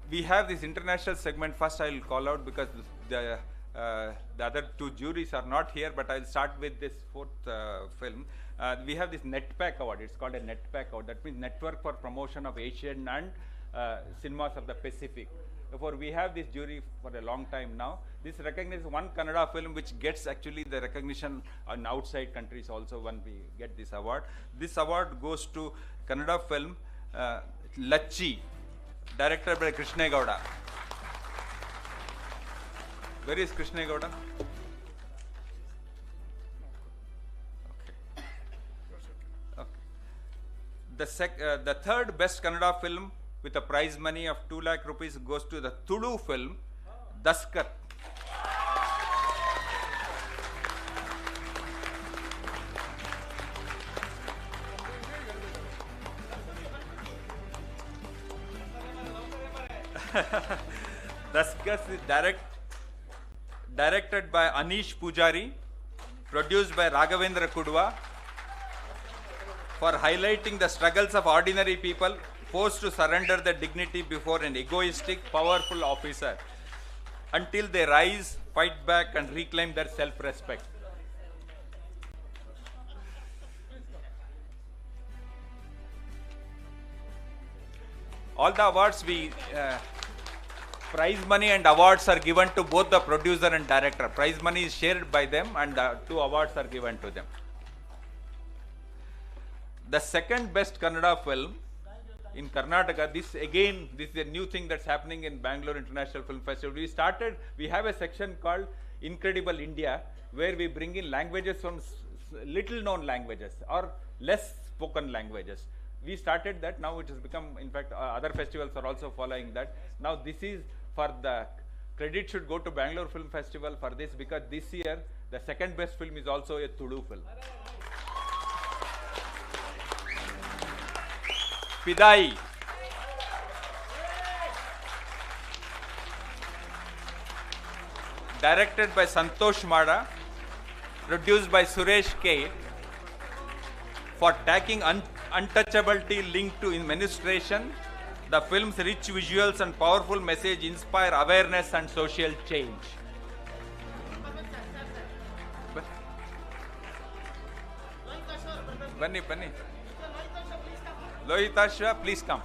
We have this international segment. First, I'll call out because the other two juries are not here, but I'll start with this fourth film. We have this NetPack Award. It's called a NetPack Award. That means Network for Promotion of Asian and Cinemas of the Pacific. Therefore, we have this jury for a long time now. This recognizes one Kannada film which gets actually the recognition in outside countries also when we get this award. This award goes to Kannada film Lachi, directed by Krishna Gowda. Where is Krishna Gowda? Okay. The third best Kannada film with a prize money of 2 lakh rupees goes to the Tulu film, Daskar. Daskar is directed by Anish Pujari, produced by Raghavendra Kudwa, for highlighting the struggles of ordinary people forced to surrender their dignity before an egoistic, powerful officer until they rise, fight back and reclaim their self-respect. All the awards prize money and awards are given to both the producer and director. Prize money is shared by them and 2 awards are given to them. The second best Kannada film in Karnataka, this is a new thing that's happening in Bangalore International Film Festival. We have a section called Incredible India, where we bring in languages from little known languages or less spoken languages. We started that, now it has become, in fact, other festivals are also following that. Now this is for the credit should go to Bangalore Film Festival for this, because this year the second best film is also a Tulu film. Pidai. Directed by Santosh Mada, produced by Suresh K. For tackling untouchability linked to administration, the film's rich visuals and powerful message inspire awareness and social change. Bunny. Lohitasha, please come.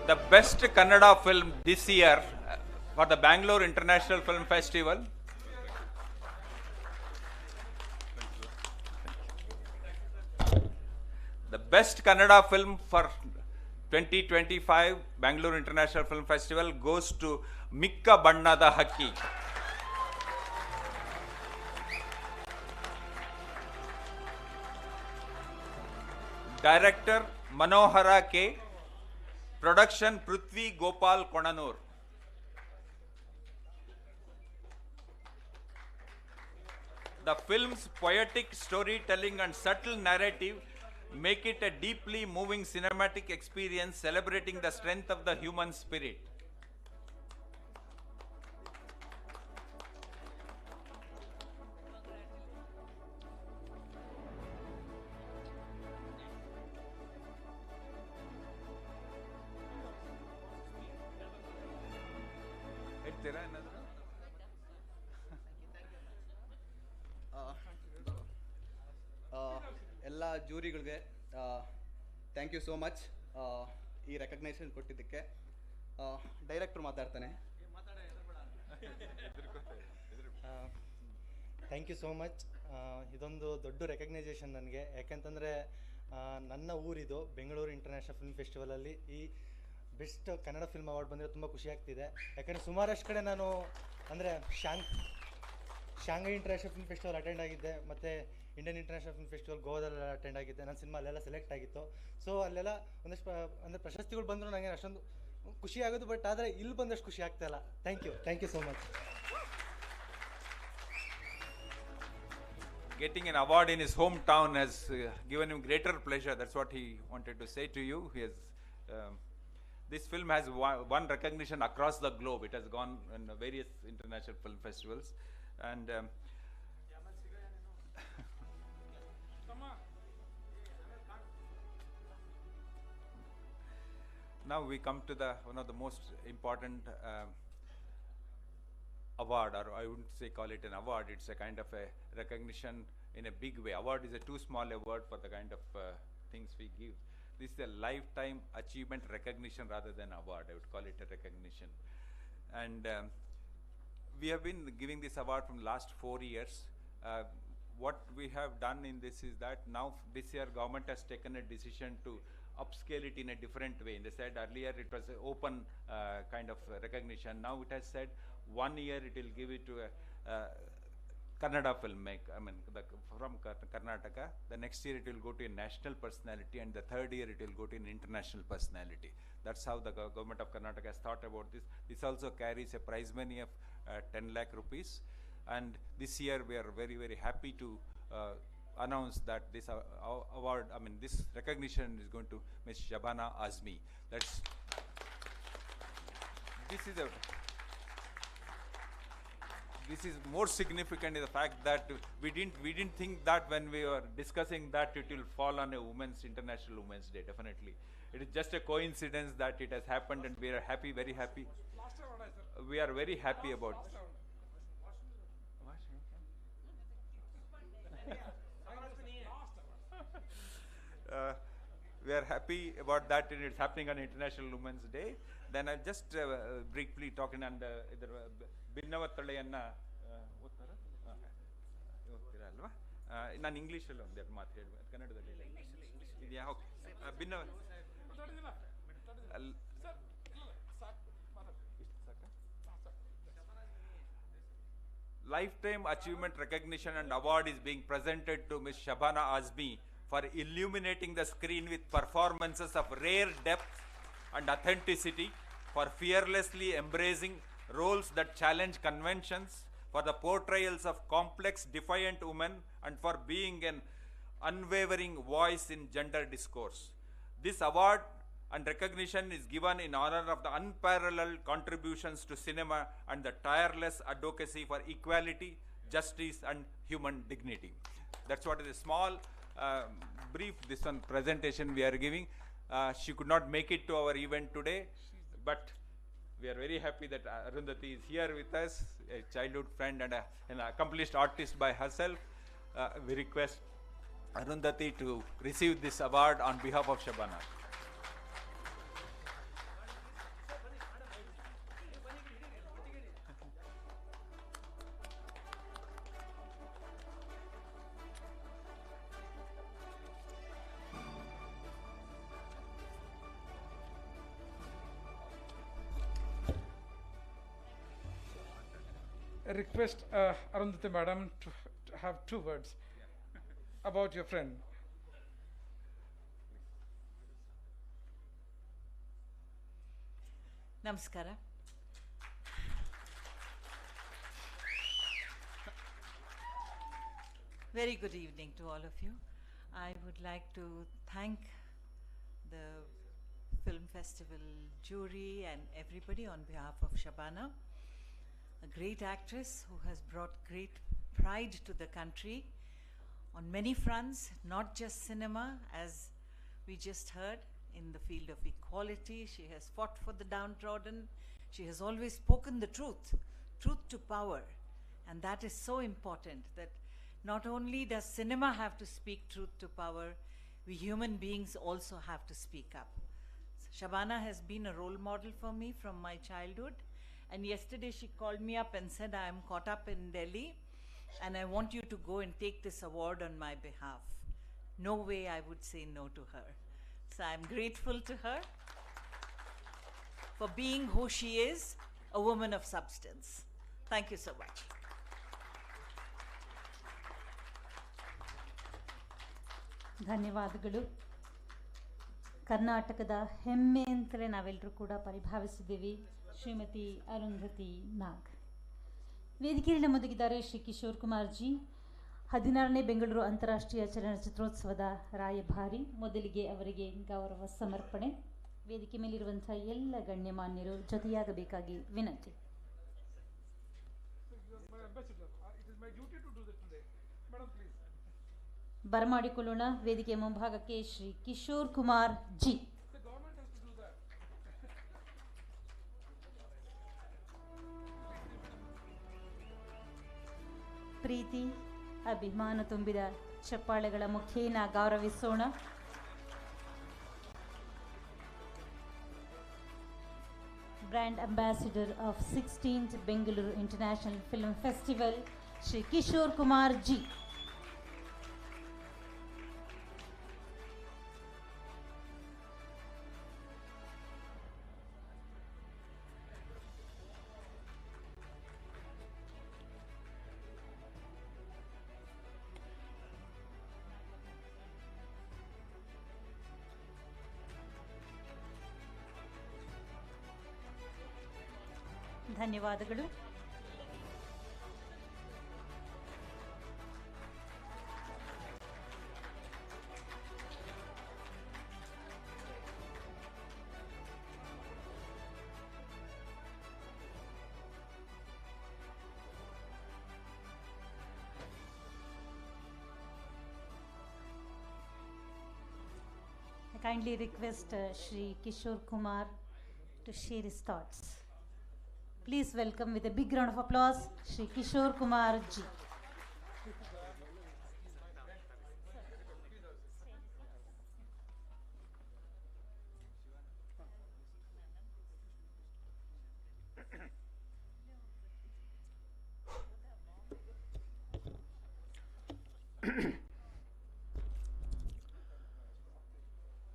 The best Kannada film this year for the Bangalore International Film Festival. The best Kannada film for 2025 Bangalore International Film Festival goes to Mikka Bannada Hakki. Director Manohara K. Production Prithvi Gopal Konanur. The film's poetic storytelling and subtle narrative make it a deeply moving cinematic experience celebrating the strength of the human spirit. Another ಎಲ್ಲ ಜೂರಿಗಳಿಗೆ thank you so much ಈ recognition ಕೊಟ್ಟಿದ್ದಕ್ಕೆ. Director ಮಾತಾಡ್ತಾನೆ. Thank you so much. ಇದೊಂದು ದೊಡ್ಡ recognition ನನಗೆ, ಯಾಕೆಂತಂದರೆ ನನ್ನ ಊರಿದು ಬೆಂಗಳೂರು ಇಂಟರ್ನ್ಯಾಷನಲ್ ಫಿಲ್ಮ್ ಫೆಸ್ಟಿವಲಲ್ಲಿ ಈ ಬೆಸ್ಟ್ ಕನ್ನಡ ಫಿಲ್ಮ್ ಅವಾರ್ಡ್ ಬಂದರೆ ತುಂಬ ಖುಷಿ ಆಗ್ತಿದೆ. ಯಾಕಂದರೆ ಸುಮಾರಷ್ಟು ಕಡೆ ನಾನು ಅಂದರೆ Shanghai international film festival attend ಆಗಿದ್ದೆ, ಮತ್ತು ಇಂಡಿಯನ್ ಇಂಟರ್ನ್ಯಾಷನಲ್ ಫಿಲ್ಮ್ ಫೆಸ್ಟಿವಲ್ ಗೋವಾದಲ್ಲ ಅಟೆಂಡ್ ಆಗಿದ್ದೆ. ನನ್ನ ಸಿನಿಮಾ ಅಲ್ಲೆಲ್ಲ ಸೆಲೆಕ್ಟ್ ಆಗಿತ್ತು. ಸೊ ಅಲ್ಲೆಲ್ಲ ಒಂದಷ್ಟು ಅಂದರೆ ಪ್ರಶಸ್ತಿಗಳು ಬಂದರೂ ನನಗೆ ಅಷ್ಟೊಂದು ಖುಷಿ ಆಗೋದು, ಬಟ್ ಆದರೆ ಇಲ್ಲಿ ಬಂದಷ್ಟು ಖುಷಿ ಆಗ್ತಾಯಿಲ್ಲ. Thank you so much. Getting an award in his hometown has given him greater pleasure. That's what he wanted to say to you. He has, this film has won recognition across the globe. It has gone in various international film festivals. And now we come to the one of the most important award, or I wouldn't say call it an award, it's a kind of a recognition in a big way. Award is a too small a word for the kind of things we give. This is a lifetime achievement recognition rather than award. I would call it a recognition. And we have been giving this award from last 4 years. What we have done in this is that now this year government has taken a decision to upscale it in a different way. They said earlier it was an open kind of recognition. Now it has said 1 year it will give it to a Kannada filmmaker, from Karnataka. The next year it will go to a national personality, and the third year it will go to an international personality. That's how the government of Karnataka has thought about this. This also carries a prize money of 10 lakh rupees. And this year we are very, very happy to announce that this award, this recognition is going to Ms. Shabana Azmi. This is more significant in the fact that we didn't think that when we were discussing that it will fall on a International Women's Day. Definitely, it is just a coincidence that it has happened, and we are happy, very happy. We are very happy about this. We are happy about that, and it's happening on International Women's Day. Then I'll just briefly talk in and ಭಿನ್ನವತ್ತಳೆಯನ್ನ ಓದ್ತಾರ ಓದ್ತೀರಾ ಅಲ್ವಾ? ನಾನು ಇಂಗ್ಲೀಷಲ್ಲಿ ಒಂದೆರಡು ಮಾತು ಹೇಳ್ಬೇಕು, ಕನ್ನಡದಲ್ಲಿ ಇದೆಯಾ? Okay. ಭಿನ್ನ Lifetime Achievement Recognition and Award is being presented to Ms. Shabana Azmi for illuminating the screen with performances of rare depth and authenticity, for fearlessly embracing roles that challenge conventions, for the portrayals of complex, defiant women, and for being an unwavering voice in gender discourse. This award and recognition is given in honor of the unparalleled contributions to cinema and the tireless advocacy for equality, justice, and human dignity. That's what is a small, brief this one presentation we are giving. She could not make it to our event today, but we are very happy that Arundhati is here with us, a childhood friend and an accomplished artist by herself. We request Arundhati to receive this award on behalf of Shabana. I request Arundhati Madam to have 2 words about your friend. Namaskara. Very good evening to all of you. I would like to thank the Film Festival jury and everybody on behalf of Shabana, a great actress who has brought great pride to the country on many fronts, not just cinema, as we just heard, in the field of equality. She has fought for the downtrodden. She has always spoken the truth truth to power. And that is so important, that not only does cinema have to speak truth to power, we human beings also have to speak up. Shabana has been a role model for me from my childhood. And yesterday she called me up and said, I am caught up in Delhi and I want you to go and take this award on my behalf. No way I would say no to her. So I'm grateful to her for being who she is, a woman of substance. Thank you so much. ಧನ್ಯವಾದಗಳು. ಕರ್ನಾಟಕದ ಹೆಮ್ಮೆ ಅಂತಲೇ ನಾವೆಲ್ಲರೂ ಕೂಡ ಪರಿಭಾವಿಸಿದ್ದೀವಿ ಶ್ರೀಮತಿ ಅರುಂಧತಿ ನಾಗ್. ವೇದಿಕೆಯಲ್ಲಿ ನಮ್ಮೊಂದಿಗಿದ್ದಾರೆ Shri Kishore Kumar G, 16ನೇ Bengaluru ಅಂತಾರಾಷ್ಟ್ರೀಯ ಚಲನಚಿತ್ರೋತ್ಸವದ ರಾಯಭಾರಿ. ಮೊದಲಿಗೆ ಅವರಿಗೆ ಗೌರವ ಸಮರ್ಪಣೆ. ವೇದಿಕೆ ಮೇಲಿರುವಂಥ ಎಲ್ಲ ಗಣ್ಯಮಾನ್ಯರು ಜೊತೆಯಾಗಬೇಕಾಗಿ ವಿನಂತಿ. ಬರಮಾಡಿಕೊಳ್ಳೋಣ ವೇದಿಕೆ ಮುಂಭಾಗಕ್ಕೆ ಶ್ರೀ ಕಿಶೋರ್ ಕುಮಾರ್ ಜಿ. ಪ್ರೀತಿ ಅಭಿಮಾನ ತುಂಬಿದ ಚಪ್ಪಾಳೆಗಳ ಮುಖೇನ ಗೌರವಿಸೋಣ. Brand ambassador of 16th Bengaluru international film festival Shri Kishore Kumar ji. ಧನ್ಯವಾದಗಳು. I kindly request Shri Kishore Kumar to share his thoughts. Please welcome with a big round of applause Shri Kishore Kumar ji.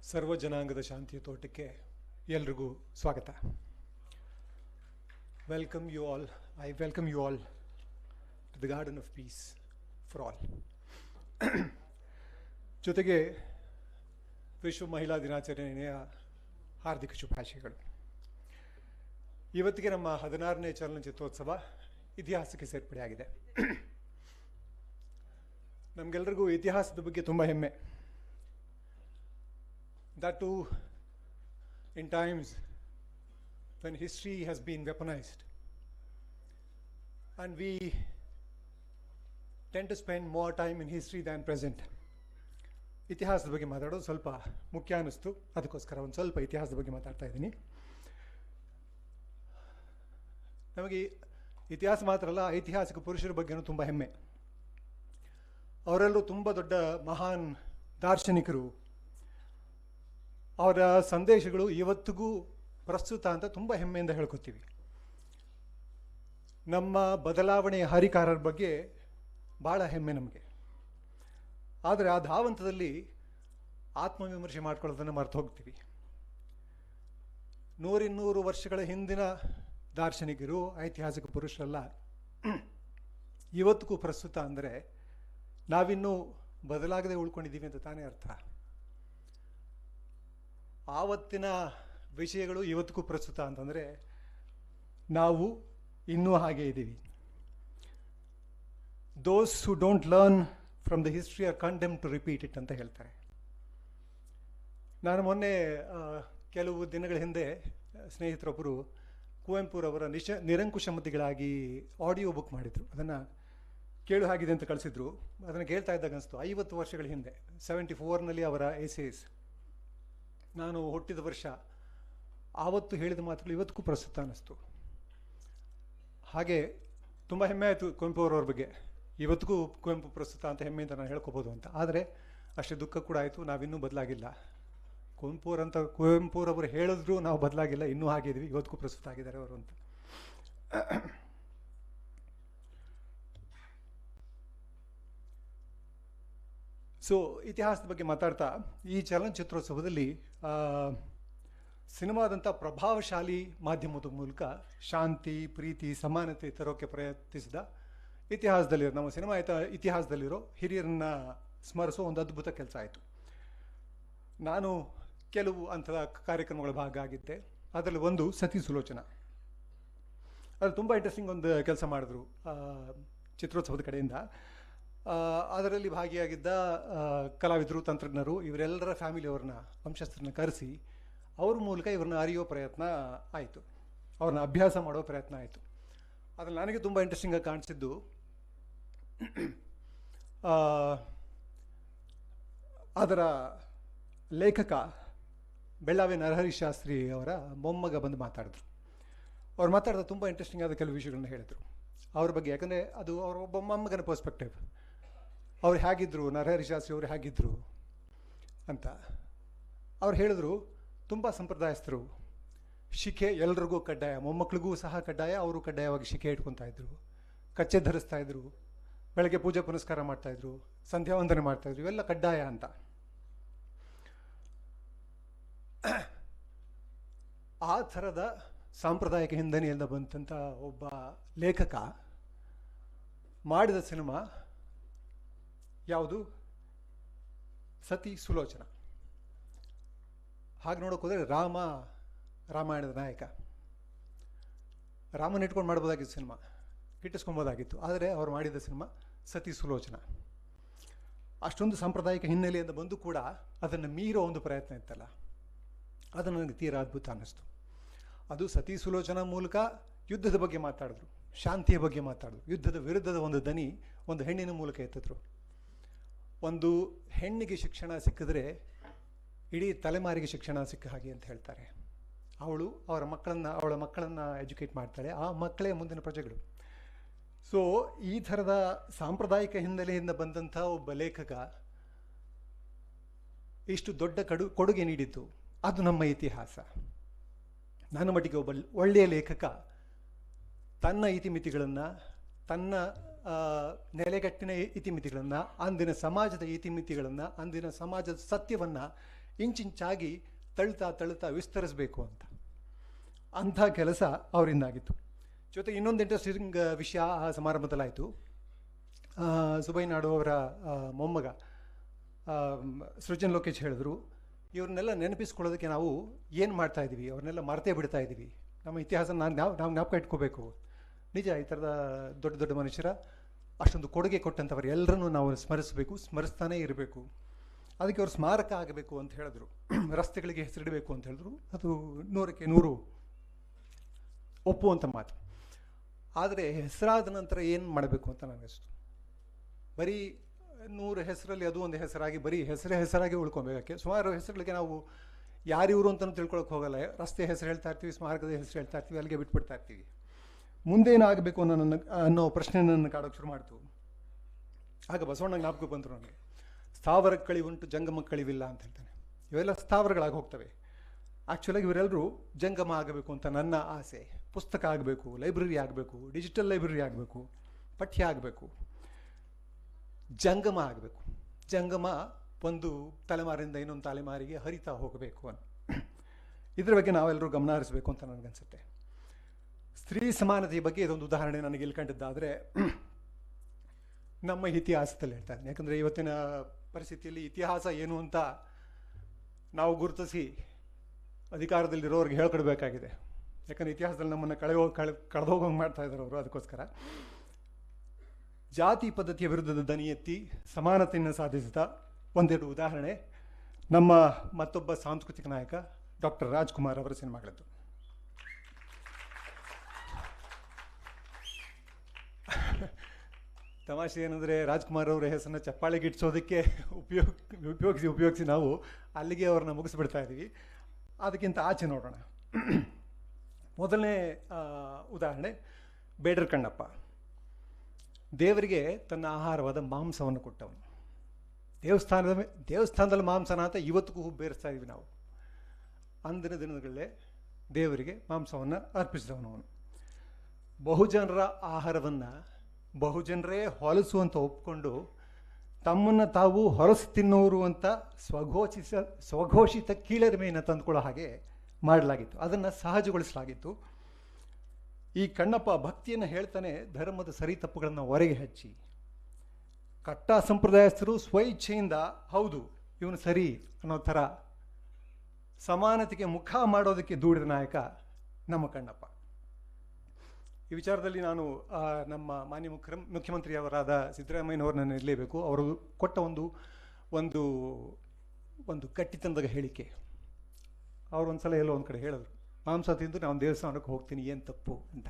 ಸರ್ವ ಜನಾಂಗದ ಶಾಂತಿಯ ತೋಟಕ್ಕೆ ಎಲ್ರಿಗೂ ಸ್ವಾಗತ. Welcome you all. I welcome you all to the Garden of Peace for all. ಜೊತೆಗೆ ವಿಶ್ವ ಮಹಿಳಾ ದಿನಾಚರಣೆಯ ಹಾರ್ದಿಕ ಶುಭಾಶಯಗಳು. ಇವತ್ತಿಗೆ ನಮ್ಮ 16ನೇ ಚಲನಚಿತ್ರೋತ್ಸವ ಇತಿಹಾಸಕ್ಕೆ ಸೇರ್ಪಡೆಯಾಗಿದೆ. ನಮಗೆಲ್ಲರಿಗೂ ಇತಿಹಾಸದ ಬಗ್ಗೆ ತುಂಬ ಹೆಮ್ಮೆ. That too in times when history has been weaponized and we tend to spend more time in history than present. ಇತಿಹಾಸದ ಬಗ್ಗೆ ಮಾತಾಡೋದು ಸ್ವಲ್ಪ ಮುಖ್ಯ ಅನ್ನಿಸ್ತು, ಅದಕ್ಕೋಸ್ಕರ ಒಂದು ಸ್ವಲ್ಪ ಇತಿಹಾಸದ ಬಗ್ಗೆ ಮಾತಾಡ್ತಾ ಇದ್ದೀನಿ. ನಮಗೆ ಇತಿಹಾಸ ಮಾತ್ರ ಅಲ್ಲ, ಐತಿಹಾಸಿಕ ಪುರುಷರ ಬಗ್ಗೆನೂ ತುಂಬ ಹೆಮ್ಮೆ. ಅವರೆಲ್ಲರೂ ತುಂಬ ದೊಡ್ಡ ಮಹಾನ್ ದಾರ್ಶನಿಕರು. ಅವರ ಸಂದೇಶಗಳು ಇವತ್ತಿಗೂ ಪ್ರಸ್ತುತ ಅಂತ ತುಂಬ ಹೆಮ್ಮೆಯಿಂದ ಹೇಳ್ಕೊತೀವಿ. ನಮ್ಮ ಬದಲಾವಣೆಯ ಹರಿಕಾರರ ಬಗ್ಗೆ ಭಾಳ ಹೆಮ್ಮೆ ನಮಗೆ. ಆದರೆ ಆ ಧಾವಂತದಲ್ಲಿ ಆತ್ಮವಿಮರ್ಶೆ ಮಾಡ್ಕೊಳ್ಳೋದನ್ನು ಮರೆತು ಹೋಗ್ತೀವಿ. 100-200 ವರ್ಷಗಳ ಹಿಂದಿನ ದಾರ್ಶನಿಕರು, ಐತಿಹಾಸಿಕ ಪುರುಷರೆಲ್ಲ ಇವತ್ತಿಗೂ ಪ್ರಸ್ತುತ ಅಂದರೆ ನಾವಿನ್ನೂ ಬದಲಾಗದೆ ಉಳ್ಕೊಂಡಿದ್ದೀವಿ ಅಂತ ತಾನೇ ಅರ್ಥ. ಆವತ್ತಿನ ವಿಷಯಗಳು ಇವತ್ತಿಗೂ ಪ್ರಸ್ತುತ ಅಂತಂದರೆ ನಾವು ಇನ್ನೂ ಹಾಗೆ ಇದ್ದೀವಿ. Those who don't learn from the history are condemned to repeat it ಅಂತ ಹೇಳ್ತಾರೆ. ನಾನು ಮೊನ್ನೆ ಕೆಲವು ದಿನಗಳ ಹಿಂದೆ ಸ್ನೇಹಿತರೊಬ್ಬರು ಕುವೆಂಪುರವರ ನಿರಂಕುಶಮತಿಗಳಾಗಿ ಆಡಿಯೋ ಬುಕ್ ಮಾಡಿದರು. ಅದನ್ನು ಕೇಳು ಹಾಗಿದೆ ಅಂತ ಕಳಿಸಿದ್ರು. ಅದನ್ನು ಕೇಳ್ತಾ ಇದ್ದಾಗ ಅನಿಸ್ತು, 50 ವರ್ಷಗಳ ಹಿಂದೆ 74ನಲ್ಲಿ ಅವರ ಎಸೇಸ್, ನಾನು ಹುಟ್ಟಿದ ವರ್ಷ, ಆವತ್ತು ಹೇಳಿದ ಮಾತುಗಳು ಇವತ್ತಿಗೂ ಪ್ರಸ್ತುತ ಅನ್ನಿಸ್ತು. ಹಾಗೆ ತುಂಬ ಹೆಮ್ಮೆ ಆಯಿತು ಕುವೆಂಪು ಅವರವ್ರ ಬಗ್ಗೆ. ಇವತ್ತಿಗೂ ಕುವೆಂಪು ಪ್ರಸ್ತುತ ಅಂತ ಹೆಮ್ಮೆ ಅಂತ ನಾನು ಹೇಳ್ಕೊಬೋದು ಅಂತ. ಆದರೆ ಅಷ್ಟೇ ದುಃಖ ಕೂಡ ಆಯಿತು, ನಾವಿನ್ನೂ ಬದಲಾಗಿಲ್ಲ. ಕುವೆಂಪುರವರು ಹೇಳಿದ್ರು ನಾವು ಬದಲಾಗಿಲ್ಲ, ಇನ್ನೂ ಆಗಿದ್ವಿ, ಇವತ್ತಿಗೂ ಪ್ರಸ್ತುತ ಆಗಿದ್ದಾರೆ ಅವರು ಅಂತ. ಸೊ ಇತಿಹಾಸದ ಬಗ್ಗೆ ಮಾತಾಡ್ತಾ, ಈ ಚಲನಚಿತ್ರೋತ್ಸವದಲ್ಲಿ ಸಿನಿಮಾದಂಥ ಪ್ರಭಾವಶಾಲಿ ಮಾಧ್ಯಮದ ಮೂಲಕ ಶಾಂತಿ, ಪ್ರೀತಿ, ಸಮಾನತೆ ತರೋಕ್ಕೆ ಪ್ರಯತ್ನಿಸಿದ ಇತಿಹಾಸದಲ್ಲಿರೋ, ನಮ್ಮ ಸಿನಿಮಾ ಇತಿಹಾಸದಲ್ಲಿರೋ ಹಿರಿಯರನ್ನ ಸ್ಮರಿಸೋ ಒಂದು ಅದ್ಭುತ ಕೆಲಸ ಆಯಿತು. ನಾನು ಕೆಲವು ಅಂಥದ ಕಾರ್ಯಕ್ರಮಗಳ ಭಾಗ ಆಗಿದ್ದೆ. ಅದರಲ್ಲಿ ಒಂದು ಸತಿ ಸುಲೋಚನ. ಅದು ತುಂಬ ಇಂಟ್ರೆಸ್ಟಿಂಗ್ ಒಂದು ಕೆಲಸ ಮಾಡಿದ್ರು ಚಿತ್ರೋತ್ಸವದ ಕಡೆಯಿಂದ. ಅದರಲ್ಲಿ ಭಾಗಿಯಾಗಿದ್ದ ಕಲಾವಿದರು, ತಂತ್ರಜ್ಞರು, ಇವರೆಲ್ಲರ ಫ್ಯಾಮಿಲಿಯವ್ರನ್ನ, ವಂಶಸ್ಥರನ್ನ ಕರೆಸಿ ಅವ್ರ ಮೂಲಕ ಇವ್ರನ್ನ ಅರಿಯೋ ಪ್ರಯತ್ನ ಆಯಿತು, ಅವ್ರನ್ನ ಅಭ್ಯಾಸ ಮಾಡೋ ಪ್ರಯತ್ನ ಆಯಿತು. ಅದ್ರಲ್ಲಿ ನನಗೆ ತುಂಬ ಇಂಟ್ರೆಸ್ಟಿಂಗಾಗಿ ಕಾಣಿಸಿದ್ದು, ಅದರ ಲೇಖಕ ಬೆಳ್ಳಾವಿ ನರಹರಿ ಶಾಸ್ತ್ರಿ ಅವರ ಮೊಮ್ಮಗ ಬಂದು ಮಾತಾಡಿದ್ರು. ಅವ್ರು ಮಾತಾಡಿದ ತುಂಬ ಇಂಟ್ರೆಸ್ಟಿಂಗ್ ಆದ ಕೆಲವು ವಿಷಯಗಳನ್ನ ಹೇಳಿದರು ಅವ್ರ ಬಗ್ಗೆ. ಯಾಕಂದರೆ ಅದು ಅವರ ಒಬ್ಬ ಮೊಮ್ಮಗನ ಪರ್ಸ್ಪೆಕ್ಟಿವ್. ಅವ್ರು ಹೇಗಿದ್ದರು, ನರಹರಿ ಶಾಸ್ತ್ರಿ ಅವರು ಹೇಗಿದ್ದರು ಅಂತ ಅವ್ರು ಹೇಳಿದ್ರು. ತುಂಬ ಸಂಪ್ರದಾಯಸ್ಥರು, ಶಿಖೆ ಎಲ್ರಿಗೂ ಕಡ್ಡಾಯ, ಮೊಮ್ಮಕ್ಕಳಿಗೂ ಸಹ ಕಡ್ಡಾಯ, ಅವರು ಕಡ್ಡಾಯವಾಗಿ ಶಿಖೆ ಇಟ್ಕೊತಾ ಇದ್ರು, ಕಚ್ಚೆ ಧರಿಸ್ತಾ ಇದ್ರು, ಬೆಳಗ್ಗೆ ಪೂಜೆ ಪುನಸ್ಕಾರ ಮಾಡ್ತಾಯಿದ್ರು, ಸಂಧ್ಯಾ ವಂದನೆ ಮಾಡ್ತಾಯಿದ್ರು, ಇವೆಲ್ಲ ಕಡ್ಡಾಯ ಅಂತ. ಆ ಥರದ ಸಾಂಪ್ರದಾಯಿಕ ಹಿನ್ನೆಲೆಯಿಂದ ಬಂದಂಥ ಒಬ್ಬ ಲೇಖಕ ಮಾಡಿದ ಸಿನಿಮಾ ಯಾವುದು? ಸತಿ ಸುಲೋಚನ. ಹಾಗೆ ನೋಡೋಕೆ ಹೋದರೆ ರಾಮಾಯಣದ ನಾಯಕ ರಾಮನ ಇಟ್ಕೊಂಡು ಮಾಡ್ಬೋದಾಗಿತ್ತು, ಸಿನಿಮಾ ಗಿಟ್ಟಿಸ್ಕೊಬೋದಾಗಿತ್ತು. ಆದರೆ ಅವ್ರು ಮಾಡಿದ ಸಿನಿಮಾ ಸತಿ ಸುಲೋಚನ. ಅಷ್ಟೊಂದು ಸಾಂಪ್ರದಾಯಿಕ ಹಿನ್ನೆಲೆಯಿಂದ ಬಂದು ಕೂಡ ಅದನ್ನು ಮೀರೋ ಒಂದು ಪ್ರಯತ್ನ ಇತ್ತಲ್ಲ, ಅದು ನನಗೆ ತೀರಾ ಅದ್ಭುತ ಅನ್ನಿಸ್ತು. ಅದು ಸತಿ ಸುಲೋಚನ ಮೂಲಕ ಯುದ್ಧದ ಬಗ್ಗೆ ಮಾತಾಡಿದ್ರು, ಶಾಂತಿಯ ಬಗ್ಗೆ ಮಾತಾಡಿದ್ರು, ಯುದ್ಧದ ವಿರುದ್ಧದ ಒಂದು ದನಿ ಒಂದು ಹೆಣ್ಣಿನ ಮೂಲಕ ಎತ್ತಿದ್ರು. ಒಂದು ಹೆಣ್ಣಿಗೆ ಶಿಕ್ಷಣ ಸಿಕ್ಕಿದ್ರೆ ಇಡೀ ತಲೆಮಾರಿಗೆ ಶಿಕ್ಷಣ ಸಿಕ್ಕ ಹಾಗೆ ಅಂತ ಹೇಳ್ತಾರೆ. ಅವಳ ಮಕ್ಕಳನ್ನು ಎಜುಕೇಟ್ ಮಾಡ್ತಾಳೆ, ಆ ಮಕ್ಕಳೇ ಮುಂದಿನ ಪ್ರಜೆಗಳು. ಸೊ ಈ ಥರದ ಸಾಂಪ್ರದಾಯಿಕ ಹಿನ್ನೆಲೆಯಿಂದ ಬಂದಂಥ ಒಬ್ಬ ಲೇಖಕ ಇಷ್ಟು ದೊಡ್ಡ ಕೊಡುಗೆ ನೀಡಿದ್ದು, ಅದು ನಮ್ಮ ಇತಿಹಾಸ. ನನ್ನ ಮಟ್ಟಿಗೆ ಒಬ್ಬ ಒಳ್ಳೆಯ ಲೇಖಕ ತನ್ನ ಇತಿಮಿತಿಗಳನ್ನು, ತನ್ನ ನೆಲೆಗಟ್ಟಿನ ಇತಿಮಿತಿಗಳನ್ನು, ಅಂದಿನ ಸಮಾಜದ ಇತಿಮಿತಿಗಳನ್ನು, ಅಂದಿನ ಸಮಾಜದ ಸತ್ಯವನ್ನು ಇಂಚಿಂಚಾಗಿ ತಳ್ತಾ ವಿಸ್ತರಿಸಬೇಕು ಅಂತ ಅಂಥ ಕೆಲಸ ಅವರಿಂದಾಗಿತ್ತು. ಜೊತೆಗೆ ಇನ್ನೊಂದು ಇಂಟ್ರೆಸ್ಟಿಂಗ್ ವಿಷಯ ಆ ಸಮಾರಂಭದಲ್ಲಾಯಿತು. ಸುಬೈನಾಡು ಅವರ ಮೊಮ್ಮಗ ಸೃಜನ್ ಲೋಕೇಶ್ ಹೇಳಿದ್ರು, ಇವ್ರನ್ನೆಲ್ಲ ನೆನಪಿಸ್ಕೊಳ್ಳೋದಕ್ಕೆ ನಾವು ಏನು ಮಾಡ್ತಾಯಿದ್ದೀವಿ, ಅವ್ರನ್ನೆಲ್ಲ ಮರ್ತೇ ಬಿಡ್ತಾ ಇದ್ದೀವಿ, ನಮ್ಮ ಇತಿಹಾಸ ನಾವು ಜ್ಞಾಪಕ ಇಟ್ಕೋಬೇಕು. ನಿಜ, ಈ ಥರದ ದೊಡ್ಡ ದೊಡ್ಡ ಮನುಷ್ಯರ ಅಷ್ಟೊಂದು ಕೊಡುಗೆ ಕೊಟ್ಟಂಥವ್ರು ಎಲ್ಲರನ್ನೂ ನಾವು ಸ್ಮರಿಸ್ತಾನೇ ಇರಬೇಕು. ಅದಕ್ಕೆ ಅವ್ರು ಸ್ಮಾರಕ ಆಗಬೇಕು ಅಂತ ಹೇಳಿದ್ರು, ರಸ್ತೆಗಳಿಗೆ ಹೆಸರಿಡಬೇಕು ಅಂತ ಹೇಳಿದ್ರು. ಅದು 100ಕ್ಕೆ 100 ಒಪ್ಪುವಂಥ ಮಾತು. ಆದರೆ ಹೆಸರಾದ ನಂತರ ಏನು ಮಾಡಬೇಕು ಅಂತ ನನಗಷ್ಟು. ಬರೀ 100 ಹೆಸರಲ್ಲಿ ಅದು ಒಂದು ಹೆಸರಾಗಿ ಬರೀ ಹೆಸರಾಗಿ ಉಳ್ಕೊಬೇಕಕ್ಕೆ. ಸುಮಾರು ಹೆಸರುಗಳಿಗೆ ನಾವು ಯಾರಿವರು ಅಂತಲೂ ತಿಳ್ಕೊಳಕ್ಕೆ ಹೋಗಲ್ಲ. ರಸ್ತೆ ಹೆಸರು ಹೇಳ್ತಾ ಇರ್ತೀವಿ, ಸ್ಮಾರಕದ ಹೆಸರು ಹೇಳ್ತಾ ಇರ್ತೀವಿ, ಅಲ್ಲಿಗೆ ಬಿಟ್ಬಿಡ್ತಾ ಇರ್ತೀವಿ. ಮುಂದೇನಾಗಬೇಕು ಅನ್ನೋ ಪ್ರಶ್ನೆ ನನ್ನ ಕಾಡೋಕ್ಕೆ ಶುರು ಮಾಡ್ತು. ಆಗ ಬಸವಣ್ಣ ಜ್ಞಾಪಕ ಬಂದರು ನನಗೆ. ಸ್ಥಾವರ ಕಳಿವುಂಟು ಜಂಗಮ ಕಳಿವಿಲ್ಲ ಅಂತ ಹೇಳ್ತಾನೆ. ಇವೆಲ್ಲ ಸ್ಥಾವರಗಳಾಗಿ ಹೋಗ್ತವೆ. ಆ್ಯಕ್ಚುಲಾಗಿ ಇವರೆಲ್ಲರೂ ಜಂಗಮ ಆಗಬೇಕು ಅಂತ ನನ್ನ ಆಸೆ. ಪುಸ್ತಕ ಆಗಬೇಕು, ಲೈಬ್ರರಿ ಆಗಬೇಕು, ಡಿಜಿಟಲ್ ಲೈಬ್ರರಿ ಆಗಬೇಕು, ಪಠ್ಯ ಆಗಬೇಕು, ಜಂಗಮ ಆಗಬೇಕು. ಜಂಗಮ ಒಂದು ತಲೆಮಾರಿಂದ ಇನ್ನೊಂದು ತಲೆಮಾರಿಗೆ ಹರಿತಾ ಹೋಗಬೇಕು ಅಂತ. ಇದ್ರ ಬಗ್ಗೆ ನಾವೆಲ್ಲರೂ ಗಮನ ಹರಿಸಬೇಕು ಅಂತ ನನಗನ್ಸುತ್ತೆ. ಸ್ತ್ರೀ ಸಮಾನತೆಯ ಬಗ್ಗೆ ಇದೊಂದು ಉದಾಹರಣೆ ನನಗೆ ಇಲ್ಲಿ ಕಂಡಿದ್ದಾದರೆ ನಮ್ಮ ಇತಿಹಾಸದಲ್ಲಿ ಹೇಳ್ತಾ ಇದ್ದೀನಿ. ಯಾಕಂದರೆ ಇವತ್ತಿನ ಪರಿಸ್ಥಿತಿಯಲ್ಲಿ ಇತಿಹಾಸ ಏನು ಅಂತ ನಾವು ಗುರುತಿಸಿ ಅಧಿಕಾರದಲ್ಲಿರೋರಿಗೆ ಹೇಳ್ಕೊಡ್ಬೇಕಾಗಿದೆ. ಯಾಕಂದರೆ ಇತಿಹಾಸದಲ್ಲಿ ನಮ್ಮನ್ನು ಕಳೆದೋಗಂಗೆ ಮಾಡ್ತಾ ಇದ್ದಾರೆ ಅವರು. ಅದಕ್ಕೋಸ್ಕರ ಜಾತಿ ಪದ್ಧತಿಯ ವಿರುದ್ಧದ ದನಿ ಎತ್ತಿ ಸಮಾನತೆಯನ್ನು ಸಾಧಿಸಿದ ಒಂದೆರಡು ಉದಾಹರಣೆ ನಮ್ಮ ಮತ್ತೊಬ್ಬ ಸಾಂಸ್ಕೃತಿಕ ನಾಯಕ ಡಾಕ್ಟರ್ ರಾಜ್ಕುಮಾರ್ ಅವರ ಸಿನಿಮಾಗಳದ್ದು. ತಮಾಷೆ ಏನಂದರೆ, ರಾಜ್ಕುಮಾರ್ ಅವರ ಹೆಸರನ್ನ ಚಪ್ಪಾಳೆಗೆ ಇಟ್ಸೋದಕ್ಕೆ ಉಪಯೋಗಿಸಿ ನಾವು ಅಲ್ಲಿಗೆ ಅವ್ರನ್ನ ಮುಗಿಸ್ಬಿಡ್ತಾ ಇದ್ದೀವಿ. ಅದಕ್ಕಿಂತ ಆಚೆ ನೋಡೋಣ. ಮೊದಲನೇ ಉದಾಹರಣೆ ಬೇಡರ ಕಣ್ಣಪ್ಪ ದೇವರಿಗೆ ತನ್ನ ಆಹಾರವಾದ ಮಾಂಸವನ್ನು ಕೊಟ್ಟವನು. ದೇವಸ್ಥಾನದಲ್ಲಿ ಮಾಂಸನ ಅಂತ ಇವತ್ತಿಗೂ ಬೇರಿಸ್ತಾ ಇದ್ವಿ ನಾವು. ಅಂದಿನ ದಿನಗಳಲ್ಲೇ ದೇವರಿಗೆ ಮಾಂಸವನ್ನು ಅರ್ಪಿಸಿದವನು ಅವನು. ಬಹುಜನರ ಆಹಾರವನ್ನು ಬಹುಜನರೇ ಹೊಲಸುವಂತ ಒಪ್ಕೊಂಡು ತಮ್ಮನ್ನು ತಾವು ಹೊಲಸು ತಿನ್ನೋರು ಅಂತ ಸ್ವಘೋಷಿತ ಕೀಳರಿಮೆಯನ್ನು ತಂದುಕೊಳ್ಳೋ ಹಾಗೆ ಮಾಡಲಾಗಿತ್ತು, ಅದನ್ನು ಸಹಜಗೊಳಿಸಲಾಗಿತ್ತು. ಈ ಕಣ್ಣಪ್ಪ ಭಕ್ತಿಯನ್ನು ಹೇಳ್ತಾನೆ ಧರ್ಮದ ಸರಿ ತಪ್ಪುಗಳನ್ನು ಹೊರಗೆ ಹಚ್ಚಿ, ಕಟ್ಟ ಸಂಪ್ರದಾಯಸ್ಥರು ಸ್ವಇಚ್ಛೆಯಿಂದ ಹೌದು ಇವನು ಸರಿ ಅನ್ನೋ ಥರ ಸಮಾನತೆಗೆ ಮುಖ ಮಾಡೋದಕ್ಕೆ ದೂಡಿದ ನಾಯಕ ನಮ್ಮ ಕಣ್ಣಪ್ಪ. ಈ ವಿಚಾರದಲ್ಲಿ ನಾನು ನಮ್ಮ ಮಾನ್ಯ ಮುಖ್ಯಮಂತ್ರಿಯವರಾದ ಸಿದ್ದರಾಮಯ್ಯನವ್ರನ್ನ ಇರಲೇಬೇಕು. ಅವರು ಕೊಟ್ಟ ಒಂದು ಒಂದು ಗಟ್ಟಿತನದ ಹೇಳಿಕೆ. ಅವರು ಒಂದು ಸಲ ಎಲ್ಲೋ ಒಂದು ಕಡೆ ಹೇಳಿದ್ರು, ಮಾಂಸ ತಿಂದು ನಾನು ದೇವಸ್ಥಾನಕ್ಕೆ ಹೋಗ್ತೀನಿ, ಏನು ತಪ್ಪು ಅಂತ.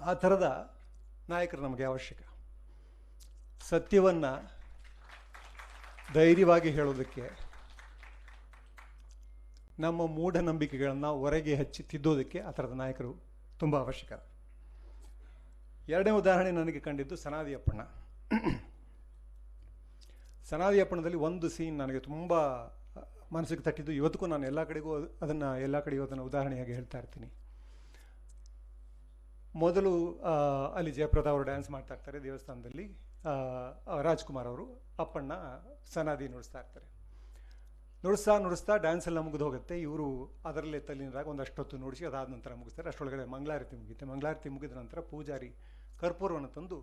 ಆ ಥರದ ನಾಯಕರು ನಮಗೆ ಅವಶ್ಯಕ. ಸತ್ಯವನ್ನು ಧೈರ್ಯವಾಗಿ ಹೇಳೋದಕ್ಕೆ, ನಮ್ಮ ಮೂಢನಂಬಿಕೆಗಳನ್ನು ಹೊರಗೆ ಹಚ್ಚಿ ತಿದ್ದೋದಕ್ಕೆ ಆ ಥರದ ನಾಯಕರು ತುಂಬ ಅವಶ್ಯಕ. ಎರಡನೇ ಉದಾಹರಣೆ ನನಗೆ ಕಂಡಿದ್ದು ಸನಾದಿ ಅಪ್ಪಣ್ಣ. ಸನಾದಿ ಅಪ್ಪಣ್ಣದಲ್ಲಿ ಒಂದು ಸೀನ್ ನನಗೆ ತುಂಬ ಮನಸ್ಸಿಗೆ ತಟ್ಟಿದ್ದು. ಇವತ್ತಿಗೂ ನಾನು ಎಲ್ಲ ಕಡೆಗೂ ಅದನ್ನು ಉದಾಹರಣೆಯಾಗಿ ಹೇಳ್ತಾ ಇರ್ತೀನಿ. ಮೊದಲು ಅಲ್ಲಿ ಜಯಪ್ರದಾ ಅವರು ಡ್ಯಾನ್ಸ್ ಮಾಡ್ತಾ ಇರ್ತಾರೆ ದೇವಸ್ಥಾನದಲ್ಲಿ. ರಾಜ್ಕುಮಾರ್ ಅವರು ಅಪ್ಪಣ್ಣ ಸನಾದಿ ನುಡಿಸ್ತಾ ಇರ್ತಾರೆ. ನುಡಿಸ್ತಾ ಡ್ಯಾನ್ಸ್ ಎಲ್ಲ ಮುಗಿದು ಹೋಗುತ್ತೆ. ಇವರು ಅದರಲ್ಲೇ ತಲ್ಲಿನರಾಗ ಒಂದಷ್ಟೊತ್ತು ನುಡಿಸಿ ಅದಾದ ನಂತರ ಮುಗಿಸ್ತಾರೆ. ಅಷ್ಟೊಳಗಡೆ ಮಂಗಳಾರತಿ ಮುಗಿಯುತ್ತೆ. ಮಂಗಳಾರತಿ ಮುಗಿದ ನಂತರ ಪೂಜಾರಿ ಕರ್ಪೂರವನ್ನು ತಂದು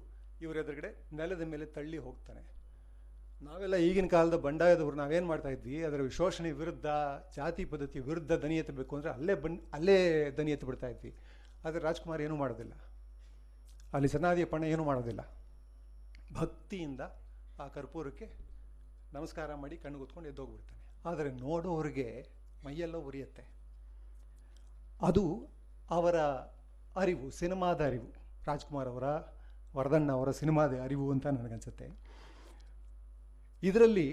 ಇವರ ಎದುರುಗಡೆ ನೆಲದ ಮೇಲೆ ತಳ್ಳಿ ಹೋಗ್ತಾನೆ. ನಾವೆಲ್ಲ ಈಗಿನ ಕಾಲದ ಬಂಡಾಯದವರು ನಾವೇನು ಮಾಡ್ತಾ ಇದ್ವಿ, ಅದರ ಶೋಷಣೆ ವಿರುದ್ಧ, ಜಾತಿ ಪದ್ಧತಿ ವಿರುದ್ಧ ದನಿ ಎತ್ತಬೇಕು ಅಂದರೆ ಅಲ್ಲೇ ದನಿ ಎತ್ತು ಬಿಡ್ತಾ ಇದ್ವಿ. ಆದರೆ ರಾಜ್ಕುಮಾರ್ ಏನೂ ಮಾಡೋದಿಲ್ಲ, ಅಲ್ಲಿ ಸನಾದಿ ಅಪ್ಪಣ್ಣ ಏನೂ ಮಾಡೋದಿಲ್ಲ. ಭಕ್ತಿಯಿಂದ ಆ ಕರ್ಪೂರಕ್ಕೆ ನಮಸ್ಕಾರ ಮಾಡಿ ಕಣ್ಣು ಕೂತ್ಕೊಂಡು ಎದ್ದೋಗ್ಬಿಡ್ತಾನೆ. ಆದರೆ ನೋಡೋರಿಗೆ ಮೈಯೆಲ್ಲ ಉರಿಯುತ್ತೆ. ಅದು ಅವರ ಅರಿವು, ಸಿನಿಮಾದ ಅರಿವು, ರಾಜ್ಕುಮಾರ್ ಅವರ, ವರದಣ್ಣ ಅವರ ಸಿನಿಮಾದ ಅರಿವು ಅಂತ ನನಗನ್ಸುತ್ತೆ. ಇದರಲ್ಲಿ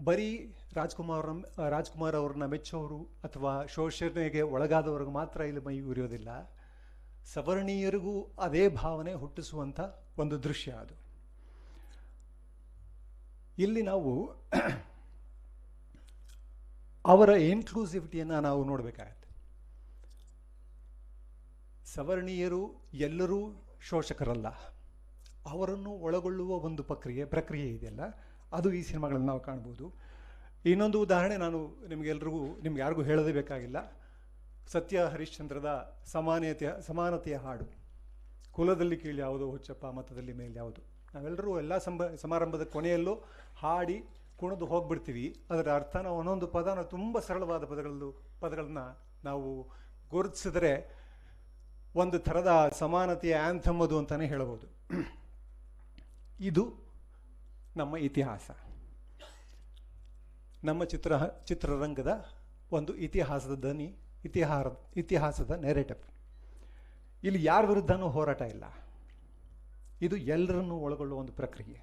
ಬರೀ ರಾಜ್ಕುಮಾರ್ ಅವ್ರನ್ನ ಮೆಚ್ಚೋರು ಅಥವಾ ಶೋಷಣೆಗೆ ಒಳಗಾದವ್ರಿಗೆ ಮಾತ್ರ ಇಲ್ಲಿ ಮೈ ಉರಿಯೋದಿಲ್ಲ, ಸವರ್ಣೀಯರಿಗೂ ಅದೇ ಭಾವನೆ ಹುಟ್ಟಿಸುವಂಥ ಒಂದು ದೃಶ್ಯ ಅದು. ಇಲ್ಲಿ ನಾವು ಅವರ ಇನ್ಕ್ಲೂಸಿವಿಟಿಯನ್ನು ನಾವು ನೋಡಬೇಕಾಗತ್ತೆ. ಸವರ್ಣೀಯರು ಎಲ್ಲರೂ ಶೋಷಕರಲ್ಲ, ಅವರನ್ನು ಒಳಗೊಳ್ಳುವ ಒಂದು ಪ್ರಕ್ರಿಯೆ ಇದೆಯಲ್ಲ, ಅದು ಈ ಸಿನಿಮಾಗಳನ್ನು ನಾವು ಕಾಣ್ಬೋದು. ಇನ್ನೊಂದು ಉದಾಹರಣೆ ನಾನು ನಿಮ್ಗೆ ಯಾರಿಗೂ ಹೇಳೋದೇ ಬೇಕಾಗಿಲ್ಲ. ಸತ್ಯ ಹರಿಶ್ಚಂದ್ರದ ಸಮಾನತೆಯ ಹಾಡು. ಕುಲದಲ್ಲಿ ಕೀಳು ಯಾವುದೋ ಹುಚ್ಚಪ್ಪ, ಮತದಲ್ಲಿ ಮೇಲೆ ಯಾವುದು. ನಾವೆಲ್ಲರೂ ಎಲ್ಲ ಸಮಾರಂಭದ ಕೊನೆಯಲ್ಲೂ ಹಾಡಿ ಕುಣಿದು ಹೋಗ್ಬಿಡ್ತೀವಿ. ಅದರ ಅರ್ಥ ನಾವು ಒಂದೊಂದು ಪದನ ತುಂಬ ಸರಳವಾದ ಪದಗಳನ್ನ ನಾವು ಗುರುತಿಸಿದ್ರೆ ಒಂದು ಥರದ ಸಮಾನತೆಯ ಆ್ಯಂಥಮ್ ಅದು ಅಂತಲೇ ಹೇಳಬಹುದು. ಇದು ನಮ್ಮ ಇತಿಹಾಸ, ನಮ್ಮ ಚಿತ್ರರಂಗದ ಒಂದು ಇತಿಹಾಸದ ದನಿ, ಇತಿಹಾಸದ ನೆರೇಟಿವ್. ಇಲ್ಲಿ ಯಾರ ವಿರುದ್ಧನೂ ಹೋರಾಟ ಇಲ್ಲ. ಇದು ಎಲ್ಲರನ್ನೂ ಒಳಗೊಳ್ಳುವ ಒಂದು ಪ್ರಕ್ರಿಯೆ,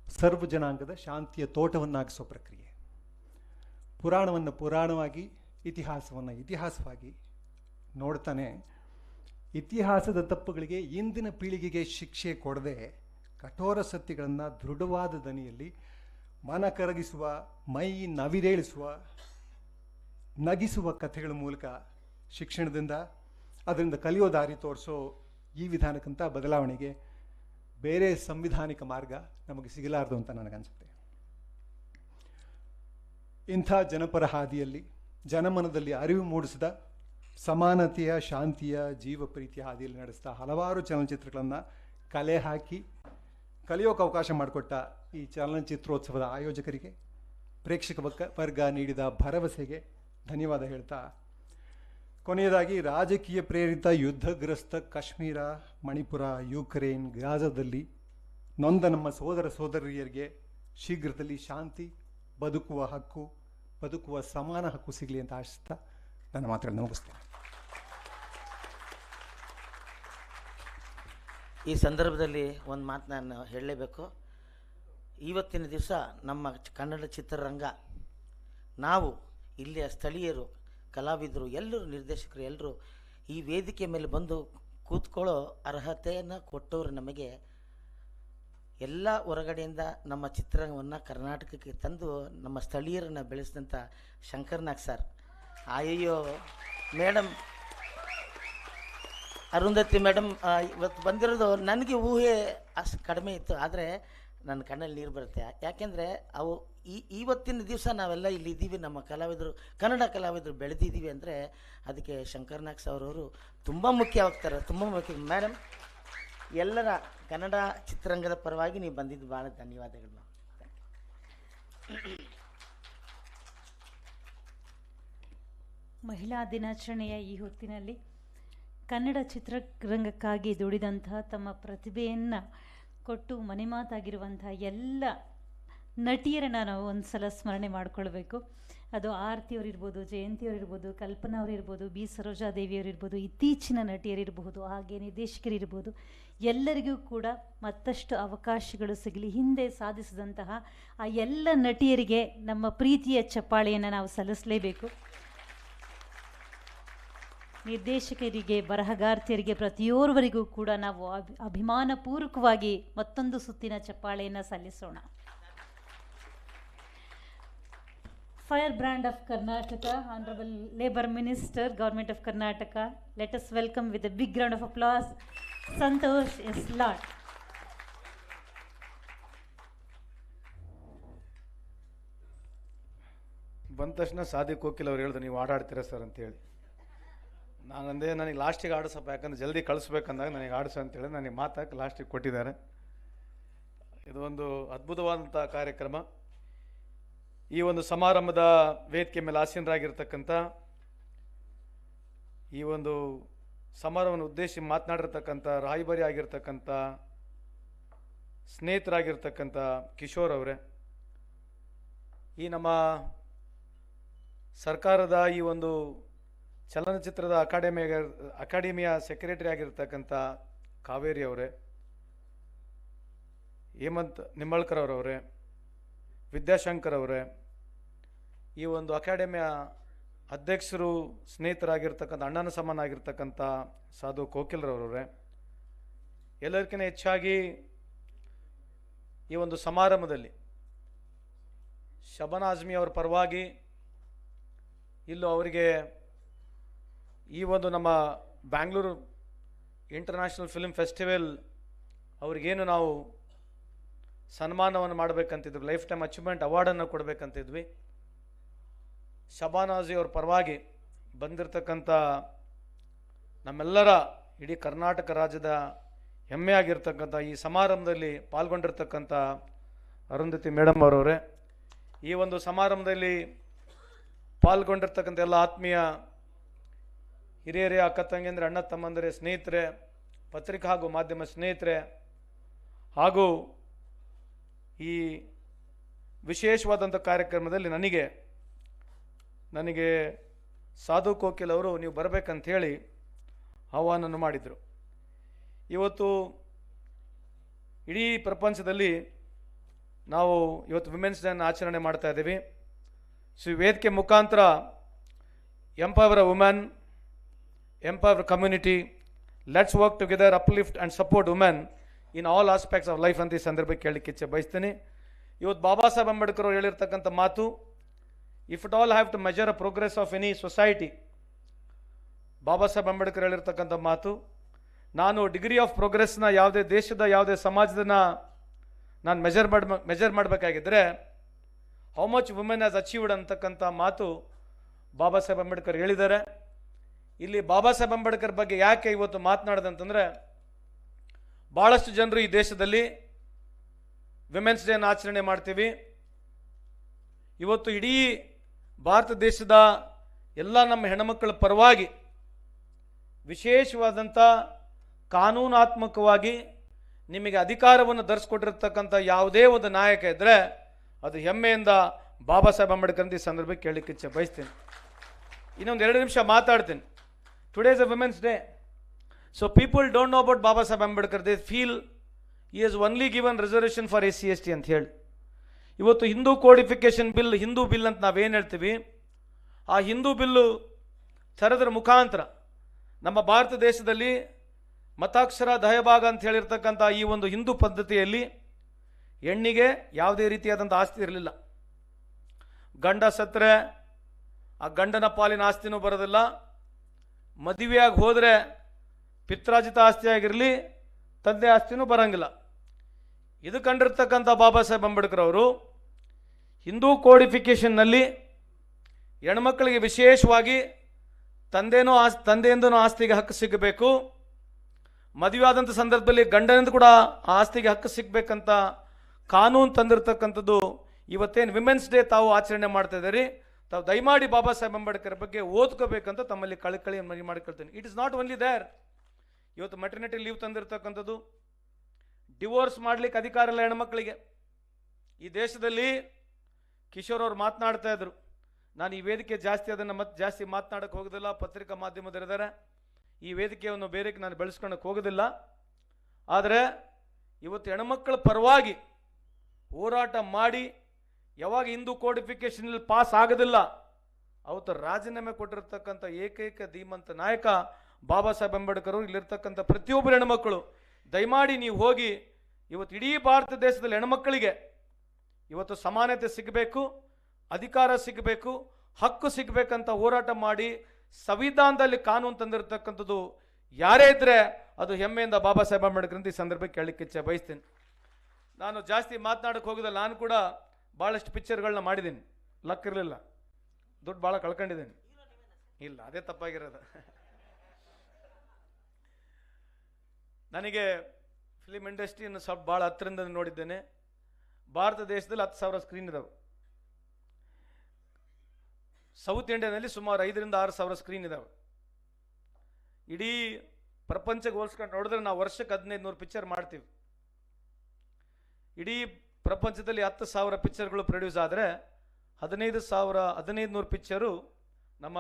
ಸರ್ವ ಜನಾಂಗದ ಶಾಂತಿಯ ತೋಟವನ್ನಾಗಿಸೋ ಪ್ರಕ್ರಿಯೆ. ಪುರಾಣವನ್ನು ಪುರಾಣವಾಗಿ, ಇತಿಹಾಸವನ್ನು ಇತಿಹಾಸವಾಗಿ ನೋಡ್ತಾನೆ. ಇತಿಹಾಸದ ತಪ್ಪುಗಳಿಗೆ ಇಂದಿನ ಪೀಳಿಗೆಗೆ ಶಿಕ್ಷೆ ಕೊಡದೆ ಕಠೋರ ಸತ್ಯಗಳನ್ನು ದೃಢವಾದ ದನಿಯಲ್ಲಿ ಮನ ಕರಗಿಸುವ, ಮೈ ನವಿರೇಳಿಸುವ, ನಗಿಸುವ ಕಥೆಗಳ ಮೂಲಕ ಶಿಕ್ಷಣದಿಂದ ಅದರಿಂದ ಕಲಿಯೋ ದಾರಿ ತೋರಿಸೋ ಈ ವಿಧಾನಕ್ಕಿಂತ ಬದಲಾವಣೆಗೆ ಬೇರೆ ಸಂವಿಧಾನಿಕ ಮಾರ್ಗ ನಮಗೆ ಸಿಗಲಾರದು ಅಂತ ನನಗನ್ಸುತ್ತೆ. ಇಂಥ ಜನಪರ ಹಾದಿಯಲ್ಲಿ ಜನಮನದಲ್ಲಿ ಅರಿವು ಮೂಡಿಸಿದ, ಸಮಾನತೆಯ, ಶಾಂತಿಯ, ಜೀವ ಪ್ರೀತಿಯ ಹಾದಿಯಲ್ಲಿ ನಡೆಸಿದ ಹಲವಾರು ಚಲನಚಿತ್ರಗಳನ್ನು ಕಲೆ ಹಾಕಿ ಕಲಿಯೋಕೆ ಅವಕಾಶ ಮಾಡಿಕೊಟ್ಟ ಈ ಚಲನಚಿತ್ರೋತ್ಸವದ ಆಯೋಜಕರಿಗೆ, ಪ್ರೇಕ್ಷಕ ವರ್ಗ ನೀಡಿದ ಭರವಸೆಗೆ ಧನ್ಯವಾದ ಹೇಳ್ತಾ, ಕೊನೆಯದಾಗಿ ರಾಜಕೀಯ ಪ್ರೇರಿತ ಯುದ್ಧಗ್ರಸ್ತ ಕಾಶ್ಮೀರ, ಮಣಿಪುರ, ಯುಕ್ರೇನ್, ಗಾಜಾದಲ್ಲಿ ನೊಂದ ನಮ್ಮ ಸೋದರ ಸೋದರಿಯರಿಗೆ ಶೀಘ್ರದಲ್ಲಿ ಶಾಂತಿ, ಬದುಕುವ ಸಮಾನ ಹಕ್ಕು ಸಿಗಲಿ ಅಂತ ಆಶಿಸ್ತಾ ನನ್ನ ಮಾತುಗಳನ್ನು ಮುಗಿಸ್ತೇನೆ. ಈ ಸಂದರ್ಭದಲ್ಲಿ ಒಂದು ಮಾತು ನಾನು ಹೇಳಲೇಬೇಕು. ಇವತ್ತಿನ ದಿವಸ ನಮ್ಮ ಕನ್ನಡ ಚಿತ್ರರಂಗ ನಾವು ಇಲ್ಲಿಯ ಸ್ಥಳೀಯರು, ಕಲಾವಿದರು, ಎಲ್ಲರೂ, ನಿರ್ದೇಶಕರು ಎಲ್ಲರೂ ಈ ವೇದಿಕೆ ಮೇಲೆ ಬಂದು ಕೂತ್ಕೊಳ್ಳೋ ಅರ್ಹತೆಯನ್ನು ಕೊಟ್ಟವರು ನಮಗೆ. ಎಲ್ಲ ಹೊರಗಡೆಯಿಂದ ನಮ್ಮ ಚಿತ್ರರಂಗವನ್ನು ಕರ್ನಾಟಕಕ್ಕೆ ತಂದು ನಮ್ಮ ಸ್ಥಳೀಯರನ್ನು ಬೆಳೆಸಿದಂಥ ಶಂಕರ್ನಾಗ್ ಸರ್, ಅಯ್ಯೋ ಮೇಡಮ್, ಅರುಂಧತಿ ಮೇಡಮ್ ಇವತ್ತು ಬಂದಿರೋದು ನನಗೆ ಊಹೆ ಅಷ್ಟು ಕಡಿಮೆ ಇತ್ತು, ಆದರೆ ನನ್ನ ಕಣ್ಣಲ್ಲಿ ನೀರು ಬರುತ್ತೆ. ಯಾಕೆಂದರೆ ಅವು ಇವತ್ತಿನ ದಿವಸ ನಾವೆಲ್ಲ ಇಲ್ಲಿ ಇದ್ದೀವಿ, ನಮ್ಮ ಕಲಾವಿದರು, ಕನ್ನಡ ಕಲಾವಿದರು ಬೆಳೆದಿದ್ದೀವಿ ಅಂದರೆ ಅದಕ್ಕೆ ಶಂಕರ್ನಾಗ್ ಸರ್ ಅವರು ತುಂಬ ಮುಖ್ಯವಾಗ್ತಾರೆ, ತುಂಬ ಮುಖ್ಯ. ಮೇಡಮ್, ಎಲ್ಲರ ಕನ್ನಡ ಚಿತ್ರರಂಗದ ಪರವಾಗಿ ನೀವು ಬಂದಿದ್ದು ಭಾಳ ಧನ್ಯವಾದಗಳು. ಮಹಿಳಾ ದಿನಾಚರಣೆಯ ಈ ಹೊತ್ತಿನಲ್ಲಿ ಕನ್ನಡ ಚಿತ್ರರಂಗಕ್ಕಾಗಿ ದುಡಿದಂತಹ ತಮ್ಮ ಪ್ರತಿಭೆಯನ್ನು ಕೊಟ್ಟು ಮನೆಮಾತಾಗಿರುವಂಥ ಎಲ್ಲ ನಟಿಯರನ್ನು ನಾವು ಒಂದು ಸಲ ಸ್ಮರಣೆ ಮಾಡಿಕೊಳ್ಬೇಕು. ಅದು ಆರತಿಯವರಿರ್ಬೋದು, ಜಯಂತಿಯವರಿರ್ಬೋದು, ಕಲ್ಪನಾ ಅವರಿರ್ಬೋದು, ಬಿ ಸರೋಜಾದೇವಿಯವರಿರ್ಬೋದು, ಇತ್ತೀಚಿನ ನಟಿಯರಿರಬಹುದು, ಹಾಗೆ ನಿರ್ದೇಶಕರಿರ್ಬೋದು, ಎಲ್ಲರಿಗೂ ಕೂಡ ಮತ್ತಷ್ಟು ಅವಕಾಶಗಳು ಸಿಗಲಿ. ಹಿಂದೆ ಸಾಧಿಸಿದಂತಹ ಆ ಎಲ್ಲ ನಟಿಯರಿಗೆ ನಮ್ಮ ಪ್ರೀತಿಯ ಚಪ್ಪಾಳೆಯನ್ನು ನಾವು ಸಲ್ಲಿಸಲೇಬೇಕು. ನಿರ್ದೇಶಕರಿಗೆ, ಬರಹಗಾರ್ತಿಯರಿಗೆ, ಪ್ರತಿಯೋರ್ವರಿಗೂ ಕೂಡ ನಾವು ಅಭಿಮಾನಪೂರ್ವಕವಾಗಿ ಮತ್ತೊಂದು ಸುತ್ತಿನ ಚಪ್ಪಾಳೆಯನ್ನು ಸಲ್ಲಿಸೋಣ. Fire brand of Karnataka, Honorable Labour Minister, Government of Karnataka. Let us welcome with a big round of applause, Santosh S. Lord. ಬಂದ ತಕ್ಷಣ ಸಾದಿಕ್ ಕೋಕಿಲ್ ಅವ್ರು ಹೇಳಿದ್ರು, ನೀವು ಆಡಾಡ್ತೀರಾ ಸರ್ ಅಂತೇಳಿ. ನಾನಂದೆ, ನನಗೆ ಲಾಸ್ಟಿಗೆ ಆಡಿಸಪ್ಪ, ಯಾಕಂದರೆ ಜಲ್ದಿ ಕಳಿಸ್ಬೇಕಂದಾಗ ನನಗೆ ಆಡಿಸು ಅಂತೇಳಿ ನನಗೆ ಮಾತಾಕಿ ಲಾಸ್ಟಿಗೆ ಕೊಟ್ಟಿದ್ದಾರೆ. ಇದು ಒಂದು ಅದ್ಭುತವಾದಂಥ ಕಾರ್ಯಕ್ರಮ. ಈ ಒಂದು ಸಮಾರಂಭದ ವೇದಿಕೆ ಮೇಲೆ ಆಸೀನರಾಗಿರ್ತಕ್ಕಂಥ, ಈ ಒಂದು ಸಮಾರಂಭವನ್ನು ಉದ್ದೇಶಿಸಿ ಮಾತನಾಡಿರ್ತಕ್ಕಂಥ ರಾಯಭಾರಿ ಆಗಿರ್ತಕ್ಕಂಥ ಸ್ನೇಹಿತರಾಗಿರ್ತಕ್ಕಂಥ ಕಿಶೋರ್ ಅವರೇ, ಈ ನಮ್ಮ ಸರ್ಕಾರದ ಈ ಒಂದು ಚಲನಚಿತ್ರದ ಅಕಾಡೆಮಿಯ ಸೆಕ್ರೆಟರಿ ಆಗಿರ್ತಕ್ಕಂಥ ಕಾವೇರಿ ಅವರೇ, ಹೇಮಂತ್ ನಿಂಬಾಳ್ಕರ್ ಅವರವರೇ, ವಿದ್ಯಾಶಂಕರ್ ಅವರೇ, ಈ ಒಂದು ಅಕಾಡೆಮಿಯ ಅಧ್ಯಕ್ಷರು, ಸ್ನೇಹಿತರಾಗಿರ್ತಕ್ಕಂಥ ಅಣ್ಣನ ಸಮಾನ ಆಗಿರ್ತಕ್ಕಂಥ ಸಾಧು ಕೋಕಿಲ್ರವರವರೇ, ಎಲ್ಲರಿಗಿಂತ ಹೆಚ್ಚಾಗಿ ಈ ಒಂದು ಸಮಾರಂಭದಲ್ಲಿ ಶಬಾನಾ ಆಜ್ಮಿ ಅವರ ಪರವಾಗಿ ಇಲ್ಲೂ ಅವರಿಗೆ ಈ ಒಂದು ನಮ್ಮ ಬ್ಯಾಂಗ್ಳೂರು ಇಂಟರ್ನ್ಯಾಷನಲ್ ಫಿಲ್ಮ್ ಫೆಸ್ಟಿವಲ್ ಅವ್ರಿಗೇನು ನಾವು ಸನ್ಮಾನವನ್ನು ಮಾಡಬೇಕಂತಿದ್ವಿ, ಲೈಫ್ ಟೈಮ್ ಅಚೀವ್ಮೆಂಟ್ ಅವಾರ್ಡನ್ನು ಕೊಡಬೇಕಂತಿದ್ವಿ. ಶಬಾನಾಜಿ ಅವ್ರ ಪರವಾಗಿ ಬಂದಿರತಕ್ಕಂಥ ನಮ್ಮೆಲ್ಲರ ಇಡೀ ಕರ್ನಾಟಕ ರಾಜ್ಯದ ಹೆಮ್ಮೆ ಆಗಿರ್ತಕ್ಕಂಥ ಈ ಸಮಾರಂಭದಲ್ಲಿ ಪಾಲ್ಗೊಂಡಿರ್ತಕ್ಕಂಥ ಅರುಂಧತಿ ಮೇಡಮ್ ಅವರವರೇ, ಈ ಒಂದು ಸಮಾರಂಭದಲ್ಲಿ ಪಾಲ್ಗೊಂಡಿರ್ತಕ್ಕಂಥ ಎಲ್ಲ ಆತ್ಮೀಯ ಹಿರಿಯರೇ, ಅಕ್ಕ ತಂಗಿಯಂದರೆ, ಅಣ್ಣ ತಮ್ಮಂದರೆ, ಸ್ನೇಹಿತರೆ, ಪತ್ರಿಕಾ ಹಾಗೂ ಮಾಧ್ಯಮ ಸ್ನೇಹಿತರೆ, ಹಾಗೂ ಈ ವಿಶೇಷವಾದಂಥ ಕಾರ್ಯಕ್ರಮದಲ್ಲಿ ನನಗೆ ಸಾಧು ಕೋಕಿಲ್ ಅವರು ನೀವು ಬರಬೇಕಂತ ಹೇಳಿ ಆಹ್ವಾನವನ್ನು ಮಾಡಿದರು. ಇವತ್ತು ಇಡೀ ಪ್ರಪಂಚದಲ್ಲಿ ನಾವು ಇವತ್ತು ವಿಮೆನ್ಸ್ ಡೇನ ಆಚರಣೆ ಮಾಡ್ತಾ ಇದ್ದೀವಿ. ಸೊ ಈ ವೇದಿಕೆ ಮುಖಾಂತರ empower women, empower community, let's work together, uplift and support women in all aspects of life ಅಂತ ಈ ಸಂದರ್ಭಕ್ಕೆ ಹೇಳಲಿಕ್ಕೆ ಇಚ್ಛೆ ಬಯಸ್ತೀನಿ. ಇವತ್ತು ಬಾಬಾ ಸಾಹೇಬ್ ಅಂಬೇಡ್ಕರ್ ಅವರು ಹೇಳಿರ್ತಕ್ಕಂಥ ಮಾತು, if it all have to measure a progress of any society, Baba Saheb Ambedkar ಹೇಳಿರ್ತಕ್ಕಂಥ ಮಾತು, ನಾನು ಡಿಗ್ರಿ ಆಫ್ ಪ್ರೋಗ್ರೆಸ್ನ ಯಾವುದೇ ದೇಶದ ಯಾವುದೇ ಸಮಾಜದನ್ನ ನಾನು ಮೆಜರ್ ಮಾಡಬೇಕಾಗಿದ್ದರೆ how much women has achieved ಅಂತಕ್ಕಂಥ ಮಾತು ಬಾಬಾ ಸಾಹೇಬ್ ಅಂಬೇಡ್ಕರ್ ಹೇಳಿದ್ದಾರೆ. ಇಲ್ಲಿ ಬಾಬಾ ಸಾಹೇಬ್ ಅಂಬೇಡ್ಕರ್ ಬಗ್ಗೆ ಯಾಕೆ ಇವತ್ತು ಮಾತನಾಡೋದಂತಂದರೆ, ಭಾಳಷ್ಟು ಜನರು ಈ ದೇಶದಲ್ಲಿ ವಿಮೆನ್ಸ್ ಡೇನ ಆಚರಣೆ ಮಾಡ್ತೀವಿ. ಇವತ್ತು ಇಡೀ ಭಾರತ ದೇಶದ ಎಲ್ಲ ನಮ್ಮ ಹೆಣ್ಣುಮಕ್ಕಳ ಪರವಾಗಿ ವಿಶೇಷವಾದಂಥ ಕಾನೂನಾತ್ಮಕವಾಗಿ ನಿಮಗೆ ಅಧಿಕಾರವನ್ನು ಧರಿಸ್ಕೊಟ್ಟಿರ್ತಕ್ಕಂಥ ಯಾವುದೇ ಒಂದು ನಾಯಕ ಇದ್ದರೆ ಅದು ಹೆಮ್ಮೆಯಿಂದ ಬಾಬಾ ಸಾಹೇಬ್ ಅಂಬೇಡ್ಕರ್ ಅಂತ ಈ ಸಂದರ್ಭಕ್ಕೆ ಕೇಳಲಿಕ್ಕೆ ಇಚ್ಛೆ ಬಯಸ್ತೀನಿ. ಇನ್ನೊಂದು 2 ನಿಮಿಷ ಮಾತಾಡ್ತೀನಿ. Today is a Women's Day. So people don't know about Baba Saheb Ambedkar. They feel he has only given reservation for SC/ST ಅಂತ ಹೇಳಿ. ಇವತ್ತು Hindu codification bill, Hindu bill ಅಂತ ನಾವೇನು ಹೇಳ್ತೀವಿ, ಆ ಹಿಂದೂ ಬಿಲ್ಲು ತರೋದ್ರ ಮುಖಾಂತರ ನಮ್ಮ ಭಾರತ ದೇಶದಲ್ಲಿ ಮತಾಕ್ಷರ ದಯಭಾಗ ಅಂತ ಹೇಳಿರ್ತಕ್ಕಂಥ ಈ ಒಂದು ಹಿಂದೂ ಪದ್ಧತಿಯಲ್ಲಿ ಹೆಣ್ಣಿಗೆ ಯಾವುದೇ ರೀತಿಯಾದಂಥ ಆಸ್ತಿ ಇರಲಿಲ್ಲ. ಗಂಡ ಸತ್ತರೆ ಆ ಗಂಡನ ಪಾಲಿನ ಆಸ್ತಿನೂ ಬರೋದಿಲ್ಲ. ಮದುವೆಯಾಗಿ ಹೋದರೆ ಪಿತ್ರಾರ್ಜಿತ ಆಸ್ತಿ ಆಗಿರಲಿ ತಂದೆ ಆಸ್ತಿನೂ ಬರೋಂಗಿಲ್ಲ. ಇದು ಕಂಡಿರ್ತಕ್ಕಂಥ ಬಾಬಾ ಸಾಹೇಬ್ ಅಂಬೇಡ್ಕರ್ ಅವರು ಹಿಂದೂ ಕೋಡಿಫಿಕೇಷನ್ನಲ್ಲಿ ಹೆಣ್ಮಕ್ಳಿಗೆ ವಿಶೇಷವಾಗಿ ತಂದೆಯಿಂದನೂ ಆಸ್ತಿಗೆ ಹಕ್ಕು ಸಿಗಬೇಕು, ಮದುವೆ ಆದಂಥ ಸಂದರ್ಭದಲ್ಲಿ ಗಂಡನಿಂದ ಕೂಡ ಆ ಆಸ್ತಿಗೆ ಹಕ್ಕು ಸಿಗಬೇಕಂತ ಕಾನೂನು ತಂದಿರತಕ್ಕಂಥದ್ದು. ಇವತ್ತೇನು ವಿಮೆನ್ಸ್ ಡೇ ತಾವು ಆಚರಣೆ ಮಾಡ್ತಾ ಇದ್ದೀರಿ, ತಾವು ದಯಮಾಡಿ ಬಾಬಾ ಸಾಹೇಬ್ ಅಂಬೇಡ್ಕರ್ ಬಗ್ಗೆ ಓದ್ಕೋಬೇಕಂತ ತಮ್ಮಲ್ಲಿ ಕಳಕಳಿ ಮನವಿ ಮಾಡಿಕೊಳ್ತೇನೆ. It is not only there. ಇವತ್ತು ಮೆಟರ್ನಿಟಿ ಲೀವ್ ತಂದಿರತಕ್ಕಂಥದ್ದು, ಡಿವೋರ್ಸ್ ಮಾಡಲಿಕ್ಕೆ ಅಧಿಕಾರ ಇಲ್ಲ ಹೆಣ್ಮಕ್ಳಿಗೆ. ಈ ದೇಶದಲ್ಲಿ ಕಿಶೋರ್ ಅವರು ಮಾತನಾಡ್ತಾ ಇದ್ರು, ನಾನು ಈ ವೇದಿಕೆ ಅದನ್ನು ಜಾಸ್ತಿ ಮಾತನಾಡಕ್ಕೆ ಹೋಗೋದಿಲ್ಲ, ಪತ್ರಿಕಾ ಮಾಧ್ಯಮದಲ್ಲಿದ್ದಾರೆ, ಈ ವೇದಿಕೆಯನ್ನು ಬೇರೆಗೆ ನಾನು ಬೆಳೆಸ್ಕೊಳಕ್ಕೆ ಹೋಗೋದಿಲ್ಲ. ಆದರೆ ಇವತ್ತು ಹೆಣ್ಮಕ್ಳ ಪರವಾಗಿ ಹೋರಾಟ ಮಾಡಿ ಯಾವಾಗ ಹಿಂದೂ ಕೋಡಿಫಿಕೇಷನಲ್ಲಿ ಪಾಸ್ ಆಗೋದಿಲ್ಲ ಅವತ್ತು ರಾಜೀನಾಮೆ ಕೊಟ್ಟಿರ್ತಕ್ಕಂಥ ಏಕೈಕ ಧೀಮಂತ ನಾಯಕ ಬಾಬಾ ಸಾಹೇಬ್ ಅಂಬೇಡ್ಕರ್ ಅವರು. ಇಲ್ಲಿರ್ತಕ್ಕಂಥ ಪ್ರತಿಯೊಬ್ಬರು ಹೆಣ್ಮಕ್ಳು ದಯಮಾಡಿ ನೀವು ಹೋಗಿ ಇವತ್ತು ಇಡೀ ಭಾರತ ದೇಶದಲ್ಲಿ ಹೆಣ್ಮಕ್ಕಳಿಗೆ ಇವತ್ತು ಸಮಾನತೆ ಸಿಗಬೇಕು, ಅಧಿಕಾರ ಸಿಗಬೇಕು, ಹಕ್ಕು ಸಿಗಬೇಕಂತ ಹೋರಾಟ ಮಾಡಿ ಸಂವಿಧಾನದಲ್ಲಿ ಕಾನೂನು ತಂದಿರತಕ್ಕಂಥದ್ದು ಯಾರೇ ಇದ್ದರೆ ಅದು ಹೆಮ್ಮೆಯಿಂದ ಬಾಬಾ ಸಾಹೇಬ್ ಅಂಬೇಡ್ಕರ್ ಅಂತ ಈ ಸಂದರ್ಭಕ್ಕೆ ಕೇಳಲಿಕ್ಕೆ ಇಚ್ಛೆ ಬಯಸ್ತೀನಿ. ನಾನು ಜಾಸ್ತಿ ಮಾತನಾಡಕ್ಕೆ ಹೋಗೋದಿಲ್ಲ. ನಾನು ಕೂಡ ಭಾಳಷ್ಟು ಪಿಕ್ಚರ್ಗಳನ್ನ ಮಾಡಿದ್ದೀನಿ, ಲಕ್ ಇರಲಿಲ್ಲ, ದುಡ್ಡು ಭಾಳ ಕಳ್ಕೊಂಡಿದ್ದೀನಿ. ಇಲ್ಲ, ಅದೇ ತಪ್ಪಾಗಿರೋದು. ನನಗೆ ಫಿಲಿಮ್ ಇಂಡಸ್ಟ್ರಿಯನ್ನು ಸ್ವಲ್ಪ ಭಾಳ ಹತ್ತಿರದಿಂದ ನೋಡಿದ್ದೇನೆ. ಭಾರತ ದೇಶದಲ್ಲಿ 10,000 ಸ್ಕ್ರೀನ್ ಇದಾವೆ. ಸೌತ್ ಇಂಡಿಯಾನಲ್ಲಿ ಸುಮಾರು 5,000 to 6,000 ಸ್ಕ್ರೀನ್ ಇದಾವೆ. ಇಡೀ ಪ್ರಪಂಚಕ್ಕೆ ಹೋಲಿಸ್ಕೊಂಡು ನೋಡಿದ್ರೆ ನಾವು ವರ್ಷಕ್ಕೆ 1500 ಪಿಕ್ಚರ್ ಮಾಡ್ತೀವಿ. ಇಡೀ ಪ್ರಪಂಚದಲ್ಲಿ 10,000 ಪಿಕ್ಚರ್ಗಳು ಪ್ರೊಡ್ಯೂಸ್ ಆದರೆ 1500 ಪಿಕ್ಚರು ನಮ್ಮ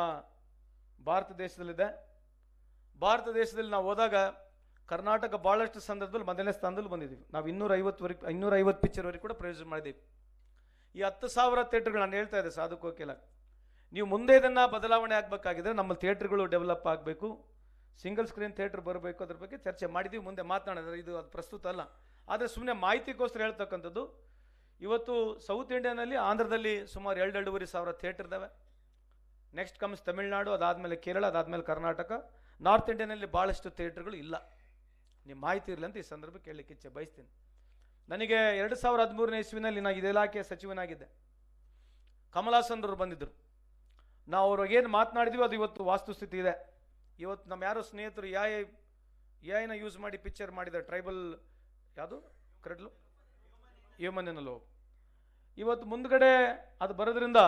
ಭಾರತ ದೇಶದಲ್ಲಿದೆ. ಭಾರತ ದೇಶದಲ್ಲಿ ನಾವು ಹೋದಾಗ ಕರ್ನಾಟಕ ಭಾಳಷ್ಟು ಸಂದರ್ಭದಲ್ಲಿ ಮೊದಲನೇ ಸ್ಥಾನದಲ್ಲಿ ಬಂದಿದ್ದೀವಿ. ನಾವು 250 ಪಿಕ್ಚರ್ವರೆಗೆ ಕೂಡ ಪ್ರೊಡ್ಯೂಸ್ ಮಾಡಿದ್ದೀವಿ. ಈ 10,000 ಥಿಯೇಟ್ರ್ಗಳು ನಾನು ಹೇಳ್ತಾ ಇದ್ದೆ ಸಾಧು ಕೋಕಿಲ, ನೀವು ಮುಂದೆ ಇದನ್ನು ಬದಲಾವಣೆ ಆಗಬೇಕಾಗಿದ್ರೆ ನಮ್ಮ ಥಿಯೇಟ್ರ್ಗಳು ಡೆವಲಪ್ ಆಗಬೇಕು, ಸಿಂಗಲ್ ಸ್ಕ್ರೀನ್ ಥಿಯೇಟ್ರ್ ಬರಬೇಕು. ಅದ್ರ ಬಗ್ಗೆ ಚರ್ಚೆ ಮಾಡಿದ್ದೀವಿ, ಮುಂದೆ ಮಾತನಾಡಿದ್ರೆ ಇದು ಅದು ಪ್ರಸ್ತುತ ಅಲ್ಲ. ಆದರೆ ಸುಮ್ಮನೆ ಮಾಹಿತಿಗೋಸ್ಕರ ಹೇಳ್ತಕ್ಕಂಥದ್ದು, ಇವತ್ತು ಸೌತ್ ಇಂಡಿಯಾನಲ್ಲಿ ಆಂಧ್ರದಲ್ಲಿ ಸುಮಾರು 2,500 ಥಿಯೇಟ್ರ್ ಇದ್ದಾವೆ. ನೆಕ್ಸ್ಟ್ ಕಮ್ಸ್ ತಮಿಳ್ನಾಡು, ಅದಾದಮೇಲೆ ಕೇರಳ, ಅದಾದಮೇಲೆ ಕರ್ನಾಟಕ. ನಾರ್ತ್ ಇಂಡಿಯಾನಲ್ಲಿ ಭಾಳಷ್ಟು ಥಿಯೇಟ್ರ್ಗಳು ಇಲ್ಲ. ನಿಮ್ಮ ಮಾಹಿತಿ ಇರಲಿ ಅಂತ ಈ ಸಂದರ್ಭ ಕೇಳಲಿಕ್ಕೆ ಇಚ್ಛೆ ಬಯಸ್ತೀನಿ. ನನಗೆ 2013ನೇ ಇಸ್ವಿನಲ್ಲಿ ನಾನು ಇದು ಇಲಾಖೆಯ ಸಚಿವನಾಗಿದ್ದೆ. ಕಮಲಾಸನ್ರವರು ಬಂದಿದ್ದರು. ನಾವು ಅವ್ರಿಗೇನು ಮಾತನಾಡಿದ್ವಿ ಅದು ಇವತ್ತು ವಾಸ್ತುಸ್ಥಿತಿ ಇದೆ. ಇವತ್ತು ನಮ್ಮ ಯಾರೋ ಸ್ನೇಹಿತರು ಎಐನ ಯೂಸ್ ಮಾಡಿ ಪಿಕ್ಚರ್ ಮಾಡಿದ್ದಾರೆ. ಟ್ರೈಬಲ್ ಯಾವುದು ಕ್ರೆಡ್ಲು ಹ್ಯೂಮನ್ನಲ್ಲೋ ಇವತ್ತು ಮುಂದ್ಗಡೆ ಅದು ಬರೋದ್ರಿಂದ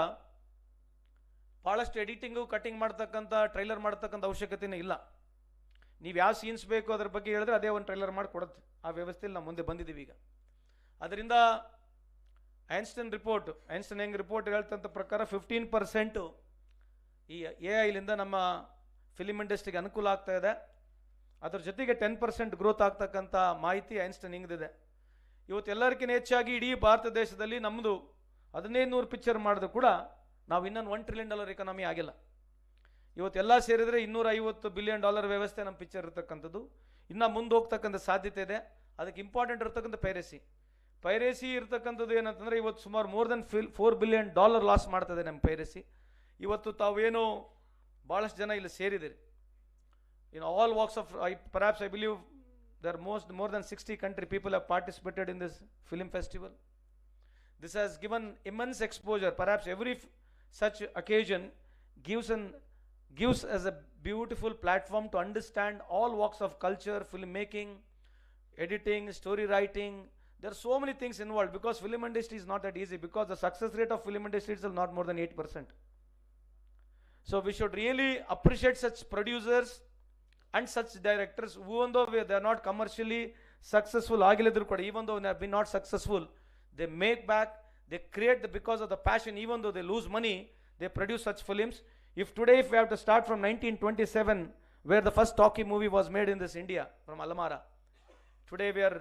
ಭಾಳಷ್ಟು ಎಡಿಟಿಂಗು ಕಟ್ಟಿಂಗ್ ಮಾಡ್ತಕ್ಕಂಥ ಟ್ರೈಲರ್ ಮಾಡ್ತಕ್ಕಂಥ ಅವಶ್ಯಕತೆಯೇ ಇಲ್ಲ. ನೀವು ಯಾವ ಸೀನ್ಸ್ ಬೇಕು ಅದ್ರ ಬಗ್ಗೆ ಹೇಳಿದ್ರೆ ಅದೇ ಒಂದು ಟ್ರೈಲರ್ ಮಾಡಿ ಕೊಡುತ್ತೆ. ಆ ವ್ಯವಸ್ಥೆಯಲ್ಲಿ ನಾವು ಮುಂದೆ ಬಂದಿದ್ದೀವಿ ಈಗ. ಅದರಿಂದ ಐನ್ಸ್ಟೈನ್ ರಿಪೋರ್ಟ್ ಹೇಳ್ತಂಥ ಪ್ರಕಾರ 15% ಈ ಎಐಲಿಂದ ನಮ್ಮ ಫಿಲಿಮ್ ಇಂಡಸ್ಟ್ರಿಗೆ ಅನುಕೂಲ ಆಗ್ತಾ ಇದೆ. ಅದ್ರ ಜೊತೆಗೆ 10% ಗ್ರೋತ್ ಆಗ್ತಕ್ಕಂಥ ಮಾಹಿತಿ ಐನ್ಸ್ಟೈನ್ ಹಿಂಗದಿದೆ. ಇವತ್ತು ಎಲ್ಲರಿಗಿಂತ ಹೆಚ್ಚಾಗಿ ಇಡೀ ಭಾರತ ದೇಶದಲ್ಲಿ ನಮ್ಮದು 1500 ಪಿಕ್ಚರ್ ಮಾಡಿದ್ರು ಕೂಡ ನಾವು ಇನ್ನೊಂದು $1 trillion ಎಕಾನಮಿ ಆಗಿಲ್ಲ. ಇವತ್ತೆಲ್ಲ ಸೇರಿದರೆ $250 billion ವ್ಯವಸ್ಥೆ ನಮ್ಮ ಪಿಕ್ಚರ್ ಇರ್ತಕ್ಕಂಥದ್ದು. ಇನ್ನು ಮುಂದೆ ಹೋಗ್ತಕ್ಕಂಥ ಸಾಧ್ಯತೆ ಇದೆ. ಅದಕ್ಕೆ ಇಂಪಾರ್ಟೆಂಟ್ ಇರ್ತಕ್ಕಂಥ ಪೈರೇಸಿ ಇರ್ತಕ್ಕಂಥದ್ದು ಏನಂತಂದರೆ ಇವತ್ತು ಸುಮಾರು more than $4 billion ಲಾಸ್ ಮಾಡ್ತದೆ ನಮ್ಮ ಪೈರೇಸಿ. ಇವತ್ತು ತಾವೇನು ಭಾಳಷ್ಟು ಜನ ಇಲ್ಲಿ ಸೇರಿದಿರಿ. In all walks of perhaps I believe there are more than 60 country people have participated in this film festival. This has given immense exposure. Perhaps every such occasion gives as a beautiful platform to understand all walks of culture, filmmaking, editing, story writing. There are so many things involved because film industry is not that easy, because the success rate of film industry is not more than 8%. So we should really appreciate such producers and such directors, even though they are not commercially successful agilidru kuda, even though they have been not successful, they make back, they create because of the passion. Even though they lose money, they produce such films. If we have to start from 1927, where the first talkie movie was made in this India from Alamara, today we are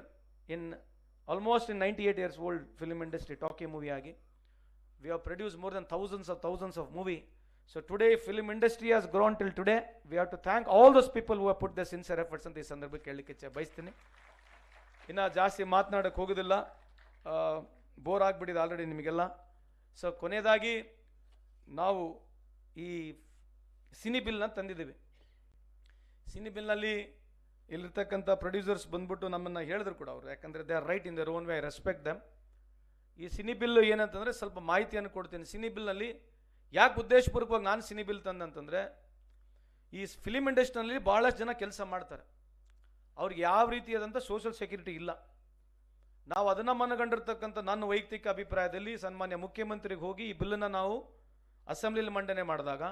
in almost in 98 years old film industry talkie movie agi. We have produced more than thousands of movie. So today film industry has grown till today. We have to thank all those people who have put their sincere efforts ಅಂತ ಈ ಸಂದರ್ಭಕ್ಕೆ ಹೇಳಲಿಕ್ಕೆ ಬಯಸ್ತೀನಿ. ಇನ್ನು ಜಾಸ್ತಿ ಮಾತನಾಡಕ್ಕೆ ಹೋಗೋದಿಲ್ಲ, bore ಆಗಿಬಿಟ್ಟಿದೆ already ನಿಮಗೆಲ್ಲ. ಸೊ ಕೊನೆಯದಾಗಿ ನಾವು ಈ ಸಿನಿ ಬಿಲ್ನ ತಂದಿದ್ದೀವಿ. ಸಿನಿ ಬಿಲ್ನಲ್ಲಿ ಇಲ್ಲಿರ್ತಕ್ಕಂಥ ಪ್ರೊಡ್ಯೂಸರ್ಸ್ ಬಂದ್ಬಿಟ್ಟು ನಮ್ಮನ್ನು ಹೇಳಿದ್ರು ಕೂಡ ಅವರು, ಯಾಕಂದರೆ they are right in their own way, I respect them. ಈ ಸಿನಿ ಬಿಲ್ ಏನಂತಂದರೆ ಸ್ವಲ್ಪ ಮಾಹಿತಿಯನ್ನು ಕೊಡ್ತೀನಿ. ಸಿನಿ ಬಿಲ್ನಲ್ಲಿ ಯಾಕೆ ಉದ್ದೇಶಪೂರ್ವಕವಾಗಿ ನಾನು ಸಿನಿ ಬಿಲ್ ತಂದಂತಂದರೆ, ಈ ಫಿಲಿಮ್ ಇಂಡಸ್ಟ್ರಿನಲ್ಲಿ ಭಾಳಷ್ಟು ಜನ ಕೆಲಸ ಮಾಡ್ತಾರೆ, ಅವ್ರಿಗೆ ಯಾವ ರೀತಿಯಾದಂಥ ಸೋಷಿಯಲ್ ಸೆಕ್ಯೂರಿಟಿ ಇಲ್ಲ. ನಾವು ಅದನ್ನು ಮನಗಂಡಿರ್ತಕ್ಕಂಥ ನನ್ನ ವೈಯಕ್ತಿಕ ಅಭಿಪ್ರಾಯದಲ್ಲಿ ಸನ್ಮಾನ್ಯ ಮುಖ್ಯಮಂತ್ರಿಗೆ ಹೋಗಿ ಈ ಬಿಲ್ಲನ್ನು ನಾವು ಅಸೆಂಬ್ಲಿಲಿ ಮಂಡನೆ ಮಾಡಿದಾಗ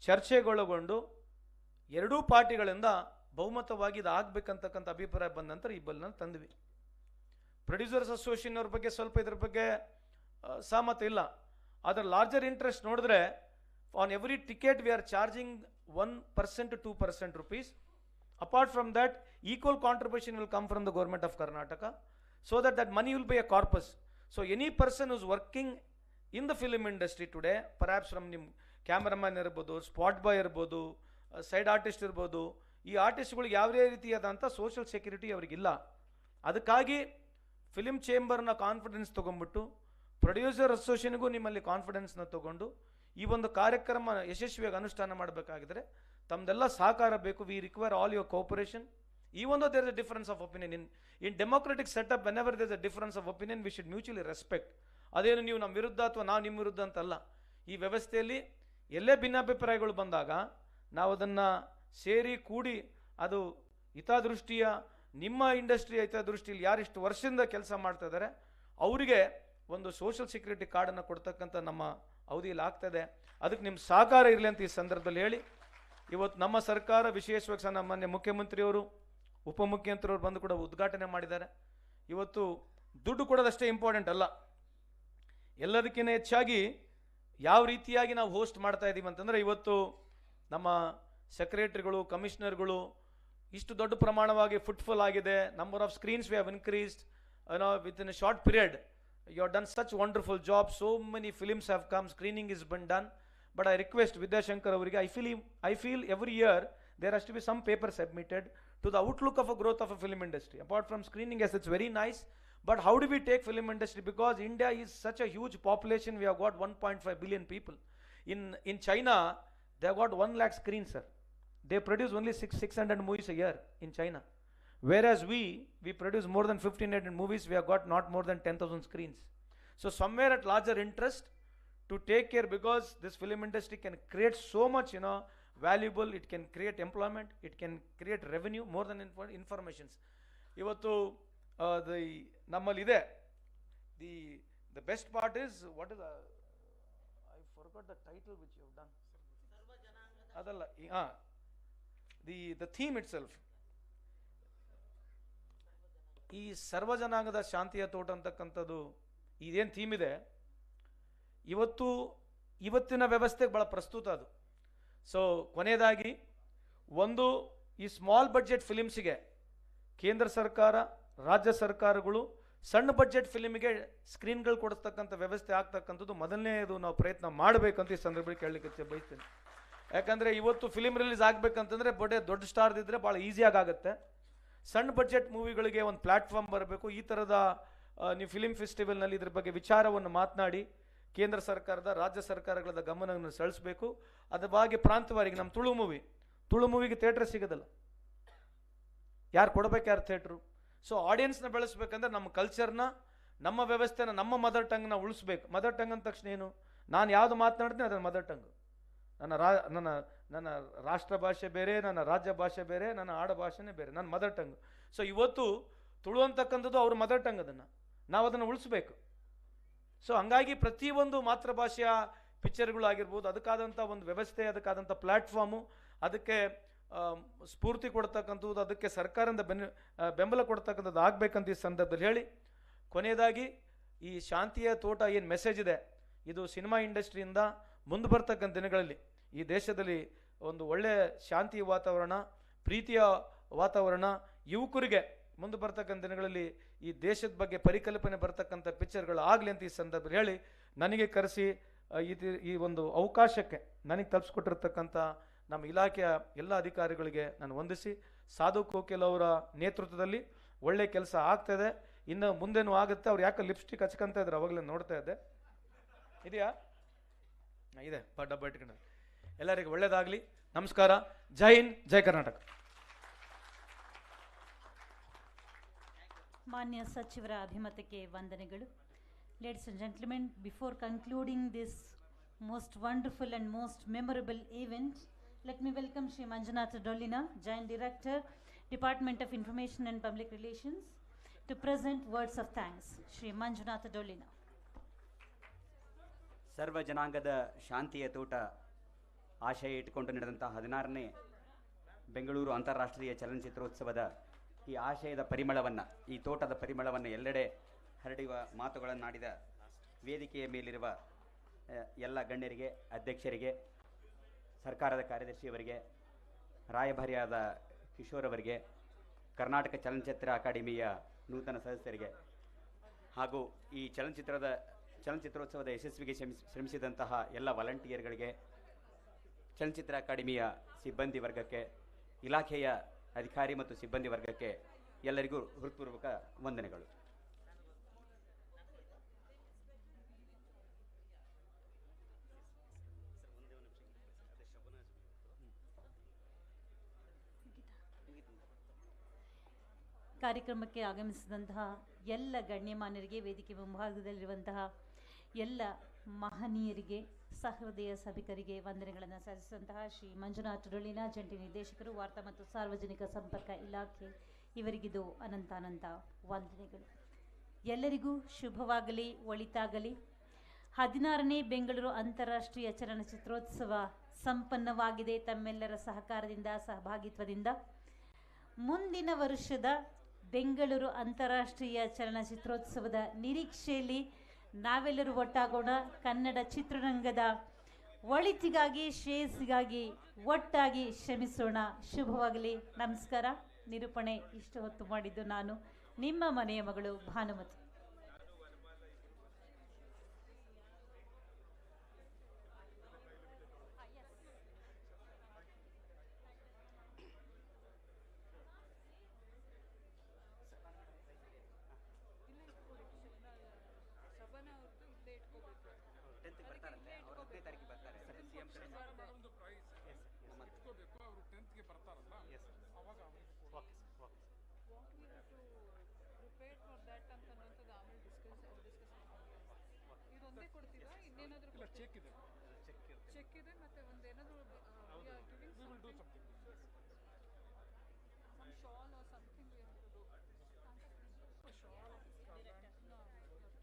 ಚರ್ಚೆಗೊಳಗೊಂಡು ಎರಡೂ ಪಾರ್ಟಿಗಳಿಂದ ಬಹುಮತವಾಗಿ ಇದು ಆಗಬೇಕಂತಕ್ಕಂಥ ಅಭಿಪ್ರಾಯ ಬಂದ ನಂತರ ಈ ಬಿಲ್ನ ತಂದ್ವಿ. ಪ್ರೊಡ್ಯೂಸರ್ಸ್ ಅಸೋಸಿಯೇಷನ್ ಅವ್ರ ಬಗ್ಗೆ ಸ್ವಲ್ಪ ಇದ್ರ ಬಗ್ಗೆ ಸಹಮತ ಇಲ್ಲ. ಅದರ ಲಾರ್ಜರ್ ಇಂಟ್ರೆಸ್ಟ್ ನೋಡಿದ್ರೆ on every ticket we are charging 1% to 2% rupees. Apart from that, equal contribution will come from the government of Karnataka, so that money will be a corpus. So any person who's working in the film industry today, perhaps from nim cameraman irbodu, spot boy irbodu, side artist irbodu, ಈ ಆರ್ಟಿಸ್ಟ್ಗಳಿಗೆ ಯಾವುದೇ ರೀತಿಯಾದಂಥ social security ಅವರಿಗಿಲ್ಲ. ಅದಕ್ಕಾಗಿ film ಚೇಂಬರ್ನ confidence ತೊಗೊಂಡ್ಬಿಟ್ಟು producer ಅಸೋಸಿಯೇಷನ್ಗೂ ನಿಮ್ಮಲ್ಲಿ ಕಾನ್ಫಿಡೆನ್ಸ್ನ ತೊಗೊಂಡು ಈ ಒಂದು ಕಾರ್ಯಕ್ರಮ ಯಶಸ್ವಿಯಾಗಿ ಅನುಷ್ಠಾನ ಮಾಡಬೇಕಾಗಿದ್ರೆ ತಮ್ಮದೆಲ್ಲ ಸಹಕಾರ ಬೇಕು. We require all your cooperation. Even though there is a difference of opinion in democratic setup, whenever there is a difference of opinion, we should mutually respect. ಅದೇನು ನೀವು ನಮ್ಮ ವಿರುದ್ಧ ಅಥವಾ ನಾವು ನಿಮ್ಮ ವಿರುದ್ಧ ಅಂತಲ್ಲ. ಈ ವ್ಯವಸ್ಥೆಯಲ್ಲಿ ಎಲ್ಲೇ ಭಿನ್ನಾಭಿಪ್ರಾಯಗಳು ಬಂದಾಗ ನಾವು ಅದನ್ನು ಸೇರಿ ಕೂಡಿ ಅದು ಹಿತದೃಷ್ಟಿಯ ನಿಮ್ಮ ಇಂಡಸ್ಟ್ರಿಯ ಹಿತದೃಷ್ಟಿಯಲ್ಲಿ ಯಾರಿಷ್ಟು ವರ್ಷದಿಂದ ಕೆಲಸ ಮಾಡ್ತಾ ಇದ್ದಾರೆ ಅವರಿಗೆ ಒಂದು ಸೋಷಿಯಲ್ ಸೆಕ್ಯೂರಿಟಿ ಕಾರ್ಡನ್ನು ಕೊಡ್ತಕ್ಕಂಥ ನಮ್ಮ ಅವಧಿಯಲ್ಲಿ ಆಗ್ತದೆ. ಅದಕ್ಕೆ ನಿಮ್ಮ ಸಹಕಾರ ಇರಲಿ ಅಂತ ಈ ಸಂದರ್ಭದಲ್ಲಿ ಹೇಳಿ, ಇವತ್ತು ನಮ್ಮ ಸರ್ಕಾರ ವಿಶೇಷವಾಗಿ ಸಾಮಾನ್ಯ ಮುಖ್ಯಮಂತ್ರಿಯವರು ಉಪಮುಖ್ಯಮಂತ್ರಿಯವರು ಬಂದು ಕೂಡ ಉದ್ಘಾಟನೆ ಮಾಡಿದ್ದಾರೆ. ಇವತ್ತು ದುಡ್ಡು ಕೊಡೋದಷ್ಟೇ ಇಂಪಾರ್ಟೆಂಟ್ ಅಲ್ಲ, ಎಲ್ಲದಕ್ಕಿಂತ ಹೆಚ್ಚಾಗಿ ಯಾವ ರೀತಿಯಾಗಿ ನಾವು ಹೋಸ್ಟ್ ಮಾಡ್ತಾ ಇದ್ದೀವಿ ಅಂತಂದರೆ, ಇವತ್ತು ನಮ್ಮ ಸೆಕ್ರೆಟರಿಗಳು ಕಮಿಷನರ್ಗಳು ಇಷ್ಟು ದೊಡ್ಡ ಪ್ರಮಾಣವಾಗಿ ಫುಟ್ಫಾಲ್ ಆಗಿದೆ. Number of screens we have increased with in a short period. You have done such wonderful job. So many films have come, screening is been done. But I request Vidyashankar ಅವರಿಗೆ, I feel every year there has to be some paper submitted to the outlook of a growth of a film industry. Apart from screening, yes, it's very nice, but how do we take film industry? Because India is such a huge population. We have got 1.5 billion people. In China, they have got 1 lakh screens, sir. They produce only 600 movies a year in China. Whereas we produce more than 1,500 movies. We have got not more than 10,000 screens. So somewhere at larger interest to take care, because this film industry can create so much, valuable. It can create employment, it can create revenue more than informations. Ivattu nammal ide the best part is, what is I forgot the title which you have done. Adalla the theme itself, ಈ ಸರ್ವಜನಾಂಗದ ಶಾಂತಿಯ ತೋಟ ಅಂತಕ್ಕಂಥದ್ದು ಇದೇನು theme ಇದೆ, ಇವತ್ತಿನ ವ್ಯವಸ್ಥೆಗೆ ಭಾಳ ಪ್ರಸ್ತುತ ಅದು. ಸೊ ಕೊನೆಯದಾಗಿ ಒಂದು, ಈ ಸ್ಮಾಲ್ ಬಡ್ಜೆಟ್ ಫಿಲಿಮ್ಸಿಗೆ ಕೇಂದ್ರ ಸರ್ಕಾರ ರಾಜ್ಯ ಸರ್ಕಾರಗಳು ಸಣ್ಣ ಬಡ್ಜೆಟ್ ಫಿಲಿಮಿಗೆ ಸ್ಕ್ರೀನ್ಗಳು ಕೊಡಿಸ್ತಕ್ಕಂಥ ವ್ಯವಸ್ಥೆ ಆಗ್ತಕ್ಕಂಥದ್ದು ಮೊದಲನೇದು ನಾವು ಪ್ರಯತ್ನ ಮಾಡಬೇಕಂತ ಈ ಸಂದರ್ಭದಲ್ಲಿ ಕೇಳಲಿಕ್ಕೆ ಬಯಸ್ತೇನೆ. ಯಾಕಂದರೆ ಇವತ್ತು ಫಿಲಿಮ್ ರಿಲೀಸ್ ಆಗಬೇಕಂತಂದರೆ ದೊಡ್ಡ ಸ್ಟಾರ್ದಿದ್ದರೆ ಭಾಳ ಈಸಿಯಾಗಿ ಆಗುತ್ತೆ. ಸಣ್ಣ ಬಡ್ಜೆಟ್ ಮೂವಿಗಳಿಗೆ ಒಂದು ಪ್ಲ್ಯಾಟ್ಫಾರ್ಮ್ ಬರಬೇಕು. ಈ ಥರದ ನೀವು ಫಿಲಿಮ್ ಫೆಸ್ಟಿವಲ್ನಲ್ಲಿ ಇದ್ರ ಬಗ್ಗೆ ವಿಚಾರವನ್ನು ಮಾತನಾಡಿ ಕೇಂದ್ರ ಸರ್ಕಾರದ ರಾಜ್ಯ ಸರ್ಕಾರಗಳ ಗಮನವನ್ನು ಸೆಳೆಸಬೇಕು. ಅದ್ರ ಬಗ್ಗೆ ಪ್ರಾಂತವಾರಿಗೆ ನಮ್ಮ ತುಳು ಮೂವಿಗೆ ಥಿಯೇಟ್ರ್ ಸಿಗೋದಲ್ಲ, ಯಾರು ಕೊಡಬೇಕು, ಯಾರು ಥಿಯೇಟ್ರು. ಸೊ ಆಡಿಯನ್ಸ್ನ ಬೆಳೆಸ್ಬೇಕಂದ್ರೆ ನಮ್ಮ ಕಲ್ಚರ್ನ, ನಮ್ಮ ವ್ಯವಸ್ಥೆನ, ನಮ್ಮ ಮದರ್ ಟಂಗ್ನ ಉಳಿಸ್ಬೇಕು. ಮದರ್ ಟಂಗ್ ಅಂದ ತಕ್ಷಣ ಏನು, ನಾನು ಯಾವುದು ಮಾತನಾಡ್ತೀನಿ ಅದನ್ನು ಮದರ್ ಟಂಗ್. ನನ್ನ ರಾಷ್ಟ್ರ ಭಾಷೆ ಬೇರೆ, ನನ್ನ ರಾಜ್ಯ ಭಾಷೆ ಬೇರೆ, ನನ್ನ ಆಡ ಭಾಷೆನೇ ಬೇರೆ, ನನ್ನ ಮದರ್ ಟಂಗ್. ಸೊ ಇವತ್ತು ತುಳು ಅಂತಕ್ಕಂಥದ್ದು ಅವ್ರ ಮದರ್ ಟಂಗ್, ನಾವು ಅದನ್ನು ಉಳಿಸ್ಬೇಕು. ಸೊ ಹಂಗಾಗಿ ಪ್ರತಿಯೊಂದು ಮಾತೃಭಾಷೆಯ ಪಿಕ್ಚರ್ಗಳು ಆಗಿರ್ಬೋದು, ಅದಕ್ಕಾದಂಥ ಒಂದು ವ್ಯವಸ್ಥೆ, ಅದಕ್ಕಾದಂಥ ಪ್ಲ್ಯಾಟ್ಫಾರ್ಮು, ಅದಕ್ಕೆ ಸ್ಫೂರ್ತಿ ಕೊಡ್ತಕ್ಕಂಥದ್ದು, ಅದಕ್ಕೆ ಸರ್ಕಾರದಿಂದ ಬೆಂಬಲ ಕೊಡ್ತಕ್ಕಂಥದ್ದು ಆಗಬೇಕಂತ ಈ ಸಂದರ್ಭದಲ್ಲಿ ಹೇಳಿ, ಕೊನೆಯದಾಗಿ ಈ ಶಾಂತಿಯ ತೋಟ ಏನು ಮೆಸೇಜ್ ಇದೆ, ಇದು ಸಿನಿಮಾ ಇಂಡಸ್ಟ್ರಿಯಿಂದ ಮುಂದೆ ಬರ್ತಕ್ಕಂಥ ದಿನಗಳಲ್ಲಿ ಈ ದೇಶದಲ್ಲಿ ಒಂದು ಒಳ್ಳೆಯ ಶಾಂತಿ ವಾತಾವರಣ, ಪ್ರೀತಿಯ ವಾತಾವರಣ, ಯುವಕರಿಗೆ ಮುಂದೆ ಬರ್ತಕ್ಕಂಥ ದಿನಗಳಲ್ಲಿ ಈ ದೇಶದ ಬಗ್ಗೆ ಪರಿಕಲ್ಪನೆ ಬರ್ತಕ್ಕಂಥ ಪಿಕ್ಚರ್ಗಳು ಆಗಲಿ ಅಂತ ಈ ಸಂದರ್ಭದಲ್ಲಿ ಹೇಳಿ, ನನಗೆ ಕರೆಸಿ ಈ ಒಂದು ಅವಕಾಶಕ್ಕೆ ನನಗೆ ತಲುಪಿಸ್ಕೊಟ್ಟಿರ್ತಕ್ಕಂಥ ನಮ್ಮ ಇಲಾಖೆಯ ಎಲ್ಲ ಅಧಿಕಾರಿಗಳಿಗೆ ನಾನು ವಂದಿಸಿ, ಸಾಧು ಕೋಕಿಲ್ ಅವರ ನೇತೃತ್ವದಲ್ಲಿ ಒಳ್ಳೆ ಕೆಲಸ ಆಗ್ತಾಯಿದೆ. ಇನ್ನು ಮುಂದೇನು ಆಗುತ್ತೆ. ಅವ್ರು ಯಾಕೆ ಲಿಪ್ಸ್ಟಿಕ್ ಹಚ್ಕೊಂತ ಇದ್ರು, ಅವಾಗಲೇ ನೋಡ್ತಾ ಇದ್ದೆ. ಇದೆಯಾ? ಇದೆ, ಡಬ್ಬ ಇಟ್ಕೊಂಡು. ಎಲ್ಲರಿಗೂ ಒಳ್ಳೆಯದಾಗಲಿ. ನಮಸ್ಕಾರ. ಜೈ ಹಿಂದ್, ಜೈ ಕರ್ನಾಟಕ. ಮಾನ್ಯ ಸಚಿವರ ಅಭಿಮತಕ್ಕೆ ವಂದನೆಗಳು. Ladies and gentlemen, before concluding this most wonderful and most memorable event, let me welcome Shri Manjunath Dollina, Joint Director, Department of Information and Public Relations, to present words of thanks. Shri Manjunath Dollina. ಸರ್ವ ಜನಾಂಗದ ಶಾಂತಿಯ ತೋಟ ಆಶಯ ಇಟ್ಟುಕೊಂಡು ನಡೆದಂಥ 16ನೇ ಬೆಂಗಳೂರು ಅಂತಾರಾಷ್ಟ್ರೀಯ ಚಲನಚಿತ್ರೋತ್ಸವದ ಈ ಆಶಯದ ಪರಿಮಳವನ್ನು, ಈ ತೋಟದ ಪರಿಮಳವನ್ನು ಎಲ್ಲೆಡೆ ಹರಡುವ ಮಾತುಗಳನ್ನಾಡಿದ ವೇದಿಕೆಯ ಮೇಲಿರುವ ಎಲ್ಲ ಗಣ್ಯರಿಗೆ, ಅಧ್ಯಕ್ಷರಿಗೆ, ಸರ್ಕಾರದ ಕಾರ್ಯದರ್ಶಿಯವರಿಗೆ, ರಾಯಭಾರಿಯಾದ ಕಿಶೋರ್ ಅವರಿಗೆ, ಕರ್ನಾಟಕ ಚಲನಚಿತ್ರ ಅಕಾಡೆಮಿಯ ನೂತನ ಸದಸ್ಯರಿಗೆ ಹಾಗೂ ಈ ಚಲನಚಿತ್ರೋತ್ಸವದ ಯಶಸ್ವಿಗೆ ಶ್ರಮಿಸಿದಂತಹ ಎಲ್ಲ ವಾಲಂಟಿಯರ್ಗಳಿಗೆ, ಚಲನಚಿತ್ರ ಅಕಾಡೆಮಿಯ ಸಿಬ್ಬಂದಿ ವರ್ಗಕ್ಕೆ, ಇಲಾಖೆಯ ಅಧಿಕಾರಿ ಮತ್ತು ಸಿಬ್ಬಂದಿ ವರ್ಗಕ್ಕೆ ಎಲ್ಲರಿಗೂ ಹೃತ್ಪೂರ್ವಕ ವಂದನೆಗಳು. ಕಾರ್ಯಕ್ರಮಕ್ಕೆ ಆಗಮಿಸಿದಂತಹ ಎಲ್ಲ ಗಣ್ಯಮಾನ್ಯರಿಗೆ, ವೇದಿಕೆ ಮುಂಭಾಗದಲ್ಲಿರುವಂತಹ ಎಲ್ಲ ಮಹನೀಯರಿಗೆ, ಸಹೃದಯ ಸಭಿಕರಿಗೆ ವಂದನೆಗಳನ್ನು ಸಲ್ಲಿಸಿದಂತಹ ಶ್ರೀ ಮಂಜುನಾಥ್ ಡೊಳ್ಳಿನ, ಜಂಟಿ ನಿರ್ದೇಶಕರು, ವಾರ್ತಾ ಮತ್ತು ಸಾರ್ವಜನಿಕ ಸಂಪರ್ಕ ಇಲಾಖೆ, ಇವರಿಗಿದು ಅನಂತಾನಂತ ವಂದನೆಗಳು. ಎಲ್ಲರಿಗೂ ಶುಭವಾಗಲಿ, ಒಳಿತಾಗಲಿ. 16ನೇ ಬೆಂಗಳೂರು ಅಂತಾರಾಷ್ಟ್ರೀಯ ಚಲನಚಿತ್ರೋತ್ಸವ ಸಂಪನ್ನವಾಗಿದೆ. ತಮ್ಮೆಲ್ಲರ ಸಹಕಾರದಿಂದ, ಸಹಭಾಗಿತ್ವದಿಂದ ಮುಂದಿನ ವರ್ಷದ ಬೆಂಗಳೂರು ಅಂತಾರಾಷ್ಟ್ರೀಯ ಚಲನಚಿತ್ರೋತ್ಸವದ ನಿರೀಕ್ಷೆಯಲ್ಲಿ ನಾವೆಲ್ಲರೂ ಒಟ್ಟಾಗೋಣ. ಕನ್ನಡ ಚಿತ್ರರಂಗದ ಒಳಿತಿಗಾಗಿ, ಶ್ರೇಯಸ್ಸಿಗಾಗಿ ಒಟ್ಟಾಗಿ ಶ್ರಮಿಸೋಣ. ಶುಭವಾಗಲಿ. ನಮಸ್ಕಾರ. ನಿರೂಪಣೆ ಇಷ್ಟು ಹೊತ್ತು ಮಾಡಿದ್ದು ನಾನು, ನಿಮ್ಮ ಮನೆಯ ಮಗಳು ಭಾನುಮತಿ. ಚೆಕ್ ಇದೆ ಮತ್ತೆ ಒಂದೇನಾದರೂ shawl or something we have to do shawl so it came out very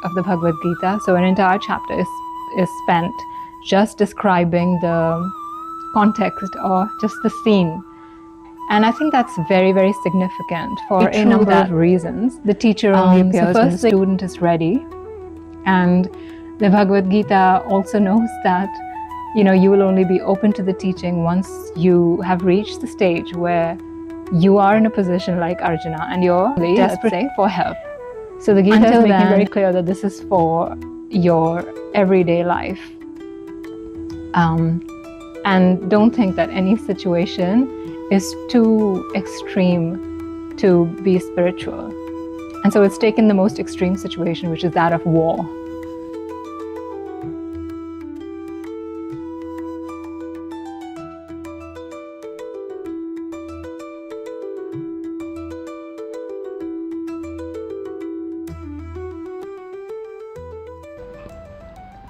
of the Bhagavad Gita. So an entire chapter is spent just describing the context or just the scene. And I think that's very, very significant for a number of reasons. The teacher only appears when the student is ready. And the Bhagavad Gita also knows that, you will only be open to the teaching once you have reached the stage where you are in a position like Arjuna and you're desperate for help. So the Gita is making very clear that this is for your everyday life. And don't think that any situation is too extreme to be spiritual. And so it's taken the most extreme situation, which is that of war.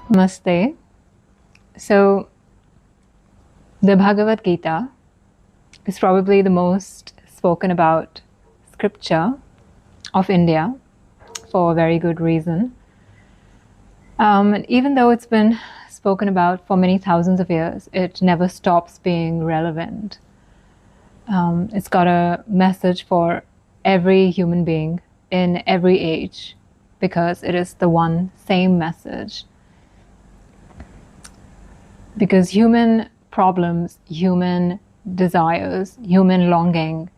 Namaste. So, the Bhagavad Gita is probably the most spoken about scripture of India for a very good reason. And even though it's been spoken about for many thousands of years, it never stops being relevant. It's got a message for every human being in every age because it is the one same message. Because human problems, human desires, human longing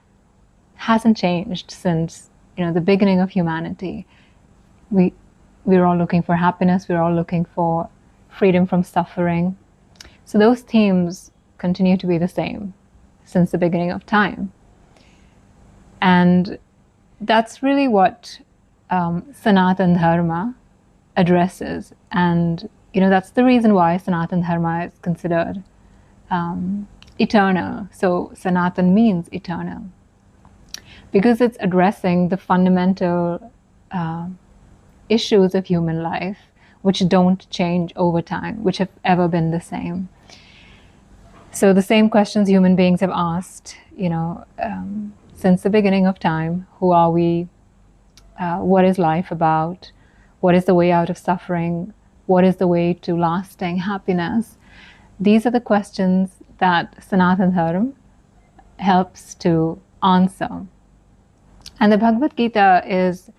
hasn't changed since the beginning of humanity. We're all looking for happiness, we're all looking for freedom from suffering. So those themes continue to be the same since the beginning of time. And that's really what Sanatan Dharma addresses. And that's the reason why Sanatan Dharma is considered eternal. So Sanatan means eternal. Because it's addressing the fundamental issues of human life, which don't change over time, which have ever been the same. So the same questions human beings have asked, since the beginning of time. Who are we? What is life about? What is the way out of suffering? What is the way to lasting happiness? These are the questions that Sanatan Dharma helps to answer. And the Bhagavad Gita is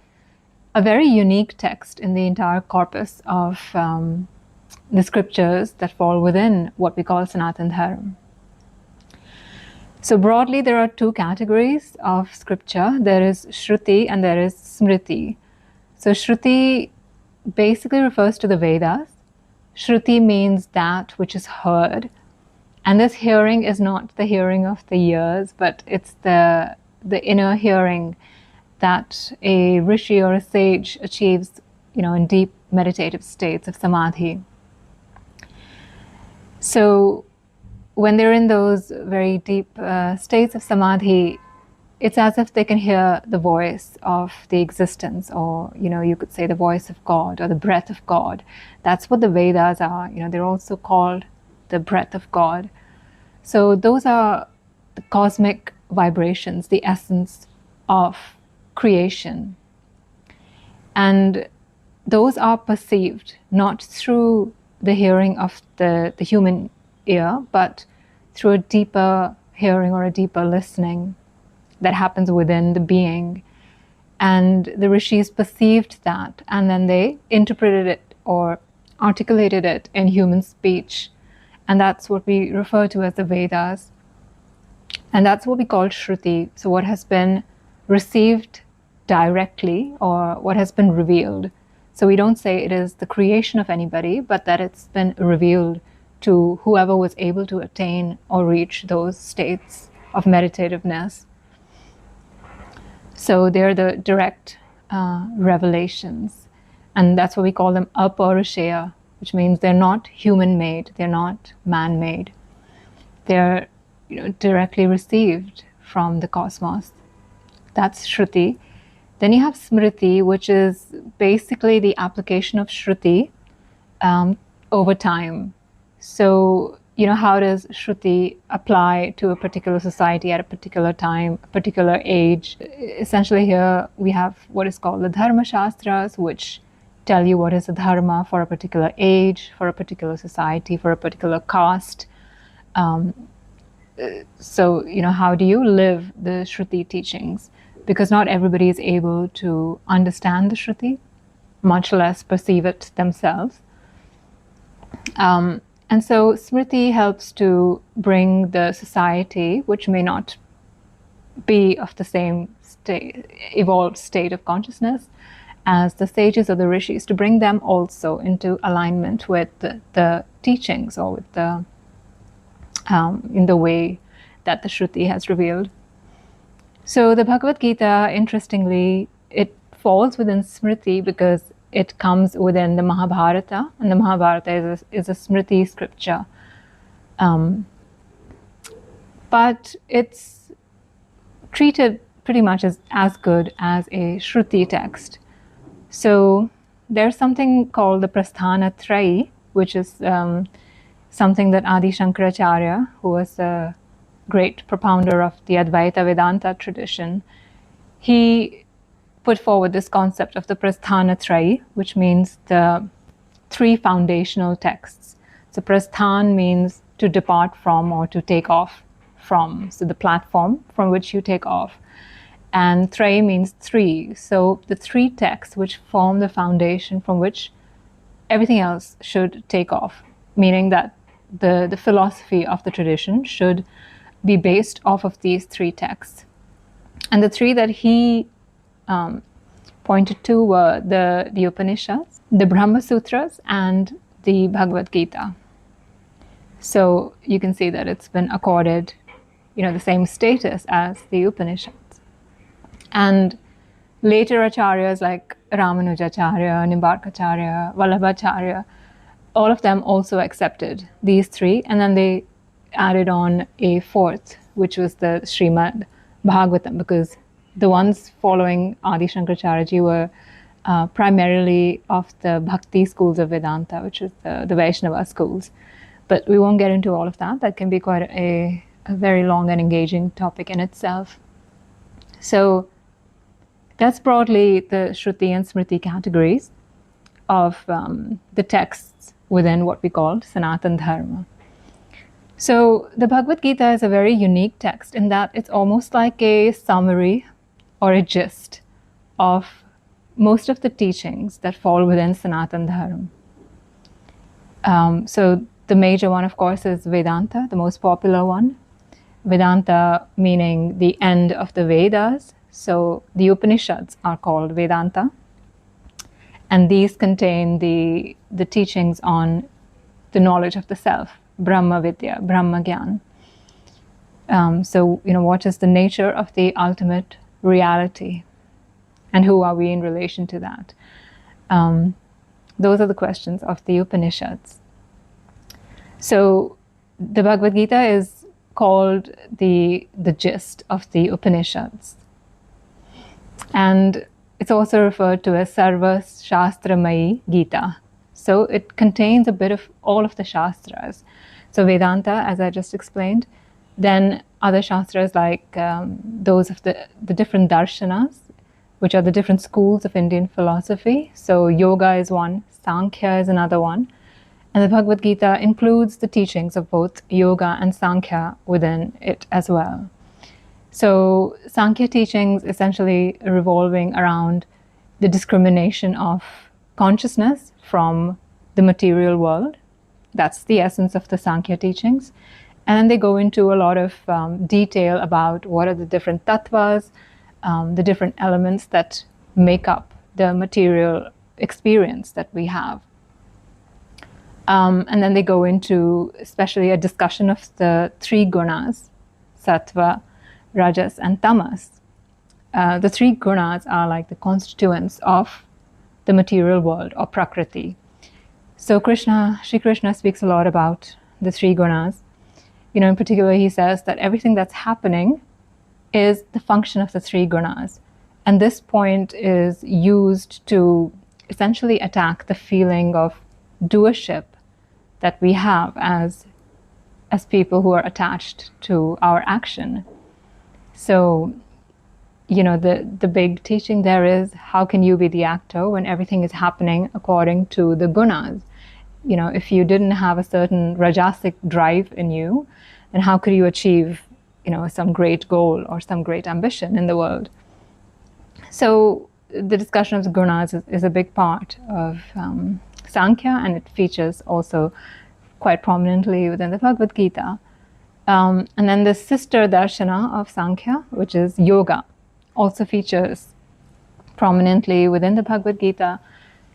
a very unique text in the entire corpus of the scriptures that fall within what we call Sanatan Dharma. So broadly, there are two categories of scripture. There is Shruti and there is Smriti. So Shruti basically refers to the Vedas. Shruti means that which is heard. And this hearing is not the hearing of the ears, but it's the inner hearing that a rishi or a sage achieves, in deep meditative states of samadhi. So when they're in those very deep states of samadhi, it's as if they can hear the voice of the existence, or you could say the voice of God or the breath of God. That's what the Vedas are. They're also called the breath of God. So those are the cosmic vibrations, the essence of creation. And those are perceived not through the hearing of the human ear, but through a deeper hearing or a deeper listening that happens within the being. And the rishis perceived that, and then they interpreted it or articulated it in human speech. And that's what we refer to as the Vedas. And that's what we call Shruti. So what has been received directly, or what has been revealed. So we don't say it is the creation of anybody, but that it's been revealed to whoever was able to attain or reach those states of meditativeness. So they're the direct revelations. And that's what we call them aparushaya, which means they're not human-made, they're not man-made. They're directly received from the cosmos. That's Shruti. Then you have Smriti, which is basically the application of Shruti over time. So, how does Shruti apply to a particular society at a particular time, a particular age? Essentially here we have what is called the Dharma Shastras, which tell you what is a dharma for a particular age, for a particular society, for a particular caste. So, how do you live the Shruti teachings? Because not everybody is able to understand the Shruti, much less perceive it themselves. And so Smriti helps to bring the society, which may not be of the same evolved state of consciousness as the sages or the rishis, to bring them also into alignment with the teachings, or with the in the way that the Shruti has revealed. So the Bhagavad Gita, interestingly, it falls within Smriti because it comes within the Mahabharata, and the Mahabharata is a Smriti scripture. But it's treated pretty much as good as a Shruti text. So there's something called the Prasthana Trayi, which is something that Adi Shankaracharya, who was a great propounder of the Advaita Vedanta tradition, he put forward this concept of the Prasthana Trayi, which means the three foundational texts. So Prasthan means to depart from or to take off from, so the platform from which you take off. And Trayi means three. So the three texts which form the foundation from which everything else should take off, meaning that the philosophy of the tradition should be based off of these three texts. And the three that he pointed to were the Upanishads, the Brahma Sutras, and the Bhagavad Gita. So you can see that it's been accorded, the same status as the Upanishads. And later acharyas like Ramanujacharya, Nimbarkacharya, Vallabhacharya, all of them also accepted these three, and then they added on a fourth, which was the Srimad Bhagavatam, because the ones following Adi Shankaracharya were primarily of the Bhakti schools of Vedanta, which is the Vaishnava schools. But we won't get into all of that. That can be quite a very long and engaging topic in itself. So that's broadly the Shruti and Smriti categories of the texts within what we call Sanatana Dharma. So the Bhagavad Gita is a very unique text in that it's almost like a summary or a gist of most of the teachings that fall within Sanatana Dharma. So the major one, of course, is Vedanta, the most popular one. Vedanta meaning the end of the Vedas. So the Upanishads are called Vedanta. And these contain the teachings on the knowledge of the self, Brahma Vidya, Brahma Gyan. So, what is the nature of the ultimate reality? And who are we in relation to that? Those are the questions of the Upanishads. So the Bhagavad Gita is called the gist of the Upanishads. And it's also referred to as Sarva Shastramayi Gita. So it contains a bit of all of the Shastras. So Vedanta, as I just explained, then other Shastras like those of the different darshanas, which are the different schools of Indian philosophy. So yoga is one, Sankhya is another one. And the Bhagavad Gita includes the teachings of both yoga and Sankhya within it as well. So Sankhya teachings essentially revolving around the discrimination of consciousness from the material world. That's the essence of the Sankhya teachings. And then they go into a lot of detail about what are the different tattvas, the different elements that make up the material experience that we have. And then they go into especially a discussion of the three gunas, sattva, rajas, and tamas. The three gunas are like the constituents of the material world or prakriti. So Sri Krishna speaks a lot about the three gunas. In particular, he says that everything that's happening is the function of the three gunas. And this point is used to essentially attack the feeling of doership that we have as people who are attached to our action. So the big teaching there is, how can you be the actor when everything is happening according to the gunas? If you didn't have a certain rajasic drive in you, then how could you achieve, some great goal or some great ambition in the world? So the discussion of the gunas is a big part of Sankhya, and it features also quite prominently within the Bhagavad Gita. And then the sister darshana of Sankhya, which is yoga, also features prominently within the Bhagavad Gita.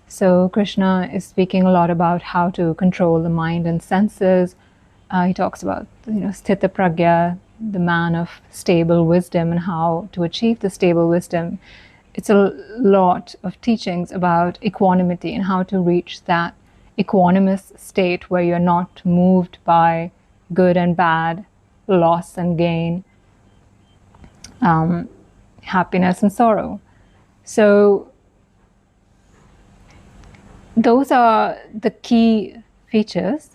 So Krishna is speaking a lot about how to control the mind and senses. He talks about, sthita pragya, the man of stable wisdom, and how to achieve the stable wisdom. It's a lot of teachings about equanimity and how to reach that equanimous state where you're not moved by good and bad, loss and gain, happiness and sorrow. So those are the key features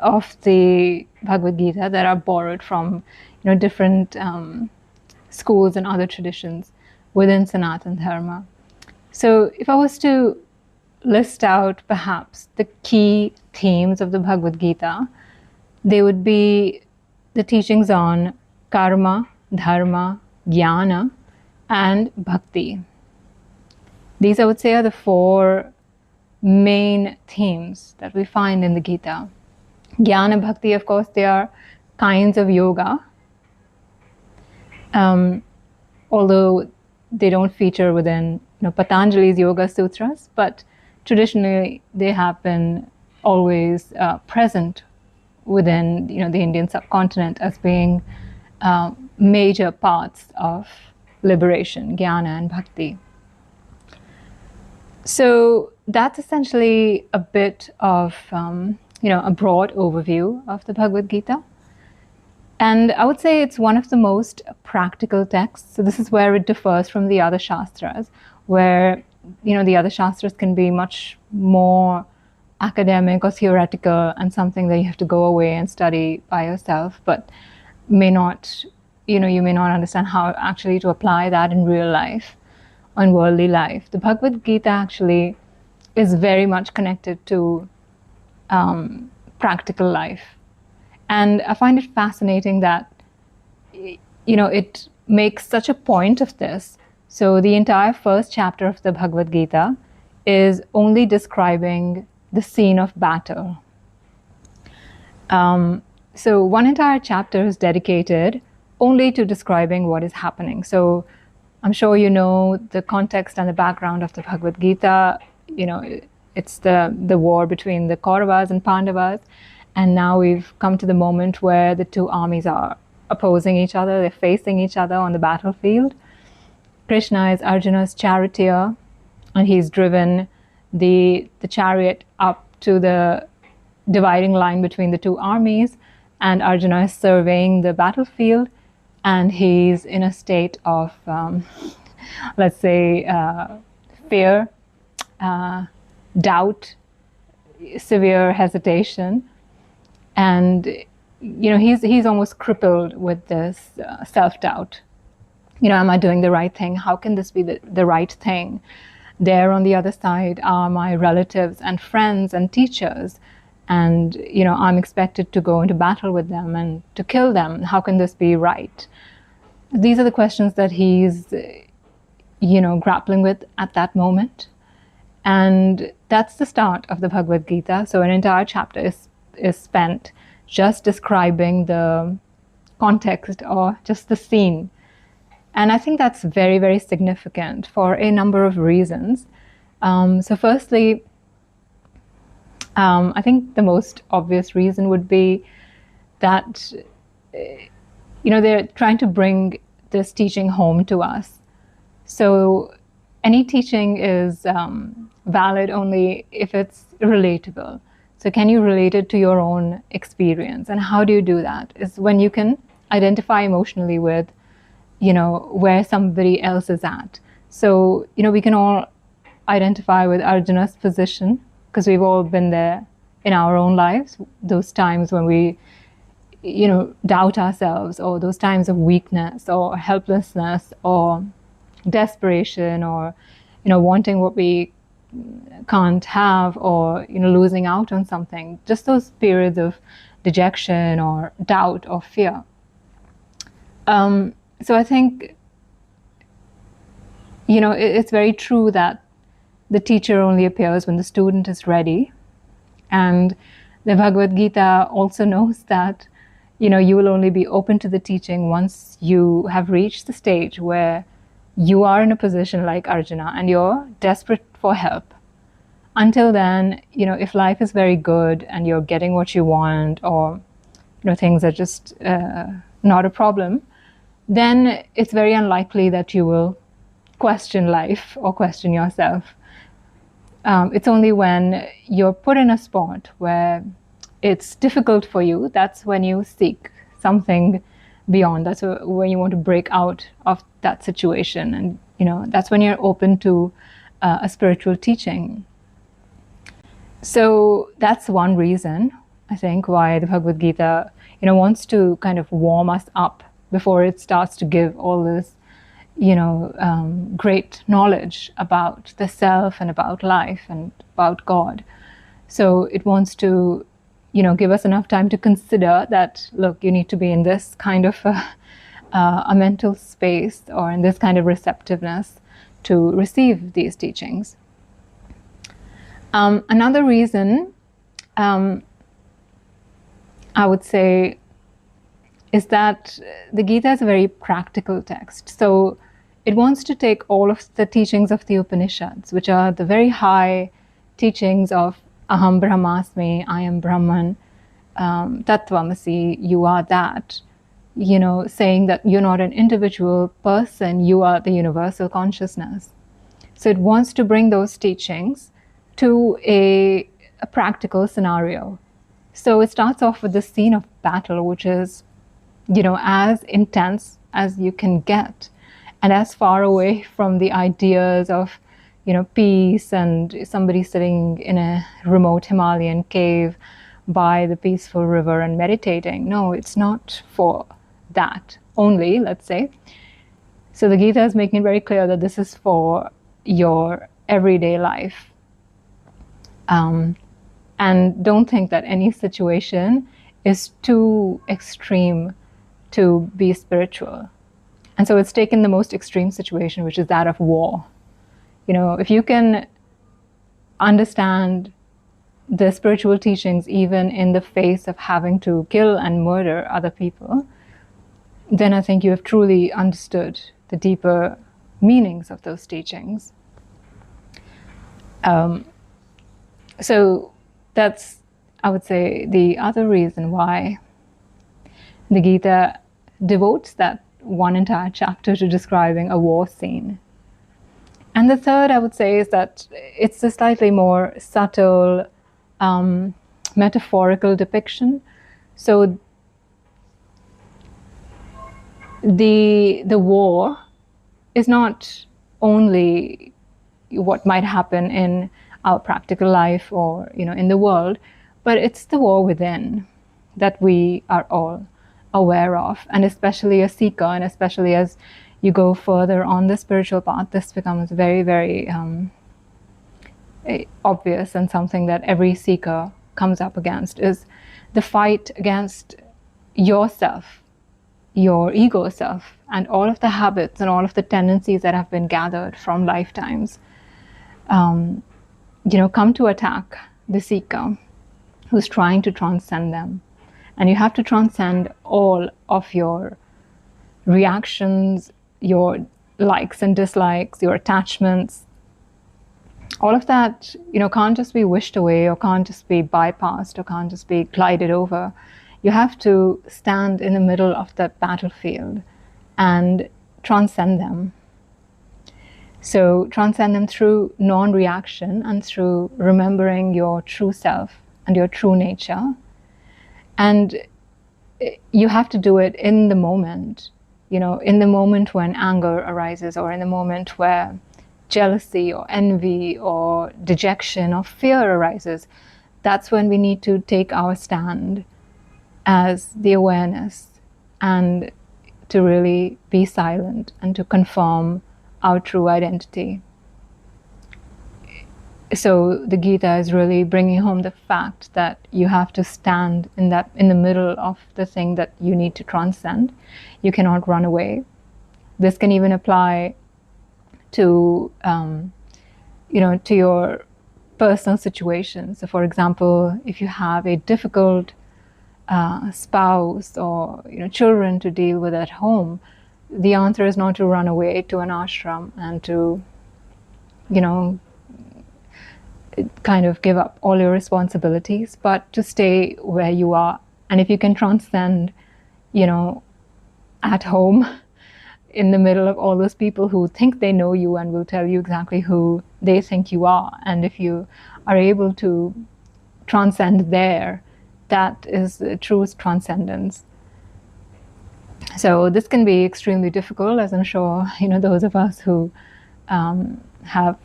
of the Bhagavad Gita that are borrowed from different schools and other traditions within Sanatana Dharma. So if I was to list out perhaps the key themes of the Bhagavad Gita, they would be the teachings on karma, dharma, jnana, and bhakti. These, I would say, are the four main themes that we find in the Gita. Jnana, bhakti, of course, they are kinds of yoga, although they don't feature within Patanjali's Yoga Sutras, but traditionally they have been always present within the Indian subcontinent as being major parts of liberation, jnana and bhakti. So that's essentially a bit of a broad overview of the Bhagavad Gita. And I would say it's one of the most practical texts. So this is where it differs from the other Shastras, where the other Shastras can be much more academic or theoretical and something that you have to go away and study by yourself, but may not, you may not understand how actually to apply that in real life, in worldly life. The Bhagavad Gita actually is very much connected to practical life. And I find it fascinating that, it makes such a point of this. So the entire first chapter of the Bhagavad Gita is only describing the scene of battle. So one entire chapter is dedicated only to describing what is happening. So I'm sure you know the context and the background of the Bhagavad Gita. It's the war between the Kauravas and Pandavas. And now we've come to the moment where the two armies are opposing each other. They're facing each other on the battlefield. Krishna is Arjuna's charioteer, and he's driven the chariot up to the dividing line between the two armies, and Arjuna is surveying the battlefield, and he's in a state of, let's say, fear, doubt, severe hesitation. And he's almost crippled with this self-doubt. Am I doing the right thing? How can this be the right thing? There on the other side are my relatives and friends and teachers, and I'm expected to go into battle with them and to kill them. How can this be right? These are the questions that he's grappling with at that moment. And that's the start of the Bhagavad Gita. So an entire chapter is spent just describing the context or just the scene. And I think that's very, very significant for a number of reasons. So firstly, I think the most obvious reason would be that they're trying to bring this teaching home to us. So any teaching is valid only if it's relatable. So can you relate it to your own experience? And how do you do that? Is when you can identify emotionally with, where somebody else is at. So, we can all identify with Arjuna's position because we've all been there in our own lives. Those times when we, doubt ourselves, or those times of weakness or helplessness or desperation, or wanting what we can't have, or losing out on something, just those periods of dejection or doubt or fear. So I think it's very true that the teacher only appears when the student is ready, and the Bhagavad Gita also knows that you will only be open to the teaching once you have reached the stage where you are in a position like Arjuna and you're desperate for help. Until then, if life is very good and you're getting what you want, or things are just not a problem, then it's very unlikely that you will question life or question yourself. It's only when you're put in a spot where it's difficult for you, that's when you seek something beyond. That's when you want to break out of that situation, and that's when you're open to a spiritual teaching. So that's one reason, I think, why the Bhagavad Gita wants to kind of warm us up before it starts to give all this great knowledge about the self and about life and about God. So it wants to give us enough time to consider that, look, you need to be in this kind of a mental space, or in this kind of receptiveness to receive these teachings. Another reason, I would say, is that the Gita is a very practical text. So it wants to take all of the teachings of the Upanishads, which are the very high teachings of Aham Brahmasmi, I am Brahman, Tattvamasi, you are that, saying that you're not an individual person, you are the universal consciousness. So it wants to bring those teachings to a practical scenario. So it starts off with the scene of battle, which is, as intense as you can get, and as far away from the ideas of, peace and somebody sitting in a remote Himalayan cave by the peaceful river and meditating. No, it's not for that only, let's say. So the Gita is making it very clear that this is for your everyday life. And don't think that any situation is too extreme to be spiritual. And so it's taken the most extreme situation, which is that of war. If you can understand the spiritual teachings even in the face of having to kill and murder other people, then I think you have truly understood the deeper meanings of those teachings. So that's, I would say, the other reason why the Gita devotes that one entire chapter to describing a war scene. And the third, I would say, is that it's a slightly more subtle, metaphorical depiction. So the war is not only what might happen in our practical life or in the world, but it's the war within that we are all aware of, and especially a seeker, and especially as you go further on the spiritual path, this becomes very, very obvious, and something that every seeker comes up against is the fight against yourself, your ego self, and all of the habits and all of the tendencies that have been gathered from lifetimes, come to attack the seeker who's trying to transcend them. And you have to transcend all of your reactions, your likes and dislikes, your attachments. All of that, can't just be wished away, or can't just be bypassed, or can't just be glided over. You have to stand in the middle of that battlefield and transcend them. So transcend them through non-reaction and through remembering your true self and your true nature. And you have to do it in the moment, in the moment when anger arises, or in the moment where jealousy or envy or dejection or fear arises. That's when we need to take our stand as the awareness, and to really be silent and to confirm our true identity. So the Gita is really bringing home the fact that you have to stand in the middle of the thing that you need to transcend. You cannot run away. This can even apply to to your personal situations. So, for example, if you have a difficult spouse or children to deal with at home, the answer is not to run away to an ashram and to kind of give up all your responsibilities, but to stay where you are. And if you can transcend, at home, in the middle of all those people who think they know you and will tell you exactly who they think you are, and if you are able to transcend there, that is the truest transcendence. So this can be extremely difficult, as I'm sure those of us who have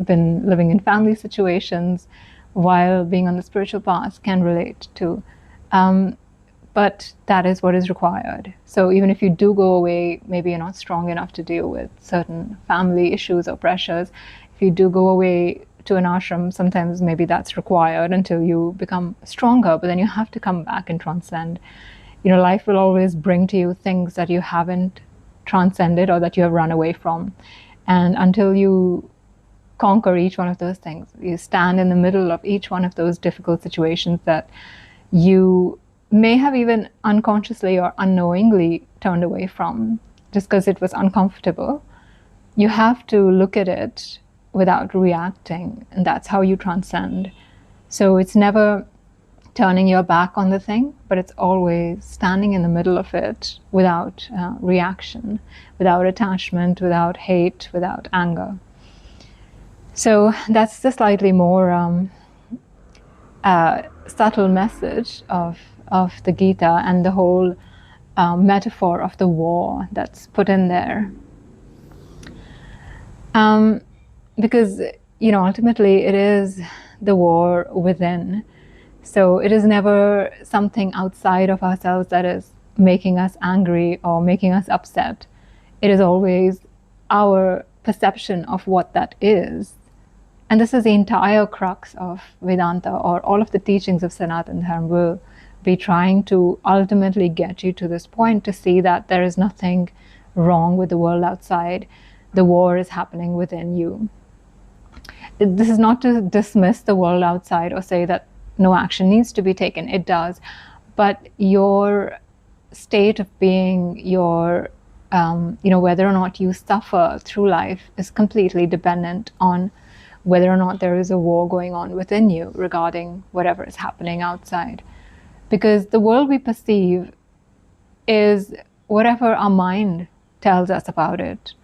been living in family situations while being on the spiritual path can relate to. But that is what is required. So even if you do go away, maybe you're not strong enough to deal with certain family issues or pressures. If you do go away to an ashram, sometimes maybe that's required until you become stronger, but then you have to come back and transcend. Life will always bring to you things that you haven't transcended or that you have run away from. And until you conquer each one of those things, you stand in the middle of each one of those difficult situations that you may have even unconsciously or unknowingly turned away from just because it was uncomfortable. You have to look at it without reacting, and that's how you transcend. So it's never turning your back on the thing, but it's always standing in the middle of it without reaction, without attachment, without hate, without anger. So that's the slightly more subtle message of the Gita and the whole metaphor of the war that's put in there. Because, ultimately it is the war within. So it is never something outside of ourselves that is making us angry or making us upset. It is always our perception of what that is. And this is the entire crux of Vedanta, or all of the teachings of Sanatana Dharma will be trying to ultimately get you to this point, to see that there is nothing wrong with the world outside. The war is happening within you. This is not to dismiss the world outside or say that no action needs to be taken. It does. But your state of being, your whether or not you suffer through life is completely dependent on whether or not there is a war going on within you regarding whatever is happening outside. Because the world we perceive is whatever our mind tells us about it.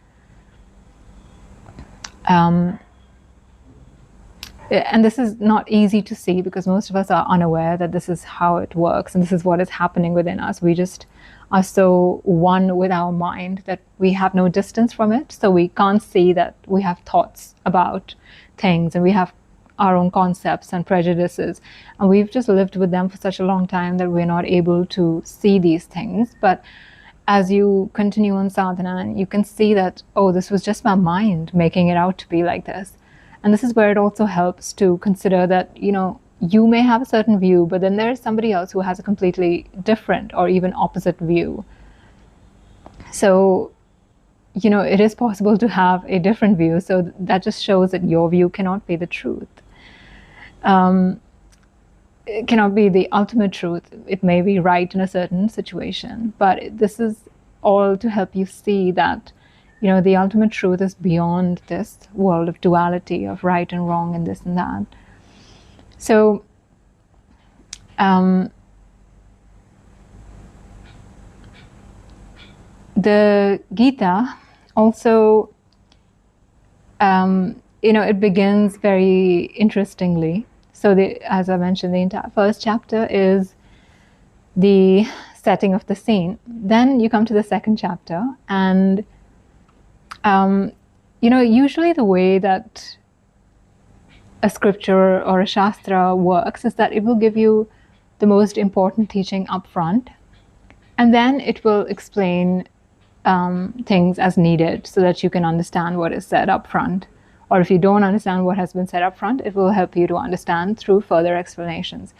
And this is not easy to see because most of us are unaware that this is how it works and this is what is happening within us. We just are so one with our mind that we have no distance from it. So we can't see that we have thoughts about things and we have our own concepts and prejudices. And we've just lived with them for such a long time that we're not able to see these things. But as you continue on sadhana, you can see that, oh, this was just my mind making it out to be like this. And this is where it also helps to consider that, you may have a certain view, but then there is somebody else who has a completely different or even opposite view. So, it is possible to have a different view. So that just shows that your view cannot be the truth. It cannot be the ultimate truth. It may be right in a certain situation, but this is all to help you see that, the ultimate truth is beyond this world of duality, of right and wrong and this and that. So, the Gita also, it begins very interestingly. So, as I mentioned, the entire first chapter is the setting of the scene. Then you come to the second chapter, and usually the way that a scripture or a shastra works is that it will give you the most important teaching up front, and then it will explain things as needed so that you can understand what is said up front. Or if you don't understand what has been said up front, it will help you to understand through further explanations.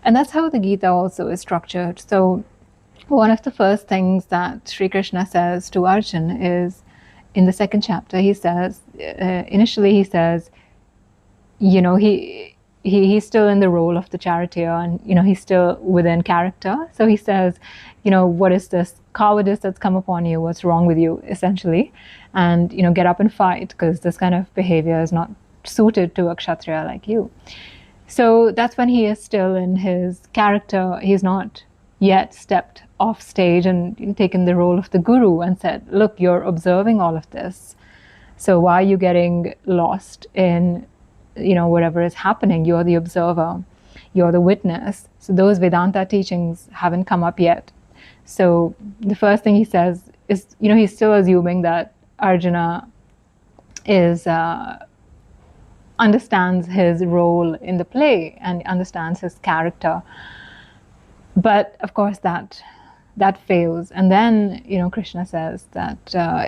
And that's how the Gita also is structured. So one of the first things that Sri Krishna says to Arjun is, in the second chapter, he says, initially he says, you know, he's still in the role of the charioteer, and, you know, he's still within character. So he says, you know, what is this cowardice that's come upon you? What's wrong with you, essentially? And, you know, get up and fight, because this kind of behavior is not suited to a Kshatriya like you. So that's when he is still in his character. He's not yet stepped off stage and taken the role of the guru and said, look, you're observing all of this. So why are you getting lost in, you know, whatever is happening? You're the observer. You're the witness. So those Vedanta teachings haven't come up yet. So the first thing he says is, you know, he's still assuming that Arjuna is understands his role in the play and understands his character. But of course that fails. And then, you know, Krishna says that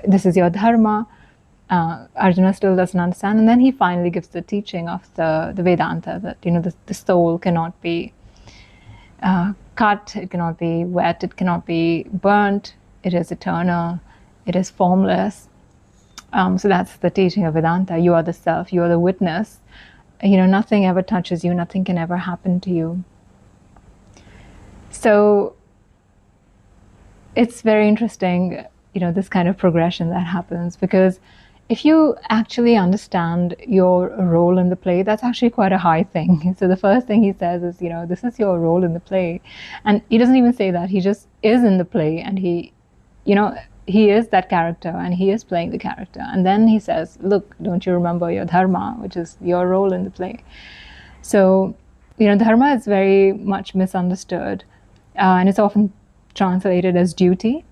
this is your dharma. Arjuna still doesn't understand. And then he finally gives the teaching of the Vedanta, that, you know, the soul cannot be cut, it cannot be wet, it cannot be burnt, it is eternal, it is formless. So that's the teaching of Vedanta. You are the self, you are the witness. You know, nothing ever touches you, nothing can ever happen to you. So it's very interesting, you know, this kind of progression that happens, because if you actually understand your role in the play, that's actually quite a high thing. So the first thing he says is, you know, this is your role in the play. And he doesn't even say that, he just is in the play, and he, you know, he is that character and he is playing the character. And then he says, look, don't you remember your dharma, which is your role in the play? So, you know, dharma is very much misunderstood, and it's often translated as duty.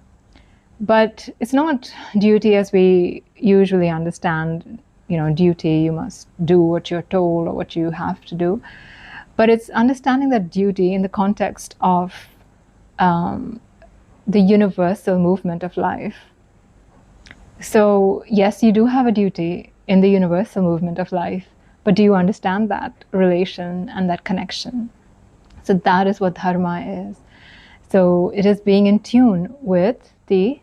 But it's not duty as we usually understand, you know, duty, you must do what you're told or what you have to do. But it's understanding that duty in the context of the universal movement of life. So yes, you do have a duty in the universal movement of life, but do you understand that relation and that connection? So that is what dharma is. So it is being in tune with the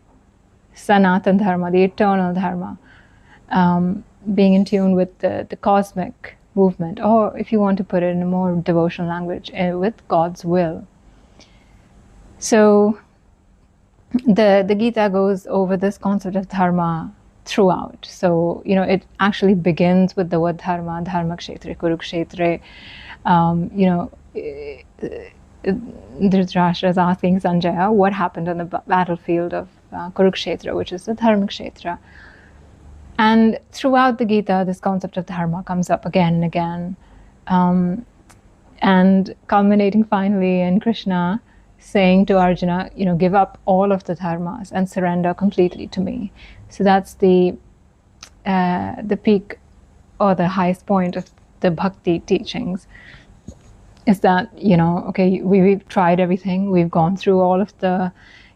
Sanatan Dharma, the eternal Dharma, being in tune with the cosmic movement, or if you want to put it in a more devotional language, with God's will. So the Gita goes over this concept of dharma throughout. So, you know, it actually begins with the word dharma, dharma kshetre, kurukshetre. You know, Dhritarashtra is asking Sanjaya what happened on the battlefield of Kurukshetra, which is the dharma kshetra. And throughout the Gita, this concept of dharma comes up again and again, and culminating finally in Krishna saying to Arjuna, you know, give up all of the dharmas and surrender completely to me. So that's the peak or the highest point of the bhakti teachings, is that, you know, okay, we've tried everything, we've gone through all of the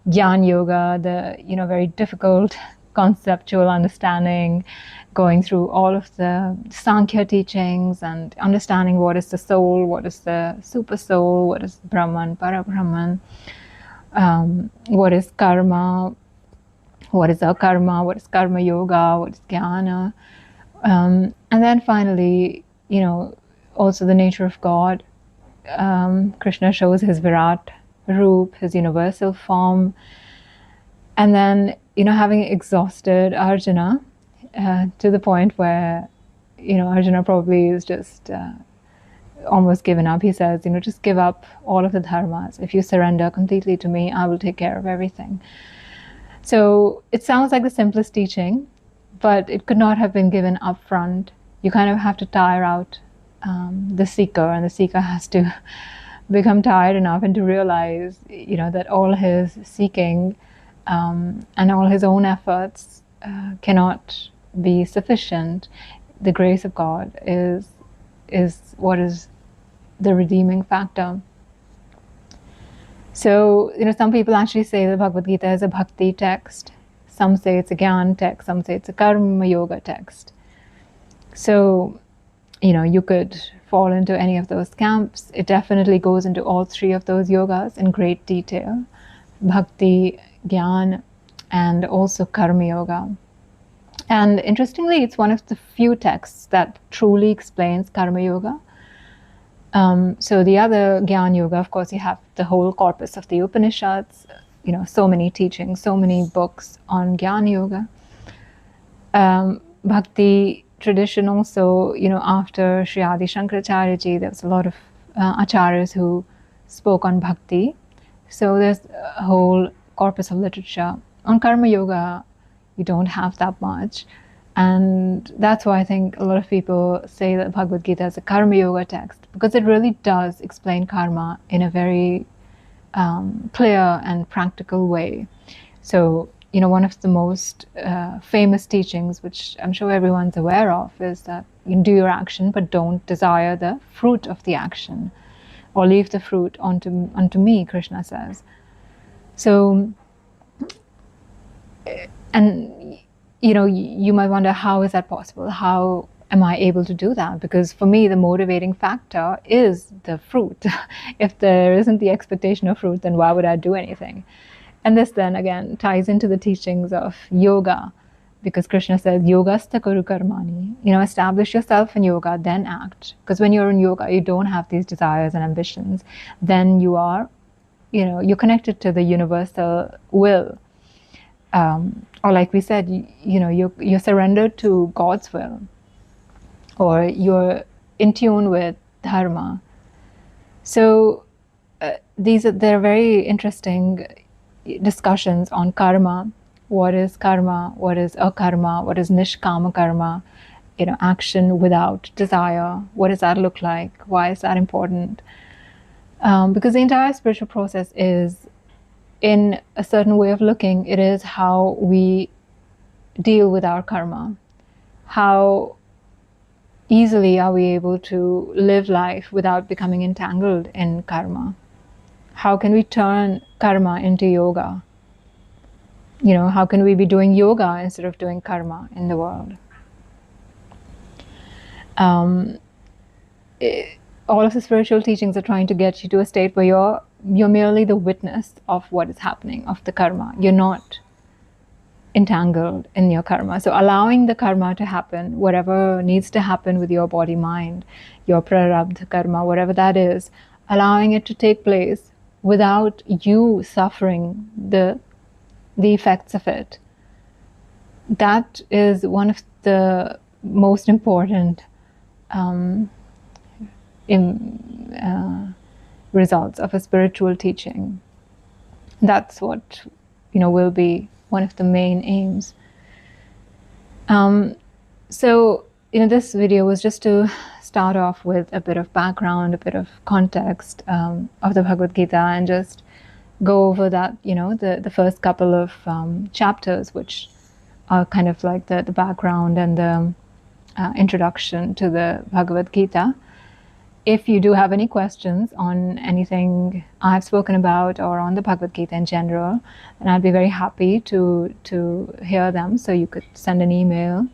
Gyan Yoga, the, you know, very difficult conceptual understanding, going through all of the Sankhya teachings and understanding what is the soul, what is the super soul, what is Brahman, Parabrahman, what is karma, what is akarma, what is karma yoga, what is jnana. And then finally, you know, also the nature of God. Krishna shows his Virat Roop, his universal form. And then, you know, having exhausted Arjuna to the point where, you know, Arjuna probably is just almost given up. He says, you know, just give up all of the dharmas. If you surrender completely to me, I will take care of everything. So it sounds like the simplest teaching, but it could not have been given up front. You kind of have to tire out the seeker, and the seeker has to become tired enough and to realize, you know, that all his seeking and all his own efforts cannot be sufficient. The grace of God is what is the redeeming factor. So, some people actually say the Bhagavad Gita is a bhakti text. Some say it's a Gyan text. Some say it's a Karma Yoga text. So, you could fall into any of those camps. It definitely goes into all three of those yogas in great detail. Bhakti, Gyan, and also Karma Yoga. And interestingly, it's one of the few texts that truly explains Karma Yoga. So the other Gyan Yoga, of course, you have the whole corpus of the Upanishads, so many teachings, so many books on Gyan Yoga. Bhakti tradition also, after Sri Adi Shankaracharya ji, there was a lot of acharyas who spoke on Bhakti. So there's a whole corpus of literature. On Karma Yoga, you don't have that much. And that's why I think a lot of people say that Bhagavad Gita is a Karma Yoga text, because it really does explain karma in a very clear and practical way. So, one of the most famous teachings, which I'm sure everyone's aware of, is that you do your action, but don't desire the fruit of the action, or leave the fruit unto me, Krishna says. So, and you might wonder, how is that possible? How am I able to do that? Because for me, the motivating factor is the fruit. If there isn't the expectation of fruit, then why would I do anything? And this then again ties into the teachings of yoga, because Krishna says, Yogastha Kuru Karmani. Establish yourself in yoga, then act. Because when you're in yoga, you don't have these desires and ambitions. Then you are, you're connected to the universal will. Or like we said, you're surrendered to God's will, or you're in tune with dharma. So they're very interesting discussions on karma. What is karma? What is akarma? What is nishkama karma? Action without desire. What does that look like? Why is that important? Because the entire spiritual process is, in a certain way of looking, it is how we deal with our karma. How easily are we able to live life without becoming entangled in karma? How can we turn karma into yoga? How can we be doing yoga instead of doing karma in the world? All of the spiritual teachings are trying to get you to a state where you're merely the witness of what is happening, of the karma. You're not entangled in your karma. So allowing the karma to happen, whatever needs to happen with your body, mind, your prarabdha karma, whatever that is, allowing it to take place without you suffering the effects of it. That is one of the most important results of a spiritual teaching. That's what will be one of the main aims. So this video was just to start off with a bit of background, a bit of context of the Bhagavad Gita, and just go over that, the first couple of chapters, which are kind of like the background and the introduction to the Bhagavad Gita. If you do have any questions on anything I've spoken about or on the Bhagavad Gita in general, then I'd be very happy to hear them. So you could send an email,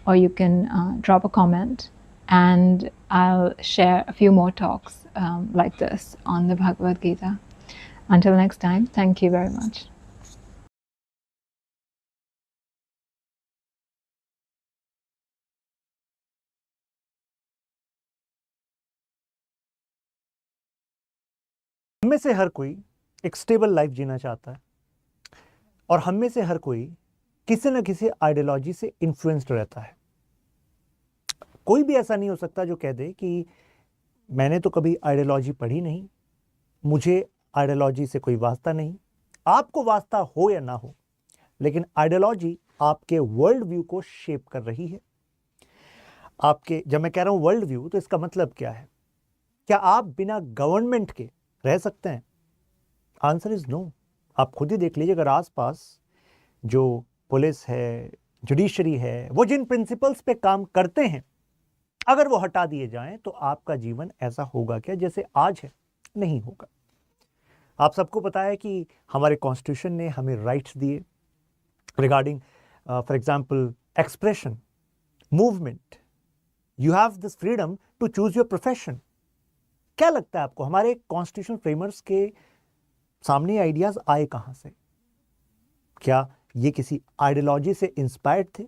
or you can drop a comment, and I'll share a few more talks like this on the Bhagavad Gita. Until next time, thank you very much. हम में से हर कोई एक stable life जीना चाहता है, और हम में से हर कोई किसी न किसी आइडियोलॉजी से इन्फ्लुएंस्ड रहता है. कोई भी ऐसा नहीं हो सकता जो कह दे कि मैंने तो कभी आइडियोलॉजी पढ़ी नहीं, मुझे आइडियोलॉजी से कोई वास्ता नहीं. आपको वास्ता हो या ना हो, लेकिन आइडियोलॉजी आपके वर्ल्ड व्यू को शेप कर रही है. आपके, जब मैं कह रहा हूं वर्ल्ड व्यू, तो इसका मतलब क्या है? क्या आप बिना गवर्नमेंट के रह सकते हैं? Answer is no. आप खुद ही देख लीजिए, अगर आसपास जो पुलिस है, जुडिशरी है, वो जिन प्रिंसिपल्स पे काम करते हैं, अगर वो हटा दिए जाएं तो आपका जीवन ऐसा होगा क्या जैसे आज है? नहीं होगा. आप सबको पता है कि हमारे कॉन्स्टिट्यूशन ने हमें राइट्स दिए regarding for example expression, movement, you have this freedom to choose your profession. क्या लगता है आपको हमारे कॉन्स्टिट्यूशन फ्रेमर्स के सामने आइडियाज आए कहां से? क्या ये किसी आइडियोलॉजी से इंस्पायर्ड थे?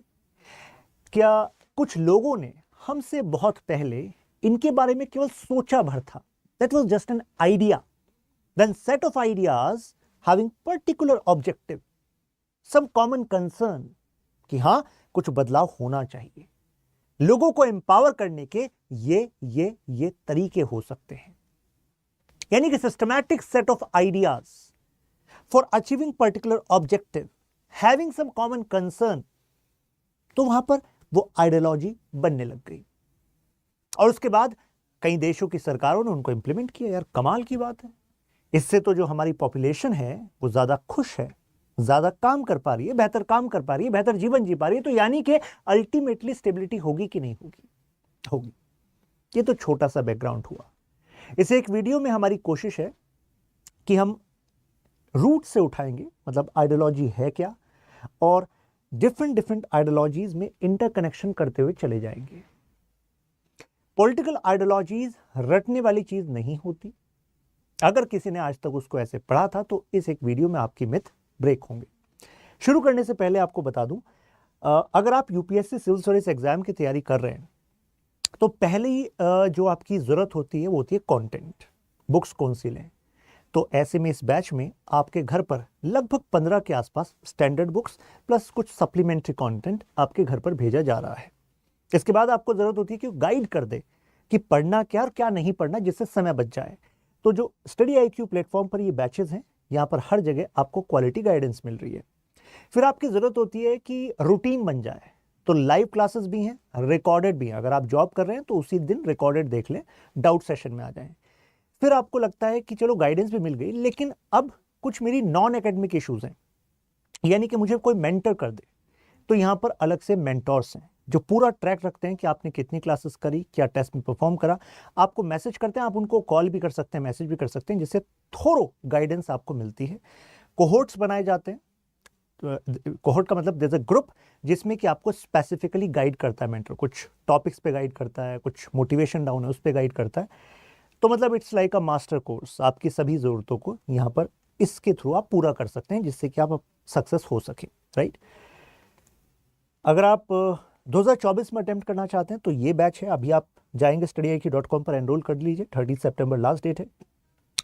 क्या कुछ लोगों ने हमसे बहुत पहले इनके बारे में केवल सोचा भर था? That was just an idea, then set of ideas having particular objective, some common concern कि हाँ कुछ बदलाव होना चाहिए। लोगों को एम्पावर करने के ये तरीके हो सकते हैं, यानी कि systematic set of ideas for achieving particular objective, having some common concern. तो वहां पर वो आइडियोलॉजी बनने लग गई और उसके बाद कई देशों की सरकारों ने उनको इंप्लीमेंट किया। यार कमाल की बात है, इससे तो जो हमारी पॉपुलेशन है वो ज्यादा खुश है, ज्यादा काम कर पा रही है, बेहतर काम कर पा रही है, बेहतर जीवन जी पा रही है। तो यानी कि अल्टीमेटली स्टेबिलिटी होगी कि नहीं होगी? होगी। ये तो छोटा सा बैकग्राउंड हुआ। इस एक वीडियो में हमारी कोशिश है कि हम रूट से उठाएंगे, मतलब आइडियोलॉजी है क्या, और डिफरेंट आइडियोलॉजीज में इंटरकनेक्शन करते हुए चले जाएंगे। पॉलिटिकल आइडियोलॉजीज रटने वाली चीज नहीं होती। अगर किसी ने आज तक उसको ऐसे पढ़ा था तो इस एक वीडियो में आपकी मिथ ब्रेक होंगे। शुरू करने से पहले आपको बता दूं, अगर आप यूपीएससी सिविल सर्विस एग्जाम की तैयारी कर रहे हैं तो पहले ही जो आपकी जरूरत होती है वो होती है कंटेंट, बुक्स कौन सी लें। तो ऐसे में इस बैच में आपके घर पर लगभग 15 के आसपास स्टैंडर्ड बुक्स प्लस कुछ सप्लीमेंट्री कंटेंट आपके घर पर भेजा जा रहा है। इसके बाद आपको जरूरत होती है कि गाइड कर दे कि पढ़ना क्या और क्या नहीं पढ़ना, जिससे समय बच जाए। तो जो स्टडी IQ प्लेटफॉर्म पर ये बैचेस हैं, यहाँ पर हर जगह आपको क्वालिटी गाइडेंस मिल रही है। फिर आपकी जरूरत होती है कि रूटीन बन जाए, तो लाइव क्लासेस भी हैं, रिकॉर्डेड भी हैं। अगर आप जॉब कर रहे हैं तो उसी दिन रिकॉर्डेड देख लें, डाउट सेशन में आ जाएं। फिर आपको लगता है कि चलो गाइडेंस भी मिल गई, लेकिन अब कुछ मेरी नॉन एकेडमिक इश्यूज हैं, यानी कि मुझे कोई मेंटर कर दे। तो यहाँ पर अलग से मेंटोर्स हैं जो पूरा ट्रैक रखते हैं कि आपने कितनी क्लासेस करी, क्या टेस्ट में परफॉर्म करा। आपको मैसेज करते हैं, आप उनको कॉल भी कर सकते हैं, मैसेज भी कर सकते हैं, जिससे थोरो गाइडेंस आपको मिलती है। कोहोर्ट्स बनाए जाते हैं। कोहोर्ट का मतलब देयर इज अ ग्रुप जिसमें कि आपको स्पेसिफिकली गाइड करता है मेंटर, कुछ टॉपिक्स पे गाइड करता है, कुछ मोटिवेशन डाउन है उस पे गाइड करता है। तो मतलब it's like a master course, आपकी सभी ज़रूरतों को यहाँ पर इसके थ्रू आप पूरा कर सकते हैं, जिससे कि आप सक्सेस हो सके, राइट। अगर आप 2024 में अटेम्प्ट करना चाहते हैं तो ये बैच है। अभी आप जाएंगे studyik.com पर एनरोल कर लीजिए, 30 सितंबर लास्ट डेट है।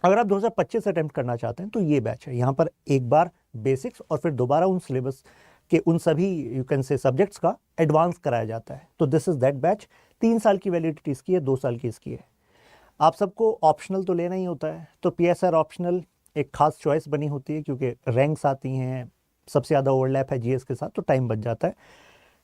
अगर आप 2025 अटेम्प्ट करना चाहते हैं तो ये बैच है। यहाँ पर एक बार बेसिक्स और फिर दोबारा उन सिलेबस के उन सभी यू कैन से सब्जेक्ट्स का एडवांस कराया जाता है। तो दिस इज दैट बैच। 3 साल की वैलिडिटी इसकी है, 2 साल की इसकी है। आप सबको ऑप्शनल तो लेना ही होता है, तो PSR ऑप्शनल एक खास चॉइस बनी होती है, क्योंकि रैंक्स आती हैं, सबसे ज़्यादा ओवरलैप है GS के साथ, तो टाइम बच जाता है।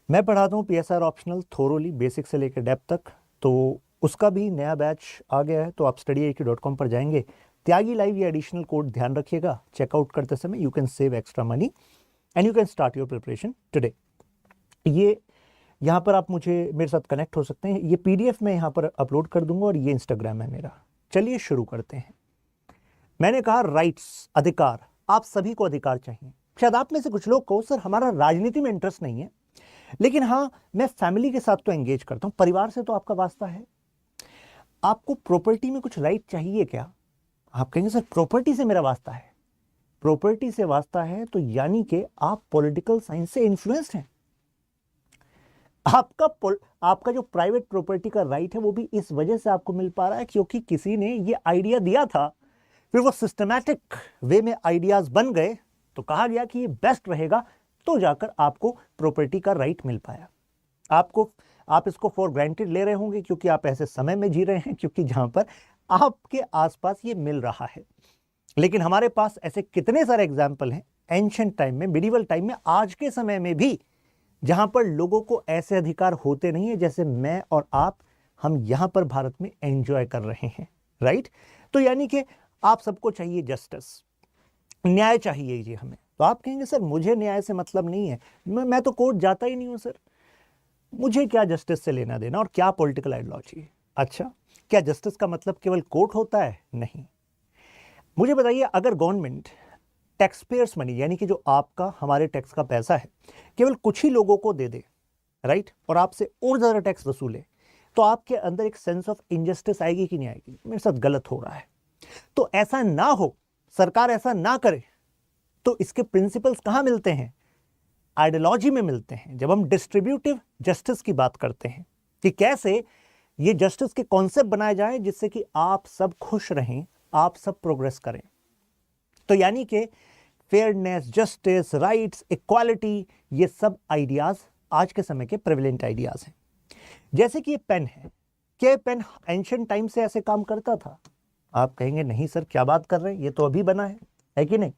मैं पढ़ाता हूँ PSR ऑप्शनल थोरोली, बेसिक से लेकर डेप्थ तक। तो उसका भी नया बैच आ गया है, तो आप studyik.com पर जाएंगे। त्यागी लाइव ये एडिशनल कोड ध्यान रखिएगा, चेकआउट करते समय you can save extra money and you can start your preparation today. ये यहाँ पर आप मेरे साथ कनेक्ट हो सकते हैं। ये PDF मैं यहाँ पर अपलोड कर दूंगा और ये Instagram है मेरा। चलिए शुरू करते हैं। मैंने कहा राइट्स, अधिकार, आप सभी को अधिकार चाहिए। शायद आप में से कुछ लोग कहो सर हमारा राजनीति में इंटरेस्ट नहीं है, लेकिन हाँ मैं फैमिली के साथ तो एंगेज करता हूँ, परिवार से तो आपका वास्ता है। आपको प्रॉपर्टी में कुछ राइट चाहिए क्या? आप कहेंगे सर प्रॉपर्टी से मेरा वास्ता है। प्रॉपर्टी से वास्ता है तो यानी कि आप पॉलिटिकल साइंस से इन्फ्लुएंस्ड हैं। आपका जो प्राइवेट प्रॉपर्टी का राइट है वो भी इस वजह से आपको मिल पा रहा है क्योंकि किसी ने ये आइडिया दिया था, फिर वो सिस्टमैटिक वे में आइडियाज बन गए, तो कहा गया कि ये बेस्ट रहेगा, तो जाकर आपको प्रॉपर्टी का राइट मिल पाया। आप इसको फॉर ग्रांटेड ले रहे होंगे क्योंकि आप ऐसे समय में जी रहे हैं क्योंकि जहां पर आपके आसपास ये मिल रहा है। लेकिन हमारे पास ऐसे कितने सारे एग्जाम्पल हैं एंशिएंट टाइम में, मिडिवल टाइम में, आज के समय में भी, जहां पर लोगों को ऐसे अधिकार होते नहीं है जैसे मैं और आप हम यहां पर भारत में एंजॉय कर रहे हैं, राइट। तो यानी कि आप सबको चाहिए जस्टिस, न्याय चाहिए जी हमें। तो आप कहेंगे सर मुझे न्याय से मतलब नहीं है, मैं तो कोर्ट जाता ही नहीं हूं सर, मुझे क्या जस्टिस से लेना देना और क्या पॉलिटिकल आइडियोलॉजी। अच्छा, क्या जस्टिस का मतलब केवल कोर्ट होता है? नहीं, मुझे बताइए, अगर गवर्नमेंट टैक्स पेयर्स मनी यानी कि जो आपका हमारे टैक्स का पैसा है केवल कुछ ही लोगों को दे दे, राइट, और आपसे और ज़्यादा टैक्स वसूले, तो आपके अंदर एक सेंस ऑफ इनजस्टिस आएगी कि नहीं आएगी? मेरे साथ गलत हो रहा है। तो ऐसा ना हो, सरकार ऐसा ना करे, तो इसके प्रिंसिपल्स कहाँ मिलते हैं? आइडियोलॉजी में मिलते हैं। जब हम डिस्ट्रीब्यूटिव जस्टिस की बात करते हैं कि कैसे ये जस्टिस के कॉन्सेप्ट बनाए जाएं जिससे कि आप सब खुश रहें, आप सब प्रोग्रेस करें। तो यानी कि फेयरनेस, जस्टिस, राइट्स, इक्वालिटी, ये सब आइडियाज आज के समय के प्रेवलेंट आइडियाज हैं। जैसे कि ये पेन है, क्या पेन एंशिएंट टाइम से ऐसे काम करता था? आप कहेंगे नहीं सर, क्या बात कर रहे हैं, ये तो अभी बना है कि नहीं?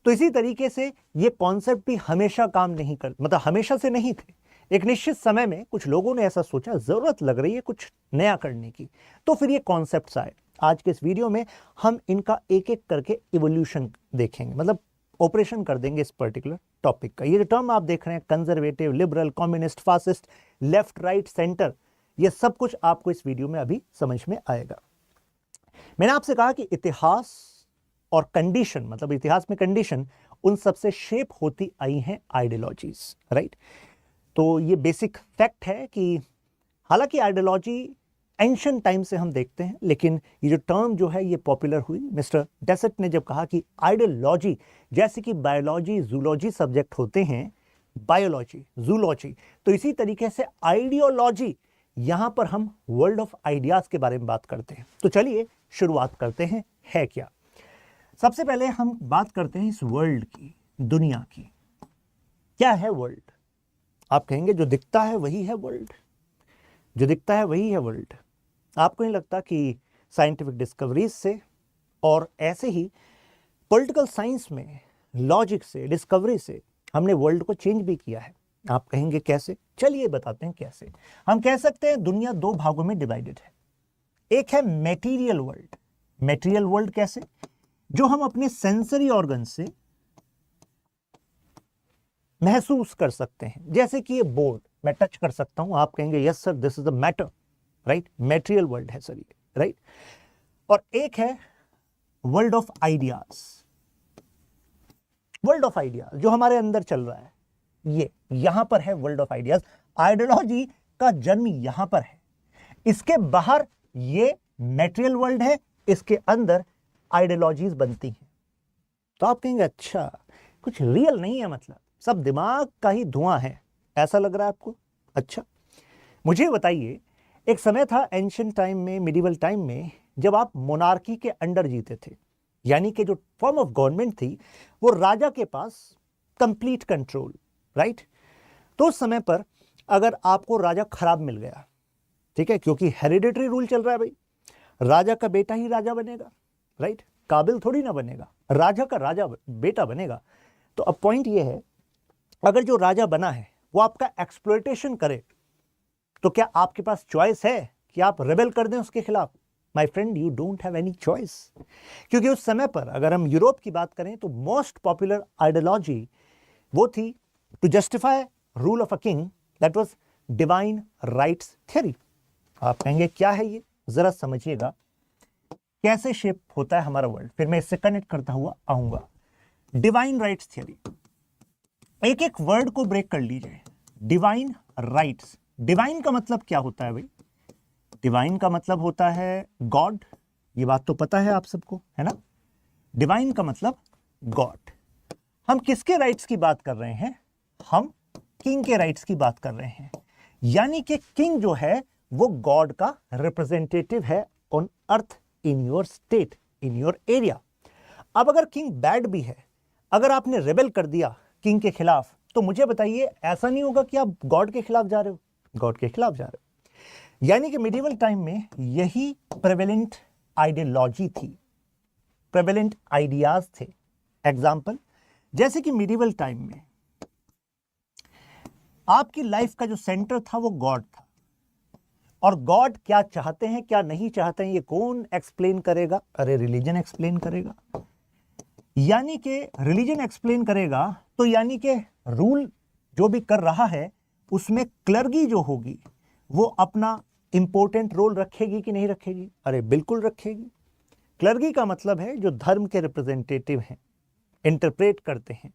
तो इसी तरीके से ये कॉन्सेप्ट भी हमेशा काम नहीं कर, मतलब हमेशा से नहीं थे। एक निश्चित समय में कुछ लोगों ने ऐसा सोचा, जरूरत लग रही है कुछ नया करने की, तो फिर ये कॉन्सेप्ट्स आए। आज के इस वीडियो में हम इनका एक एक करके इवोल्यूशन देखेंगे, मतलब ऑपरेशन कर देंगे इस पर्टिकुलर टॉपिक का। ये जो टर्म आप देख रहे हैं, conservative, liberal, communist, fascist, left, right, centre, ये सब कुछ आपको इस वीडियो में अभी समझ में आएगा। मैंने आपसे कहा कि इतिहास और कंडीशन, मतलब इतिहास में कंडीशन, उन सबसे शेप होती आई हैं आइडियोलॉजीज, राइट। तो ये बेसिक फैक्ट है कि हालांकि आइडियोलॉजी एंशिएंट टाइम से हम देखते हैं, लेकिन ये जो टर्म जो है ये पॉपुलर हुई मिस्टर डेसेट ने जब कहा कि आइडियोलॉजी, जैसे कि बायोलॉजी, जूलॉजी सब्जेक्ट होते हैं, बायोलॉजी, जूलॉजी, तो इसी तरीके से आइडियोलॉजी, यहां पर हम वर्ल्ड ऑफ आइडियाज के बारे में बात करते हैं। तो चलिए शुरुआत करते हैं, है क्या। सबसे पहले हम बात करते हैं इस वर्ल्ड की, दुनिया की। क्या है वर्ल्ड? आप कहेंगे जो दिखता है वही है वर्ल्ड, जो दिखता है वही है वर्ल्ड। आपको नहीं लगता कि साइंटिफिक डिस्कवरीज से और ऐसे ही पॉलिटिकल साइंस में लॉजिक से, डिस्कवरी से हमने वर्ल्ड को चेंज भी किया है? आप कहेंगे कैसे? चलिए बताते हैं कैसे। हम कह सकते हैं दुनिया दो भागों में डिवाइडेड है। एक है मेटीरियल वर्ल्ड। मेटीरियल वर्ल्ड कैसे? जो हम अपने सेंसरी ऑर्गन से महसूस कर सकते हैं, जैसे कि ये बोर्ड मैं टच कर सकता हूं, आप कहेंगे yes sir this is the matter, right, material world है सर ये, राइट। और एक है world of ideas. World of ideas जो हमारे अंदर चल रहा है, ये यहां पर है वर्ल्ड ऑफ आइडियाज। आइडियोलॉजी का जन्म यहां पर है। इसके बाहर ये मेटीरियल वर्ल्ड है, इसके अंदर आइडियोलॉजीज बनती हैं। तो आप कहेंगे अच्छा, कुछ रियल नहीं है, मतलब सब दिमाग का ही धुआं है, ऐसा लग रहा है आपको? अच्छा, मुझे बताइए, एक समय था एंशिएंट टाइम में, मिडिवल टाइम में, जब आप मोनार्की के अंडर जीते थे, यानी कि जो फॉर्म ऑफ गवर्नमेंट थी वो राजा के पास कंप्लीट कंट्रोल, राइट। तो उस समय पर अगर आपको राजा खराब मिल गया, ठीक है, क्योंकि हेरिडिटरी रूल चल रहा है भाई, राजा का बेटा ही राजा बनेगा, राइट, काबिल थोड़ी ना बनेगा, राजा का राजा बेटा बनेगा। तो अब पॉइंट ये है, अगर जो राजा बना है वो आपका एक्सप्लॉयटेशन करे, तो क्या आपके पास चॉइस है कि आप रेबेल कर दें उसके खिलाफ? My friend, you don't have any choice. क्योंकि उस समय पर अगर हम यूरोप की बात करें तो मोस्ट पॉपुलर आइडियोलॉजी वो थी to justify rule of a king, that was divine rights theory. आप कहेंगे क्या है ये, जरा समझिएगा कैसे शेप होता है हमारा वर्ल्ड, फिर मैं इससे कनेक्ट करता हुआ आऊंगा। डिवाइन राइट्स थ्योरी, एक एक वर्ड को ब्रेक कर लीजिए। डिवाइन राइट्स, डिवाइन का मतलब क्या होता है भाई? डिवाइन का मतलब होता है गॉड, ये बात तो पता है आप सबको, है ना। डिवाइन का मतलब गॉड। हम किसके राइट्स की बात कर रहे हैं? हम किंग के राइट्स की बात कर रहे हैं। यानी कि किंग जो है वो गॉड का रिप्रेजेंटेटिव है on earth, in your state, in your area. अब अगर किंग बैड भी है, अगर आपने रेबेल कर दिया किंग के खिलाफ, तो मुझे बताइए ऐसा नहीं होगा कि आप गॉड के खिलाफ जा रहे हो? गॉड के खिलाफ जा रहे हो। यानी कि मिडिवल टाइम में यही प्रेवेलेंट आइडियोलॉजी थी, प्रेवेलेंट आइडियाज थे। एग्जाम्पल, जैसे कि मिडिवल टाइम में आपकी लाइफ का जो सेंटर था वो गॉड था, और गॉड क्या चाहते हैं क्या नहीं चाहते हैं ये कौन एक्सप्लेन करेगा? अरे रिलीजन एक्सप्लेन करेगा। यानी कि रिलीजन एक्सप्लेन करेगा, तो यानी कि रूल जो भी कर रहा है उसमें क्लर्गी जो होगी वो अपना इंपॉर्टेंट रोल रखेगी कि नहीं रखेगी? अरे बिल्कुल रखेगी। क्लर्गी का मतलब है जो धर्म के रिप्रेजेंटेटिव हैं, इंटरप्रेट करते हैं,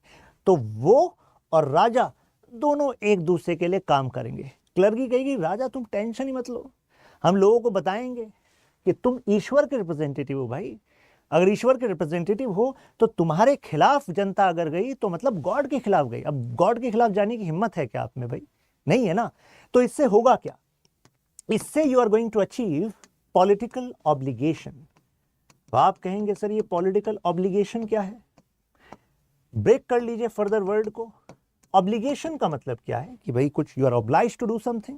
तो वो और राजा दोनों एक दूसरे के लिए काम करेंगे। क्लर्गी कहेगी राजा तुम टेंशन ही मत लो, हम लोगों को बताएंगे कि तुम ईश्वर के रिप्रेजेंटेटिव हो भाई। अगर ईश्वर के रिप्रेजेंटेटिव हो तो तुम्हारे खिलाफ जनता अगर गई तो मतलब गॉड के खिलाफ गई। अब गॉड के खिलाफ जाने की हिम्मत है क्या आप में भाई? नहीं है ना। तो इससे होगा क्या? इससे you are going to achieve political obligation. तो आप कहेंगे सर ये पॉलिटिकल ऑब्लिगेशन क्या है? ब्रेक कर लीजिए फर्दर वर्ड को। ऑब्लिगेशन का मतलब क्या है कि भाई कुछ you are oblige to do something,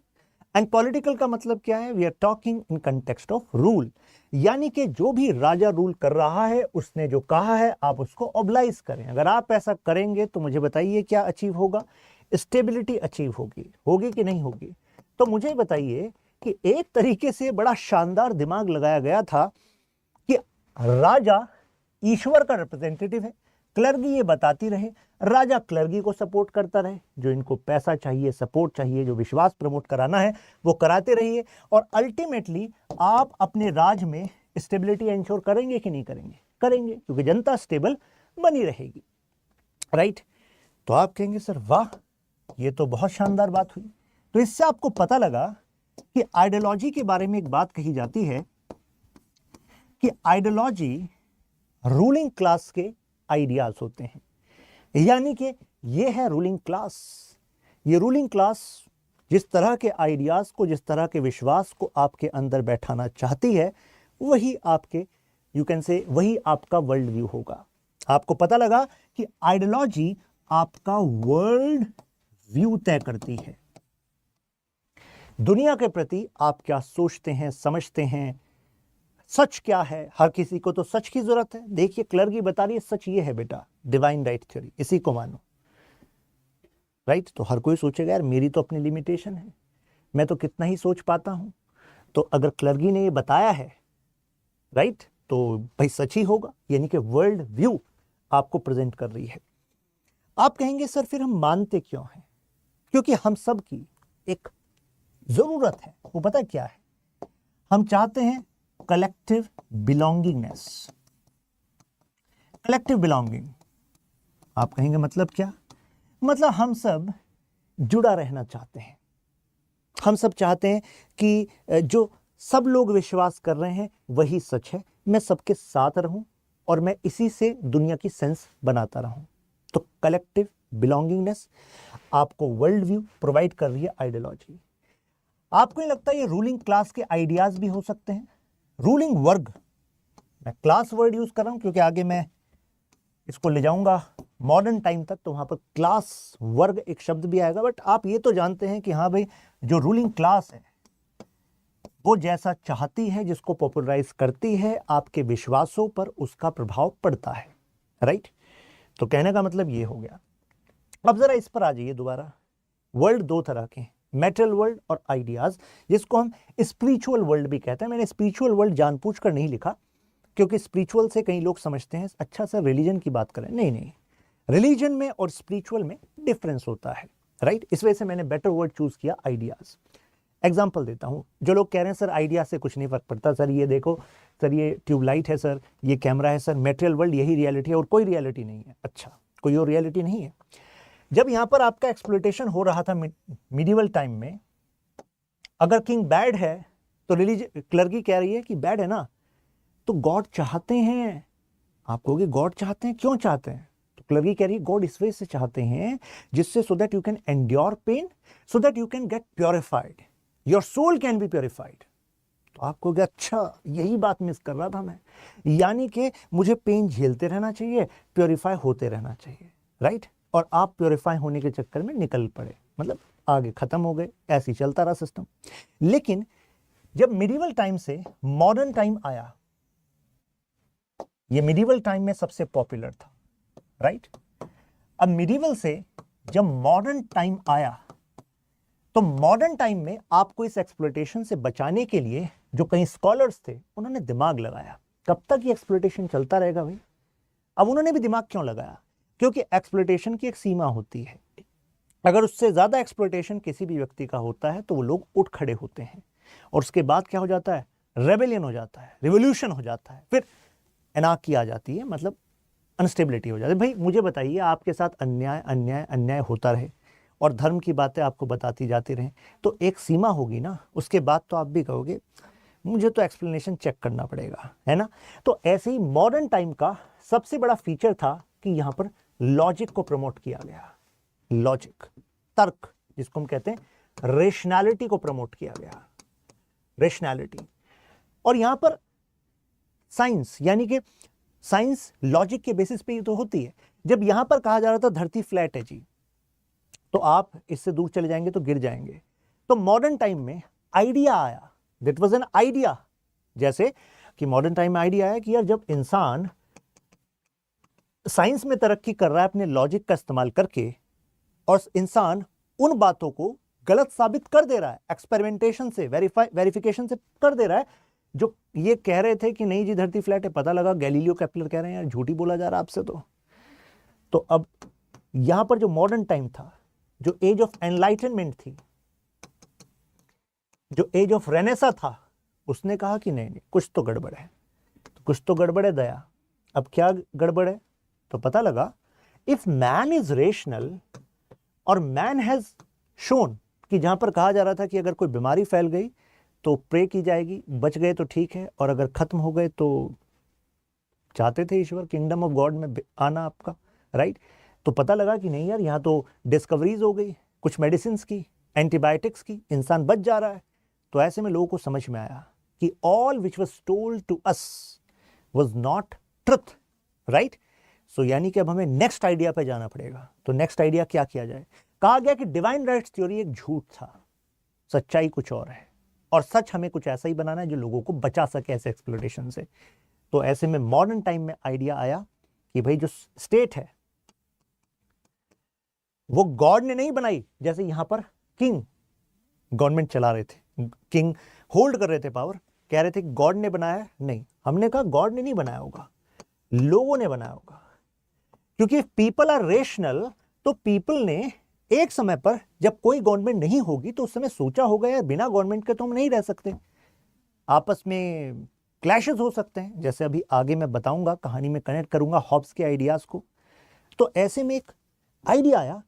and political का मतलब क्या है? We are talking in context of rule, यानी कि जो भी राजा रूल कर रहा है उसने जो कहा है आप उसको ऑब्लाइज करें। अगर आप ऐसा करेंगे तो मुझे बताइए क्या अचीव होगा? स्टेबिलिटी अचीव होगी। होगी कि नहीं होगी? तो मुझे बताइए कि एक तरीके से बड़ा शानदार दिमाग लगाया गया था कि राजा ईश्वर का रिप्रेजेंटेटिव है, क्लर्गी ये बताती रहे, राजा क्लर्गी को सपोर्ट करता रहे, जो इनको पैसा चाहिए, सपोर्ट चाहिए, जो विश्वास प्रमोट कराना है वो कराते रहिए, और अल्टीमेटली आप अपने राज में स्टेबिलिटी इंश्योर करेंगे कि नहीं करेंगे? करेंगे, क्योंकि जनता स्टेबल बनी रहेगी, राइट? तो आप कहेंगे सर वाह ये तो बहुत शानदार बात हुई। तो इससे आपको पता लगा कि आइडियोलॉजी के बारे में एक बात कही जाती है कि आइडियोलॉजी रूलिंग क्लास के आइडियाज होते हैं, यानी कि ये है रूलिंग क्लास। ये रूलिंग क्लास जिस तरह के आइडियाज को, जिस तरह के विश्वास को आपके अंदर बैठाना चाहती है, वही आपके यू कैन से वही आपका वर्ल्ड व्यू होगा। आपको पता लगा कि आइडियोलॉजी आपका वर्ल्ड व्यू तय करती है। दुनिया के प्रति आप क्या सोचते हैं, समझते हैं, सच क्या है। हर किसी को तो सच की जरूरत है। देखिए क्लर्गी बता रही है सच ये है बेटा, डिवाइन राइट थ्योरी, इसी को मानो, राइट? तो हर कोई सोचेगा यार मेरी तो अपनी लिमिटेशन है, मैं तो कितना ही सोच पाता हूं। तो अगर क्लर्गी ने ये बताया है, राइट, तो भाई सच ही होगा, यानी कि वर्ल्ड व्यू आपको प्रेजेंट कर रही है। आप कहेंगे सर फिर हम मानते क्यों हैं? क्योंकि हम सब की एक जरूरत है, वो पता क्या है? हम चाहते हैं कलेक्टिव बिलोंगिंगनेस। कलेक्टिव बिलोंगिंग, आप कहेंगे मतलब क्या? मतलब हम सब जुड़ा रहना चाहते हैं। हम सब चाहते हैं कि जो सब लोग विश्वास कर रहे हैं वही सच है, मैं सबके साथ रहूं और मैं इसी से दुनिया की सेंस बनाता रहूं। तो कलेक्टिव बिलोंगिंगनेस आपको वर्ल्ड व्यू प्रोवाइड कर रही है आइडियोलॉजी। आपको नहीं लगता ये रूलिंग क्लास के आइडियाज भी हो सकते हैं? रूलिंग वर्ग, मैं क्लास वर्ड यूज कर रहा हूं क्योंकि आगे मैं इसको ले जाऊंगा मॉडर्न टाइम तक, तो वहां पर क्लास वर्ग एक शब्द भी आएगा। बट आप ये तो जानते हैं कि हाँ भाई जो रूलिंग क्लास है वो जैसा चाहती है, जिसको पॉपुलराइज करती है, आपके विश्वासों पर उसका प्रभाव पड़ता है, राइट? तो कहने का मतलब ये हो गया। अब जरा इस पर आ जाइए दोबारा। वर्ल्ड दो तरह के हैं, मेटल वर्ल्ड और आइडियाज, जिसको हम स्पिरिचुअल वर्ल्ड भी कहते हैं। मैंने स्पिरिचुअल वर्ल्ड जानबूझकर नहीं लिखा क्योंकि स्पिरिचुअल से कई लोग समझते हैं अच्छा सर रिलीजन की बात करें। नहीं नहीं, रिलीजन में और स्पिरिचुअल में डिफरेंस होता है, राइट? इस वजह से मैंने बेटर वर्ड चूज किया आइडियाज। एग्जाम्पल देता हूं, जो लोग कह रहे हैं सर आइडिया से कुछ नहीं फर्क पड़ता, सर ये देखो, सर ये ट्यूबलाइट है, सर ये कैमरा है, सर मेटेरियल वर्ल्ड यही रियलिटी है और कोई रियलिटी नहीं है। अच्छा, कोई और रियलिटी नहीं है? जब यहां पर आपका एक्सप्लॉयटेशन हो रहा था मिडिवल टाइम में, अगर किंग बैड है तो रिलीजन, क्लर्गी कह रही है कि बैड है ना, तो गॉड चाहते हैं। आप कहोगे गॉड चाहते हैं, क्यों चाहते हैं? तो क्लर्गी कह रही है गॉड इस वजह से चाहते हैं जिससे so that you can endure pain, so that you can get purified, your soul can be purified. तो आप कहोगे अच्छा यही बात मिस कर रहा था मैं, यानी कि मुझे पेन झेलते रहना चाहिए, प्योरीफाई होते रहना चाहिए, राइट? और आप प्योरीफाई होने के चक्कर में निकल पड़े, मतलब आगे खत्म हो गए, ऐसे ही चलता रहा सिस्टम। लेकिन जब मिडिवल टाइम से मॉडर्न टाइम आया, ये मिडिवल टाइम में सबसे पॉपुलर था, राइट? अब मिडिवल से जब मॉडर्न टाइम आया, तो मॉडर्न टाइम में आपको इस एक्सप्लॉयटेशन से बचाने के लिए जो कई स्कॉलर्स थे उन्होंने दिमाग लगाया। कब तक ये एक्सप्लॉयटेशन चलता रहेगा भाई? अब उन्होंने भी दिमाग क्यों लगाया? क्योंकि एक्सप्लॉयटेशन की एक सीमा होती है। अगर उससे ज्यादा एक्सप्लॉयटेशन किसी भी व्यक्ति का होता है तो वो लोग उठ खड़े होते हैं, और उसके बाद क्या हो जाता है? रेबेलियन हो जाता है, रिवॉल्यूशन हो जाता है, फिर एनार्की आ जाती है, मतलब अनस्टेबिलिटी हो जाती है। भाई मुझे बताइए, आपके साथ अन्याय अन्याय अन्याय होता रहे और धर्म की बातें आपको बताती जाती रहें, तो एक सीमा होगी ना, उसके बाद तो आप भी कहोगे मुझे तो एक्सप्लेनेशन चेक करना पड़ेगा, है ना। तो ऐसे ही मॉडर्न टाइम का सबसे बड़ा फीचर था कि यहाँ पर लॉजिक को प्रमोट किया गया। लॉजिक, तर्क, जिसको हम कहते हैं रेशनैलिटी को प्रमोट किया गया, रेशनैलिटी। और यहां पर साइंस, यानी कि साइंस लॉजिक के बेसिस पे ही तो होती है। जब यहां पर कहा जा रहा था धरती फ्लैट है जी, तो आप इससे दूर चले जाएंगे तो गिर जाएंगे। तो मॉडर्न टाइम में आइडिया आया, दैट वाज एन आइडिया। जैसे कि मॉडर्न टाइम में आइडिया आया कि यार जब इंसान साइंस में तरक्की कर रहा है अपने लॉजिक का इस्तेमाल करके, और इंसान उन बातों को गलत साबित कर दे रहा है, एक्सपेरिमेंटेशन से, वेरिफिकेशन से कर दे रहा है। जो ये कह रहे थे कि नहीं जी धरती फ्लैट है, पता लगा गैलीलियो केपलर कह रहे हैं यार झूठी बोला जा रहा है आपसे। तो अब यहां पर जो मॉडर्न टाइम था, जो एज ऑफ एनलाइटनमेंट थी, जो एज ऑफ रेनेसा था, उसने कहा कि नहीं नहीं कुछ तो गड़बड़ है, तो कुछ तो गड़बड़ है दया। अब क्या गड़बड़ है, तो पता लगा इफ मैन इज रेशनल और मैन हैज शोन कि जहां पर कहा जा रहा था कि अगर कोई बीमारी फैल गई तो प्रे की जाएगी, बच गए तो ठीक है, और अगर खत्म हो गए तो चाहते थे ईश्वर किंगडम ऑफ गॉड में आना आपका, राइट। तो पता लगा कि नहीं यार यहाँ तो डिस्कवरीज हो गई, कुछ मेडिसिन की, एंटीबायोटिक्स की, इंसान बच जा रहा है। तो ऐसे में लोगों को समझ में आया कि all which was told to us was not truth, right. So यानी कि अब हमें नेक्स्ट आइडिया पे जाना पड़ेगा। तो नेक्स्ट आइडिया क्या किया जाए, कहा गया कि डिवाइन राइट्स थ्योरी एक झूठ था, सच्चाई कुछ और है, और सच हमें कुछ ऐसा ही बनाना है जो लोगों को बचा सके ऐसे एक्सप्लोइटेशन से। तो ऐसे में मॉडर्न टाइम में आइडिया आया कि भाई जो स्टेट है वो गॉड ने नहीं बनाई। जैसे यहां पर किंग गवर्नमेंट चला रहे थे, किंग होल्ड कर रहे थे पावर, कह रहे थे कि गॉड ने बनाया, नहीं, हमने कहा गॉड ने नहीं बनाया होगा, लोगों ने बनाया होगा। क्योंकि पीपल आर रेशनल, तो पीपल ने एक समय पर जब कोई गवर्नमेंट नहीं होगी तो उस समय सोचा होगा यार बिना गवर्नमेंट के तो हम नहीं रह सकते, आपस में क्लैशेस हो सकते हैं, जैसे अभी आगे मैं बताऊंगा, कहानी में कनेक्ट करूंगा हॉब्स के आइडियाज को। तो ऐसे में एक आइडिया आया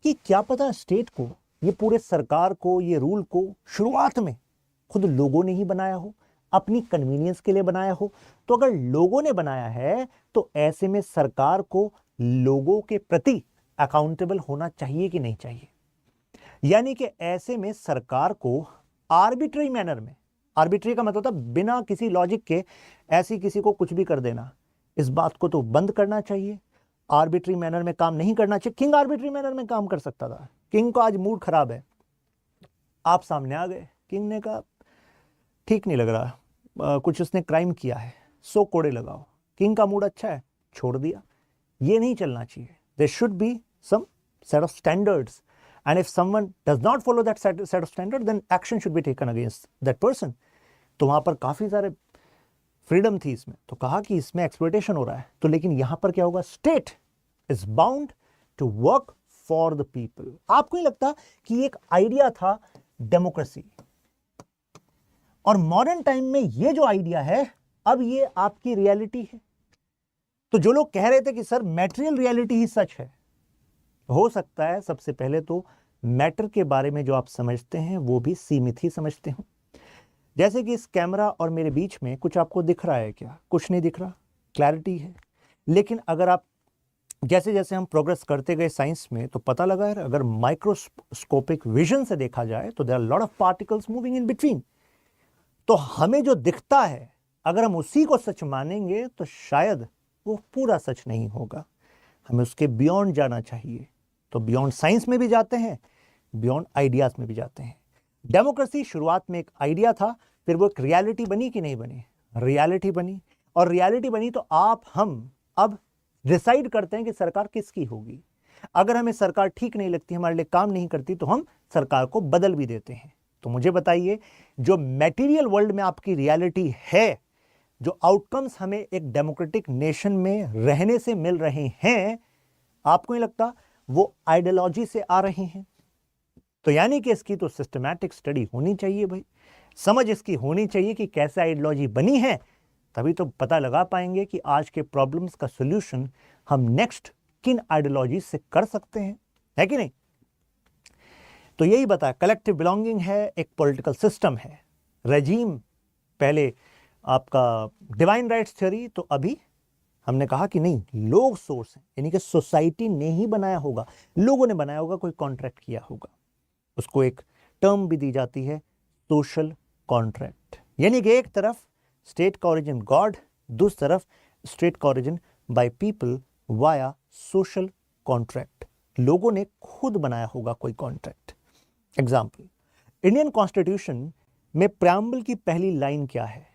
कि क्या पता स्टेट को, ये पूरे सरकार को, ये रूल को शुरुआत में खुद लोगों ने ही बनाया हो, अपनी कन्वीनियंस के लिए बनाया हो। तो अगर लोगों ने बनाया है तो ऐसे में सरकार को लोगों के प्रति अकाउंटेबल होना चाहिए कि नहीं चाहिए। यानी कि ऐसे में सरकार को आर्बिट्री मैनर में, आर्बिट्री का मतलब होता है बिना किसी लॉजिक के ऐसी किसी को कुछ भी कर देना, इस बात को तो बंद करना चाहिए। आर्बिट्री मैनर में काम नहीं करना चाहिए। किंग आर्बिट्री मैनर में काम कर सकता था। किंग को आज मूड खराब है, आप सामने आ गए, किंग ने कहा ठीक नहीं लग रहा, कुछ उसने क्राइम किया है, 100 कोड़े लगाओ। किंग का मूड अच्छा है, छोड़ दिया। ये नहीं चलना चाहिए। There should be some set of standards, and if someone does not follow that set of standard, then action should be taken against that person. तो वहां पर काफी सारे फ्रीडम थी इसमें, तो कहा कि इसमें एक्सप्लॉयटेशन हो रहा है, तो लेकिन यहां पर क्या होगा, state is bound to work for the people. आपको नहीं लगता कि एक आइडिया था डेमोक्रेसी, और मॉडर्न टाइम में ये जो आइडिया है अब ये आपकी रियलिटी है। तो जो लोग कह रहे थे कि सर मैटेरियल रियलिटी ही सच है, हो सकता है सबसे पहले तो मैटर के बारे में जो आप समझते हैं वो भी सीमित ही समझते हो। जैसे कि इस कैमरा और मेरे बीच में कुछ आपको दिख रहा है क्या? कुछ नहीं दिख रहा, क्लैरिटी है। लेकिन अगर आप जैसे जैसे हम प्रोग्रेस करते गए साइंस में, तो पता लगा है अगर माइक्रोस्कोपिक विजन से देखा जाए तो there are lot of particles moving in between. तो हमें जो दिखता है अगर हम उसी को सच मानेंगे तो शायद वो पूरा सच नहीं होगा, हमें उसके बियॉन्ड जाना चाहिए। तो बियॉन्ड साइंस में भी जाते हैं, बियॉन्ड आइडियाज में भी जाते हैं। डेमोक्रेसी शुरुआत में एक आइडिया था, फिर वो एक रियलिटी बनी कि नहीं बनी? रियलिटी बनी, और रियलिटी बनी तो आप हम अब डिसाइड करते हैं कि सरकार किसकी होगी। अगर हमें सरकार ठीक नहीं लगती, हमारे लिए काम नहीं करती, तो हम सरकार को बदल भी देते हैं। तो मुझे बताइए, जो मटेरियल वर्ल्ड में आपकी रियलिटी है, जो आउटकम्स हमें एक डेमोक्रेटिक नेशन में रहने से मिल रहे हैं, आपको नहीं लगता वो आइडियोलॉजी से आ रहे हैं? तो यानी कि इसकी तो सिस्टमैटिक स्टडी होनी चाहिए भाई, समझ इसकी होनी चाहिए कि कैसे आइडियोलॉजी बनी है, तभी तो पता लगा पाएंगे कि आज के प्रॉब्लम्स का सॉल्यूशन हम नेक्स्ट किन आइडियोलॉजी से कर सकते हैं, है कि नहीं। तो यही बता, कलेक्टिव बिलोंगिंग है, एक पॉलिटिकल सिस्टम है, रेजीम, पहले आपका डिवाइन राइट्स थ्योरी, तो अभी हमने कहा कि नहीं, लोग सोर्स हैं, यानी कि सोसाइटी ने ही बनाया होगा, लोगों ने बनाया होगा, कोई कॉन्ट्रैक्ट किया होगा। उसको एक टर्म भी दी जाती है, सोशल कॉन्ट्रैक्ट, यानी कि एक तरफ स्टेट का ओरिजिन गॉड, दूसरी तरफ स्टेट का origin by people via social contract, लोगों ने खुद बनाया होगा कोई कॉन्ट्रैक्ट। एग्जाम्पल, इंडियन कॉन्स्टिट्यूशन में प्रेम्बल की पहली लाइन क्या है,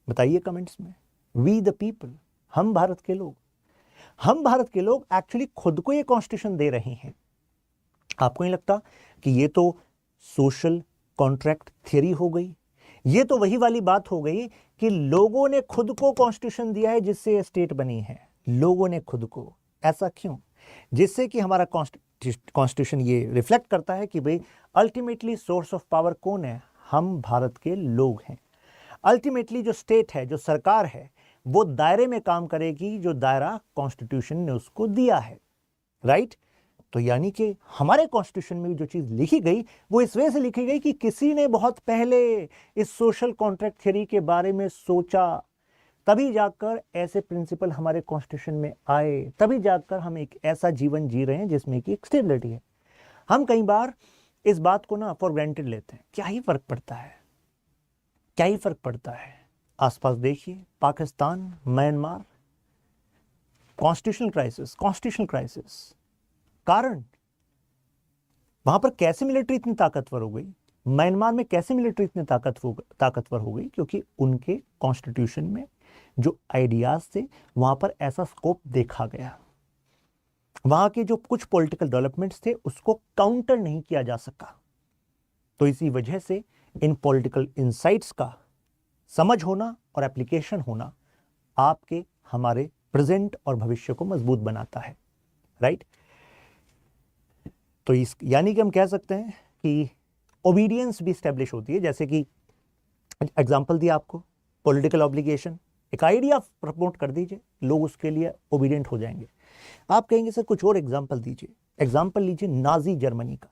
बताइए कमेंट्स में। वी द पीपल, हम भारत के लोग। हम भारत के लोग एक्चुअली खुद को ये कॉन्स्टिट्यूशन दे रहे हैं। आपको नहीं लगता कि ये तो सोशल कॉन्ट्रैक्ट थियरी हो गई, ये तो वही वाली बात हो गई कि लोगों ने खुद को कॉन्स्टिट्यूशन दिया है जिससे स्टेट बनी है, लोगों ने खुद को। ऐसा क्यों? जिससे कि हमारा कॉन्स्टिट्यूशन ये रिफ्लेक्ट करता है कि भाई अल्टीमेटली सोर्स ऑफ पावर कौन है, हम भारत के लोग हैं। अल्टीमेटली जो स्टेट है, जो सरकार है, वो दायरे में काम करेगी जो दायरा कॉन्स्टिट्यूशन ने उसको दिया है, राइट। तो यानी कि हमारे कॉन्स्टिट्यूशन में जो चीज़ लिखी गई वो इस वजह से लिखी गई कि किसी ने बहुत पहले इस सोशल कॉन्ट्रैक्ट थ्योरी के बारे में सोचा, तभी जाकर ऐसे प्रिंसिपल हमारे कॉन्स्टिट्यूशन में आए, तभी जाकर हम एक ऐसा जीवन जी रहे हैं जिसमें कि एक स्टेबिलिटी है। हम कई बार इस बात को ना फॉर ग्रांटेड लेते हैं, क्या ही फर्क पड़ता है, क्या ही फर्क पड़ता है। आसपास देखिए, पाकिस्तान, म्यांमार, कॉन्स्टिट्यूशनल क्राइसिस, कारण वहां पर कैसे मिलिट्री इतनी ताकतवर हो गई, म्यांमार में कैसे मिलिट्री इतनी ताकतवर हो गई, क्योंकि उनके कॉन्स्टिट्यूशन में जो आइडियाज थे वहां पर ऐसा स्कोप देखा गया। वहां के जो कुछ पॉलिटिकल डेवलपमेंट्स थे उसको काउंटर नहीं किया जा सका। तो इसी वजह से इन पॉलिटिकल इंसाइट्स का समझ होना और एप्लीकेशन होना आपके हमारे प्रेजेंट और भविष्य को मजबूत बनाता है, राइट। तो इस यानी कि हम कह सकते हैं कि ओबीडियंस भी स्टैब्लिश होती है, जैसे कि एग्जांपल दिया आपको, पॉलिटिकल ऑब्लिगेशन, एक आइडिया प्रमोट कर दीजिए, लोग उसके लिए ओबीडियंट हो जाएंगे। आप कहेंगे सर कुछ और एग्जांपल दीजिए, एग्जांपल लीजिए नाजी जर्मनी का।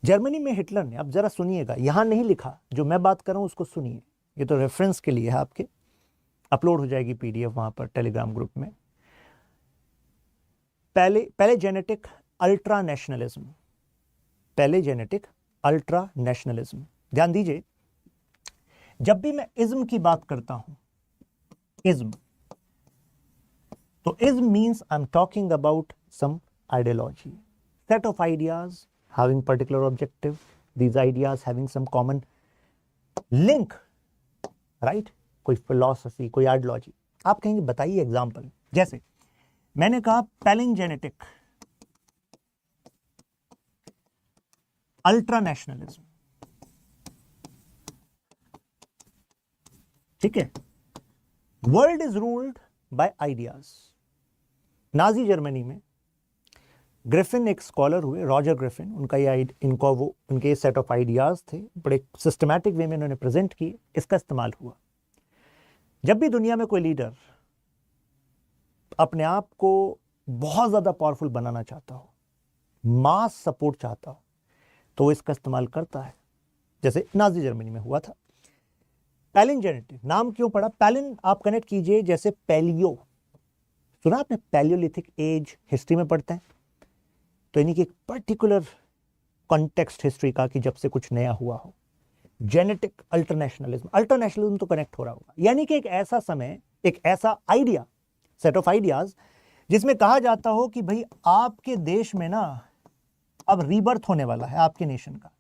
जर्मनी में हिटलर ने, अब जरा सुनिएगा, यहां नहीं लिखा, जो मैं बात कर रहा हूं उसको सुनिए, ये तो रेफरेंस के लिए है आपके, अपलोड हो जाएगी पीडीएफ वहां पर टेलीग्राम ग्रुप में। पहले जेनेटिक अल्ट्रा नेशनलिज्म, पहले जेनेटिक अल्ट्रा नेशनलिज्म। ध्यान दीजिए, जब भी मैं इज्म की बात करता हूं, इज्म, तो ism means I am talking about some ideology, set of ideas having particular objective, these ideas having some common link, right? कोई philosophy, कोई आइडियोलॉजी। आप कहेंगे बताइए एग्जाम्पल, जैसे मैंने कहा पैलिनजेनेटिक अल्ट्रा नेशनलिज्म, ठीक है। World is ruled by ideas. Nazi Germany में ग्रिफिन एक स्कॉलर हुए, रॉजर ग्रिफिन, उनके सेट ऑफ आइडियाज थे, बड़े सिस्टमैटिक वे में उन्होंने प्रेजेंट किए, इसका इस्तेमाल हुआ। जब भी दुनिया में कोई लीडर अपने आप को बहुत ज्यादा पावरफुल बनाना चाहता हो, मास सपोर्ट चाहता हो, तो वो इसका इस्तेमाल करता है, जैसे नाजी जर्मनी में हुआ था। पैलिन जेनेटिक नाम क्यों पड़ा? पैलिन आप कनेक्ट कीजिए, जैसे पैलियो, सुना आपने? पैलियोलिथिक एज हिस्ट्री में पढ़ते हैं, तो यानी कि एक पर्टिकुलर कॉन्टेक्स्ट हिस्ट्री का कि जब से कुछ नया हुआ हो। जेनेटिक अल्टरनेशनलिज्म तो कनेक्ट हो रहा होगा, यानी कि एक ऐसा समय, एक ऐसा आइडिया, सेट ऑफ आइडियाज जिसमें कहा जाता हो कि भाई आपके देश में ना अब रीबर्थ होने वाला है, आपके नेशन का,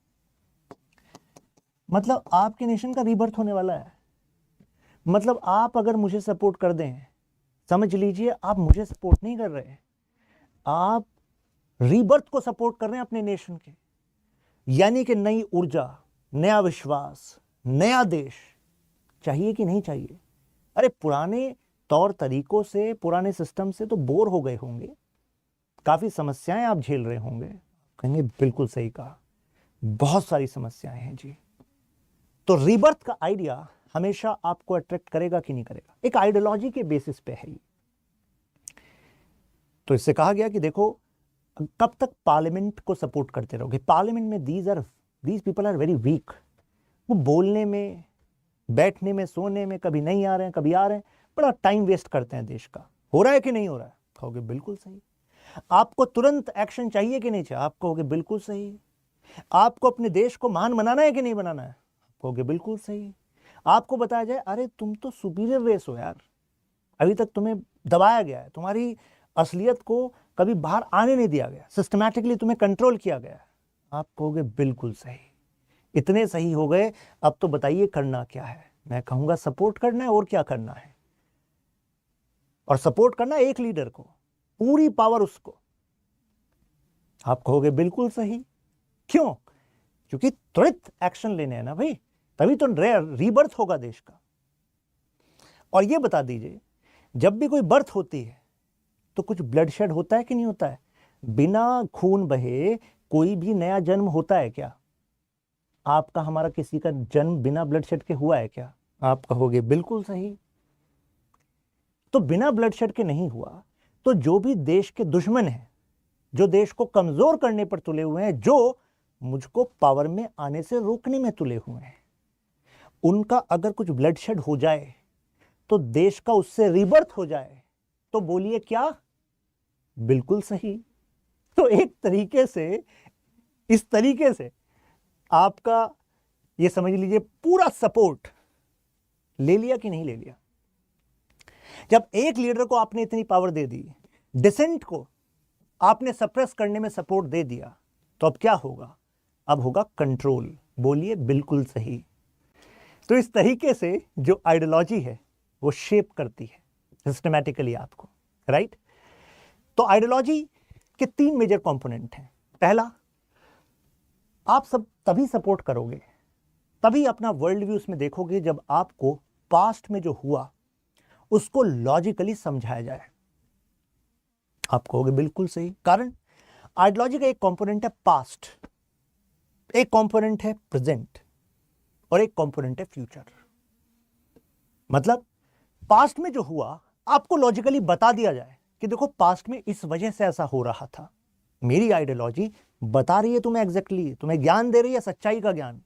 मतलब आपके नेशन का रीबर्थ होने वाला है, मतलब आप अगर मुझे सपोर्ट कर दें, समझ लीजिए आप मुझे सपोर्ट नहीं कर रहे, आप रीबर्थ को सपोर्ट कर रहे हैं अपने नेशन के। यानी कि नई ऊर्जा, नया विश्वास, नया देश चाहिए कि नहीं चाहिए? अरे पुराने तौर तरीकों से, पुराने सिस्टम से तो बोर हो गए होंगे, काफी समस्याएं आप झेल रहे होंगे। कहेंगे बिल्कुल सही कहा, बहुत सारी समस्याएं हैं जी। तो रीबर्थ का आइडिया हमेशा आपको अट्रैक्ट करेगा कि नहीं करेगा? एक आइडियोलॉजी के बेसिस पे है ये। तो इससे कहा गया कि देखो कब तक पार्लियामेंट को सपोर्ट करते रहोगे? पार्लियामेंट में these people are very weak. वो बोलने में, बैठने में, सोने में, कभी नहीं आ रहे हैं, कभी आ रहे हैं, बड़ा टाइम वेस्ट करते हैं देश का। हो रहा है कि नहीं हो रहा है? कहोगे बिल्कुल सही। आपको तुरंत एक्शन चाहिए कि नहीं चाहिए? आप कहोगे बिल्कुल सही। आपको अपने देश को महान बनाना है कि नहीं बनाना है? कहोगे बिल्कुल सही। आपको बताया जाए अरे तुम तो सुपीरियर रेस हो यार, अभी तक तुम्हें दबाया गया है, तुम्हारी असलियत को कभी बाहर आने नहीं दिया गया, सिस्टमैटिकली तुम्हें कंट्रोल किया गया है। आप कहोगे बिल्कुल सही। इतने सही हो गए, अब तो बताइए करना क्या है? मैं कहूंगा सपोर्ट करना है, और क्या करना है? और सपोर्ट करना एक लीडर को, पूरी पावर उसको। आप कहोगे बिल्कुल सही। क्यों? क्योंकि त्वरित एक्शन लेने हैं ना भाई, तभी तो रीबर्थ होगा देश का। और ये बता दीजिए, जब भी कोई बर्थ होती है तो कुछ ब्लडशेड होता है कि नहीं होता है? बिना खून बहे कोई भी नया जन्म होता है क्या? आपका, हमारा, किसी का जन्म बिना ब्लडशेड के हुआ है क्या? आप कहोगे बिल्कुल सही। तो बिना ब्लडशेड के नहीं हुआ, तो जो भी देश के दुश्मन हैं, जो देश को कमजोर करने पर तुले हुए हैं, जो मुझको पावर में आने से रोकने में तुले हुए हैं, उनका अगर कुछ ब्लडशेड हो जाए तो देश का उससे रीबर्थ हो जाए, तो बोलिए क्या? बिल्कुल सही। तो एक तरीके से, इस तरीके से आपका ये समझ लीजिए पूरा सपोर्ट ले लिया कि नहीं ले लिया? जब एक लीडर को आपने इतनी पावर दे दी, डिसेंट को आपने सप्रेस करने में सपोर्ट दे दिया, तो अब क्या होगा? अब होगा कंट्रोल। बोलिए बिल्कुल सही। तो इस तरीके से जो आइडियोलॉजी है वो शेप करती है सिस्टमैटिकली आपको, राइट? तो आइडियोलॉजी के 3 मेजर कंपोनेंट हैं। पहला, आप सब तभी सपोर्ट करोगे, तभी अपना वर्ल्ड व्यू उसमें देखोगे, जब आपको पास्ट में जो हुआ उसको लॉजिकली समझाया जाए। आप कहोगे बिल्कुल सही। कारण आइडियोलॉजी का एक कंपोनेंट है पास्ट, एक कंपोनेंट है प्रेजेंट, और एक कंपोनेंट है फ्यूचर। मतलब पास्ट में जो हुआ आपको लॉजिकली बता दिया जाए कि देखो पास्ट में इस वजह से ऐसा हो रहा था। मेरी आइडियोलॉजी बता रही है तुम्हें एग्जैक्टली, तुम्हें ज्ञान दे रही है, सच्चाई का ज्ञान।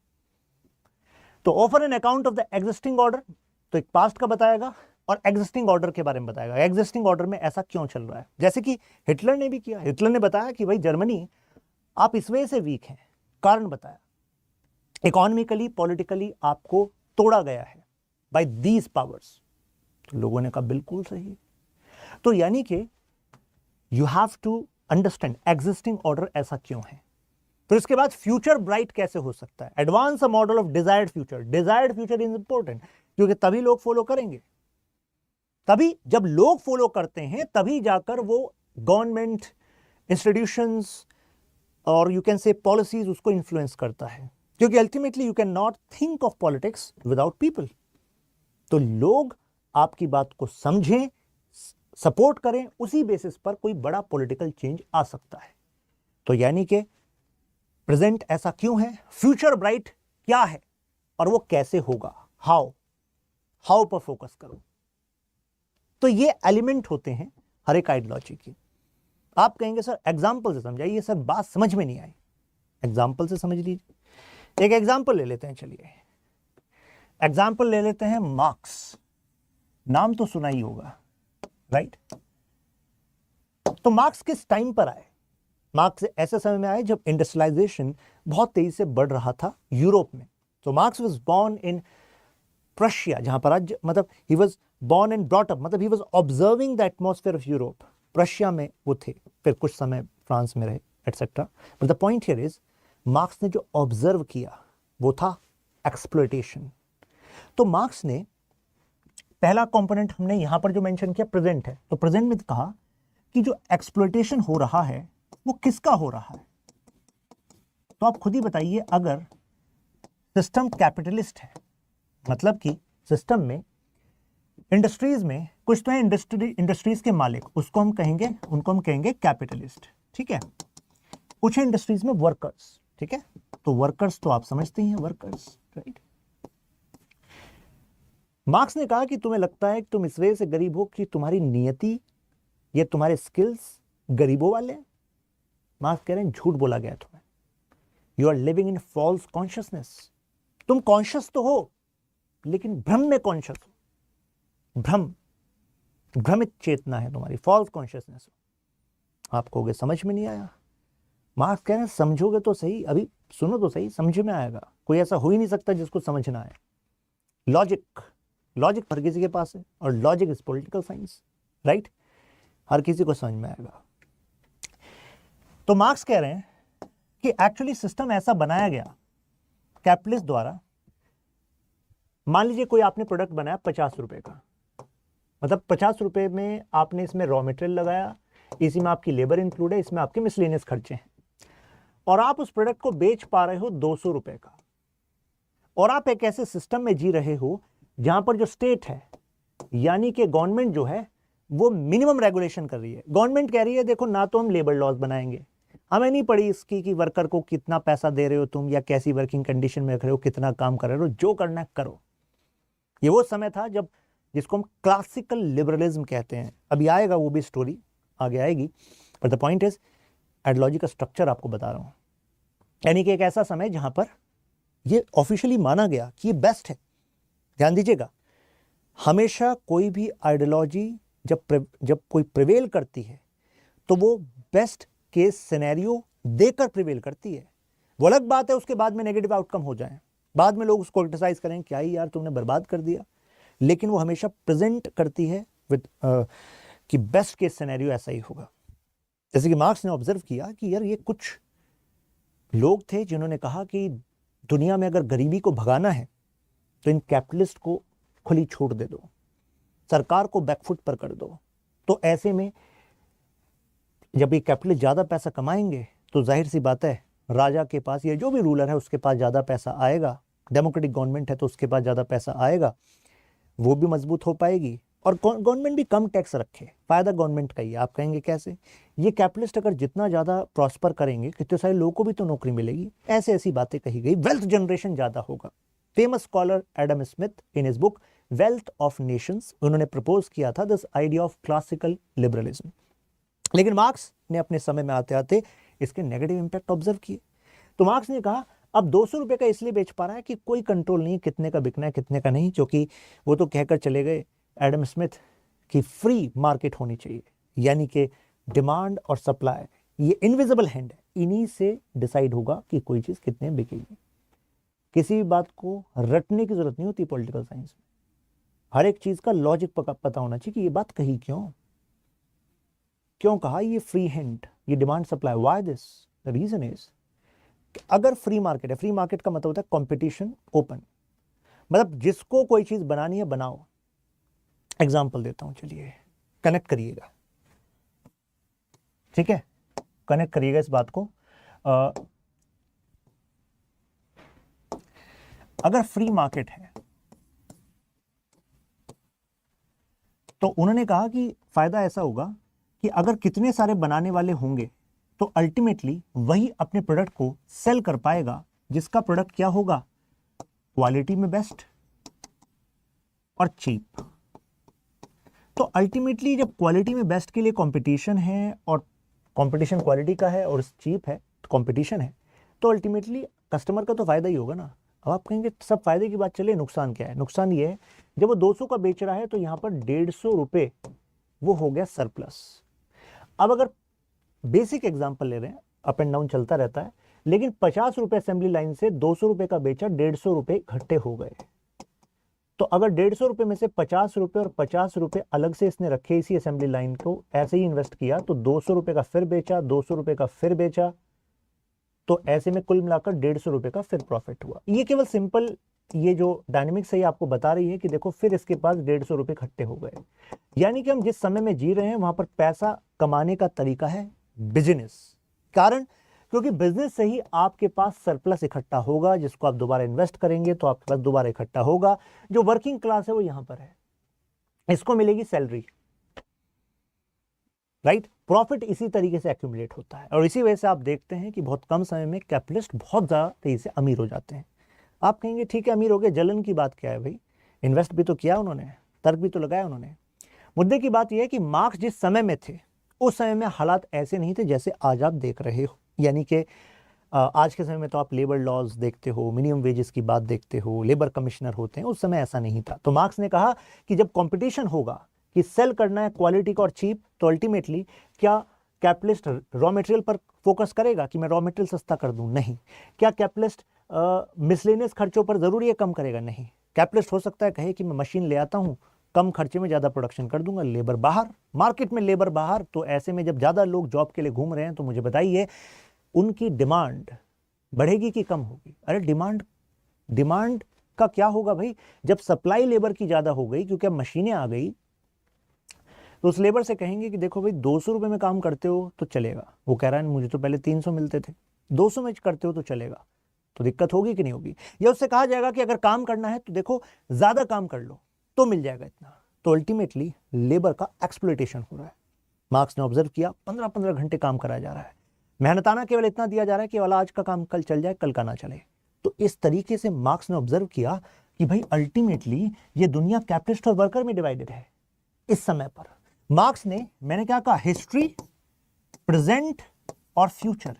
तो offer an account of the existing order, तो एक पास्ट का बताएगा और एग्जिस्टिंग ऑर्डर के बारे में बताएगा, एग्जिस्टिंग ऑर्डर में ऐसा क्यों चल रहा है। जैसे कि हिटलर ने भी किया। हिटलर ने बताया कि भाई जर्मनी आप इस वजह से वीक हैं, कारण बताया। इकोनॉमिकली, पॉलिटिकली आपको तोड़ा गया है बाय दीज पावर्स। तो लोगों ने कहा बिल्कुल सही। तो यानी कि you have to understand existing order ऐसा क्यों है। तो इसके बाद फ्यूचर ब्राइट कैसे हो सकता है? Advance a model of desired future. Desired future is important, क्योंकि तभी लोग फॉलो करेंगे। तभी जब लोग फॉलो करते हैं तभी जाकर वो गवर्नमेंट, इंस्टीट्यूशंस और यू कैन से पॉलिसीज उसको इन्फ्लुएंस करता है, क्योंकि ultimately you can not think of politics without people. तो लोग आपकी बात को समझें, सपोर्ट करें, उसी बेसिस पर कोई बड़ा पॉलिटिकल चेंज आ सकता है। तो यानी कि प्रेजेंट ऐसा क्यों है, फ्यूचर ब्राइट क्या है, और वो कैसे होगा, हाउ पर फोकस करो। तो ये एलिमेंट होते हैं हर एक आइडियोलॉजी की। आप कहेंगे सर एग्जाम्पल से समझाइए, सर बात समझ में नहीं आई। एग्जाम्पल से समझ लीजिए। एक एग्जाम्पल ले लेते हैं, चलिए एग्जाम्पल ले लेते हैं मार्क्स। नाम तो सुना ही होगा, राइट? तो मार्क्स किस टाइम पर आए? मार्क्स ऐसे समय में आए जब इंडस्ट्रियलाइजेशन बहुत तेजी से बढ़ रहा था यूरोप में। तो Marx was born in Prussia, जहां पर आज मतलब ही was born and brought up, मतलब ही was observing the atmosphere of Europe. Prussia में वो थे, फिर कुछ समय फ्रांस में रहे, etcetera. But the point here is, Marx ने जो ऑब्जर्व किया वो था एक्सप्लॉयटेशन। तो मार्क्स ने पहला कंपोनेंट हमने यहां पर जो मेंशन किया प्रेजेंट है। तो प्रेजेंट में कहा कि जो एक्सप्लॉयटेशन हो रहा है वो किसका हो रहा है। तो आप खुद ही बताइए, अगर सिस्टम कैपिटलिस्ट है, मतलब कि सिस्टम में इंडस्ट्रीज में कुछ तो है इंडस्ट्रीज के मालिक, उसको हम कहेंगे, उनको हम कहेंगे कैपिटलिस्ट, ठीक है। कुछ है इंडस्ट्रीज में वर्कर्स, ठीक है। तो वर्कर्स तो आप समझते ही हैं, वर्कर्स, राइट। मार्क्स ने कहा कि तुम्हें लगता है कि तुम इस वजह से गरीब हो कि तुम्हारी नियति या तुम्हारे स्किल्स गरीबों वाले हैं। मार्क्स कह रहे हैं झूठ बोला गया तुम्हें। You are living in false consciousness. तुम कॉन्शियस तो हो लेकिन भ्रम में कॉन्शियस हो। भ्रमित चेतना है तुम्हारी, फॉल्स कॉन्शियसनेस। आपको होगे समझ में नहीं आया। मार्क्स कह रहे हैं समझोगे तो सही, अभी सुनो तो सही, समझ में आएगा। कोई ऐसा हो ही नहीं सकता जिसको समझ ना आए। लॉजिक हर किसी के पास है और logic is political science, right. हर किसी को समझ में आएगा। तो मार्क्स कह रहे हैं कि एक्चुअली सिस्टम ऐसा बनाया गया कैपिटलिस्ट द्वारा। मान लीजिए कोई आपने प्रोडक्ट बनाया 50 रुपए का, मतलब 50 रुपए में आपने इसमें रॉ मटेरियल लगाया, इसी में आपकी लेबर इंक्लूड है, इसमें आपके मिसलेनियस खर्चे हैं, और आप उस प्रोडक्ट को बेच पा रहे हो 200 रुपए का। और आप एक ऐसे सिस्टम में जी रहे हो जहां पर जो स्टेट है यानी कि गवर्नमेंट जो है वो मिनिमम रेगुलेशन कर रही है। गवर्नमेंट कह रही है देखो ना तो हम लेबर लॉज बनाएंगे, हमें नहीं पड़ी इसकी कि वर्कर को कितना पैसा दे रहे हो तुम या कैसी वर्किंग कंडीशन में रख रहे हो, कितना काम कर रहे हो, जो करना है करो। ये वो समय था जब जिसको हम क्लासिकल लिबरलिज्म कहते हैं। अभी आएगा वो भी स्टोरी, आगे आएगी, पर द पॉइंट इज आइडियोलॉजी का स्ट्रक्चर आपको बता रहा हूं। यानी कि एक ऐसा समय जहां पर ये ऑफिशियली माना गया कि ये बेस्ट है। ध्यान दीजिएगा, हमेशा कोई भी आइडियोलॉजी जब कोई प्रिवेल करती है तो वो बेस्ट केस सिनेरियो देकर प्रिवेल करती है। वो अलग बात है उसके बाद में नेगेटिव आउटकम हो जाए, बाद में लोग उसको क्रिटिसाइज करें, क्या ही यार तुमने बर्बाद कर दिया, लेकिन वो हमेशा प्रेजेंट करती है विद कि बेस्ट केस सिनेरियो ऐसा ही होगा। जैसे कि मार्क्स ने ऑब्जर्व किया कि यार ये कुछ लोग थे जिन्होंने कहा कि दुनिया में अगर गरीबी को भगाना है तो इन कैपिटलिस्ट को खुली छूट दे दो, सरकार को बैकफुट पर कर दो। तो ऐसे में जब ये कैपिटलिस्ट ज़्यादा पैसा कमाएंगे तो जाहिर सी बात है राजा के पास या जो भी रूलर है उसके पास ज़्यादा पैसा आएगा, डेमोक्रेटिक गवर्नमेंट है तो उसके पास ज़्यादा पैसा आएगा, वो भी मजबूत हो पाएगी और गवर्नमेंट भी कम टैक्स रखे। फ़ायदा गवर्नमेंट का ही है। आप कहेंगे कैसे? ये कैपिटलिस्ट अगर जितना ज़्यादा प्रॉस्पर करेंगे कितने सारे लोगों को भी तो नौकरी मिलेगी, ऐसे ऐसी बातें कही गई, वेल्थ जनरेशन ज़्यादा होगा। Famous scholar Adam Smith in his book wealth of Nations उन्होंने प्रपोज किया था this idea of classical liberalism. लेकिन मार्क्स ने अपने समय में आते आते इसके नेगेटिव इंपैक्ट ऑब्जर्व किए। तो मार्क्स ने कहा अब 200 रुपए का इसलिए बेच पा रहा है कि कोई कंट्रोल नहीं कितने का बिकना है कितने का नहीं, क्योंकि वो तो कहकर चले गए एडम स्मिथ कि फ्री मार्केट होनी चाहिए, यानी कि डिमांड और सप्लाई ये इनविजिबल हैंड है, इन्हीं से डिसाइड होगा कि कोई चीज़ कितने बिकेगी। किसी भी बात को रटने की जरूरत नहीं होती पॉलिटिकल साइंस में, हर एक चीज़ का लॉजिक पता होना चाहिए कि ये बात कही क्यों कहा ये फ्री हैंड, ये demand supply, why this? The reason is अगर फ्री मार्केट है, फ्री मार्केट का मतलब होता है कंपटीशन ओपन, मतलब जिसको कोई चीज बनानी है बनाओ। एग्जांपल देता हूं, चलिए कनेक्ट करिएगा, ठीक है, कनेक्ट करिएगा इस बात को। अगर फ्री मार्केट है तो उन्होंने कहा कि फायदा ऐसा होगा कि अगर कितने सारे बनाने वाले होंगे तो अल्टीमेटली वही अपने प्रोडक्ट को सेल कर पाएगा जिसका प्रोडक्ट क्या होगा, क्वालिटी में बेस्ट और चीप। तो अल्टीमेटली जब क्वालिटी में बेस्ट के लिए कंपटीशन है और कंपटीशन क्वालिटी का है और चीप है तो कंपटीशन है, तो अल्टीमेटली कस्टमर का तो फायदा ही होगा ना। अब आप कहेंगे सब फायदे की बात चले, नुकसान क्या है? नुकसान ये है जब वो 200 का बेच रहा है तो यहाँ पर 150 रुपये वो हो गया सरप्लस। अब अगर बेसिक एग्जांपल ले रहे हैं, अप एंड डाउन चलता रहता है, लेकिन 50 रुपये असेंबली लाइन से 200 रुपये का बेचा, 150 रुपये इकट्ठे हो गए। तो अगर 150 रुपये में से 50 रुपये और 50 रुपये अलग से इसने रखे इसी असेंबली लाइन को, ऐसे ही इन्वेस्ट किया, तो 200 रुपये का फिर बेचा, 200 रुपये का फिर बेचा, तो ऐसे में कुल मिलाकर 150 रुपये का फिर प्रॉफिट हुआ। ये केवल सिंपल ये जो डायनेमिक्स है ये आपको बता रही है कि देखो फिर इसके पास 150 रुपये इकट्ठे हो गए। यानी कि हम जिस समय में जी रहे हैं वहां पर पैसा कमाने का तरीका है बिजनेस। कारण क्योंकि बिजनेस से ही आपके पास सरप्लस इकट्ठा होगा, जिसको आप दोबारा इन्वेस्ट करेंगे तो आपके पास दोबारा इकट्ठा होगा। जो वर्किंग क्लास है वो यहां पर है, इसको मिलेगी सैलरी, राइट। प्रॉफिट इसी तरीके से एक्यूमुलेट होता है और इसी वजह से आप देखते हैं कि बहुत कम समय में कैपिटलिस्ट बहुत ज्यादा तेजी से अमीर हो जाते हैं। आप कहेंगे ठीक है अमीर हो गए, जलन की बात क्या है भाई? इन्वेस्ट भी तो किया उन्होंने, तर्क भी तो लगाया उन्होंने। मुद्दे की बात यह है कि मार्क्स जिस समय में थे उस समय में हालात ऐसे नहीं थे जैसे आज आप देख रहे हो। यानी कि आज के समय में तो आप लेबर लॉज देखते हो, मिनिमम वेजेस की बात देखते हो, लेबर कमिश्नर होते हैं, उस समय ऐसा नहीं था। तो मार्क्स ने कहा कि जब कंपटीशन होगा कि सेल करना है क्वालिटी का और चीप, तो अल्टीमेटली क्या कैपिटलिस्ट रॉ मटेरियल पर फोकस करेगा कि मैं रॉ मटेरियल सस्ता कर दूं? नहीं। क्या कैपिटलिस्ट मिसलेनियस खर्चों पर जरूरी है कम करेगा? नहीं। कैपिटलिस्ट हो सकता है कहे कि मैं मशीन ले आता हूं, कम खर्चे में ज़्यादा प्रोडक्शन कर दूंगा, लेबर बाहर, मार्केट में लेबर बाहर। तो ऐसे में जब ज़्यादा लोग जॉब के लिए घूम रहे हैं तो मुझे बताइए उनकी डिमांड बढ़ेगी कि कम होगी? अरे डिमांड का क्या होगा भाई? जब सप्लाई लेबर की ज़्यादा हो गई क्योंकि अब मशीनें आ गई, तो उस लेबर से कहेंगे कि देखो भाई 200 रुपये में काम करते हो तो चलेगा। वो कह रहा है मुझे तो पहले 300 मिलते थे, 200 में करते हो तो चलेगा। तो दिक्कत होगी कि नहीं होगी? या उससे कहा जाएगा कि अगर काम करना है तो देखो ज़्यादा काम कर लो तो मिल जाएगा इतना। तो अल्टीमेटली लेबर का एक्सप्लॉयटेशन हो रहा है। मार्क्स ने ऑब्जर्व किया 15-15 घंटे काम कराया जा रहा है, मेहनताना केवल इतना दिया जा रहा है कि वाला आज का काम कल चल जाए, कल का ना चले। तो इस तरीके से मार्क्स ने ऑब्जर्व किया कि भाई अल्टीमेटली ये दुनिया कैपिटलिस्ट और वर्कर में डिवाइडेड है। इस समय पर मार्क्स ने, मैंने क्या कहा, हिस्ट्री, प्रेजेंट और फ्यूचर,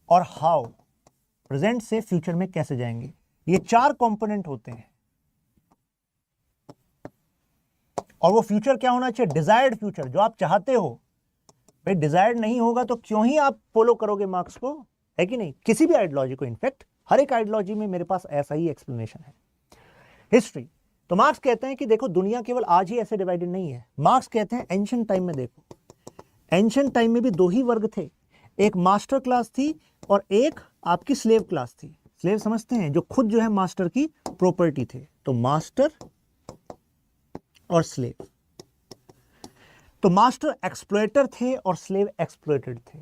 और हाउ, प्रेजेंट से फ्यूचर में कैसे जाएंगे, ये 4 कंपोनेंट होते हैं। और वो फ्यूचर क्या होना चाहिए? डिजायर्ड फ्यूचर, जो आप चाहते हो। भाई डिजायर्ड नहीं होगा तो क्यों ही आप फॉलो करोगे मार्क्स को, है कि नहीं? किसी भी आइडियोलॉजी को, इनफैक्ट हर एक आइडियोलॉजी में मेरे पास ऐसा ही एक्सप्लेनेशन है। हिस्ट्री, तो मार्क्स कहते हैं कि देखो दुनिया केवल आज ही ऐसे डिवाइडेड नहीं है। मार्क्स कहते हैं एंशिएंट टाइम में देखो, एंशिएंट टाइम में भी 2 ही वर्ग थे, एक मास्टर क्लास थी और एक आपकी स्लेव क्लास थी। स्लेव समझते हैं, जो खुद जो है मास्टर की प्रॉपर्टी थे। तो मास्टर और स्लेव, तो मास्टर एक्सप्लॉयटर थे और स्लेव एक्सप्लॉयटेड थे।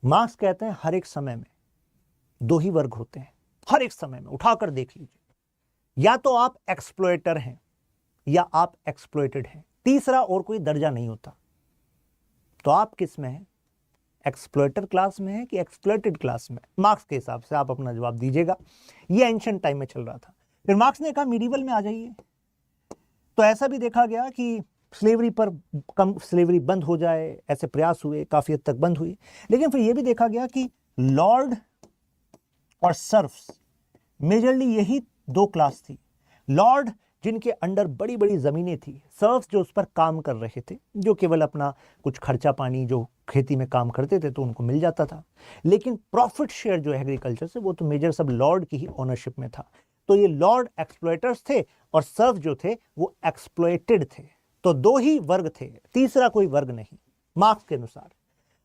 मार्क्स कहते हैं हर एक समय में 2 ही वर्ग होते हैं, हर एक समय में, उठाकर देख लीजिए। या तो आप एक्सप्लॉयटर हैं या आप एक्सप्लॉयटेड हैं, तीसरा और कोई दर्जा नहीं होता। तो आप किस में हैं? एक्सप्लॉयटर क्लास में है कि एक्सप्लॉयटेड क्लास में? मार्क्स के हिसाब से आप अपना जवाब दीजिएगा। ये एंशिएंट टाइम में चल रहा था। फिर मार्क्स ने कहा मीडिवल में आ जाइए। तो ऐसा भी देखा गया कि स्लेवरी पर कम, स्लेवरी बंद हो जाए, ऐसे प्रयास हुए, काफी हद तक बंद हुई। लेकिन फिर यह भी देखा गया कि लॉर्ड और सर्फ्स, मेजरली यही 2 क्लास थी। लॉर्ड जिनके अंडर बड़ी बड़ी जमीनें थी, सर्फ्स जो उस पर काम कर रहे थे, जो केवल अपना कुछ खर्चा पानी जो खेती में काम करते थे तो उनको मिल जाता था। लेकिन प्रॉफिट शेयर जो है एग्रीकल्चर से, वो तो मेजर सब लॉर्ड की ही ओनरशिप में था। तो ये लॉर्ड एक्सप्लॉयटर्स थे और सर्फ जो थे वो एक्सप्लॉयटेड थे। तो 2 ही वर्ग थे, तीसरा कोई वर्ग नहीं मार्क्स के अनुसार।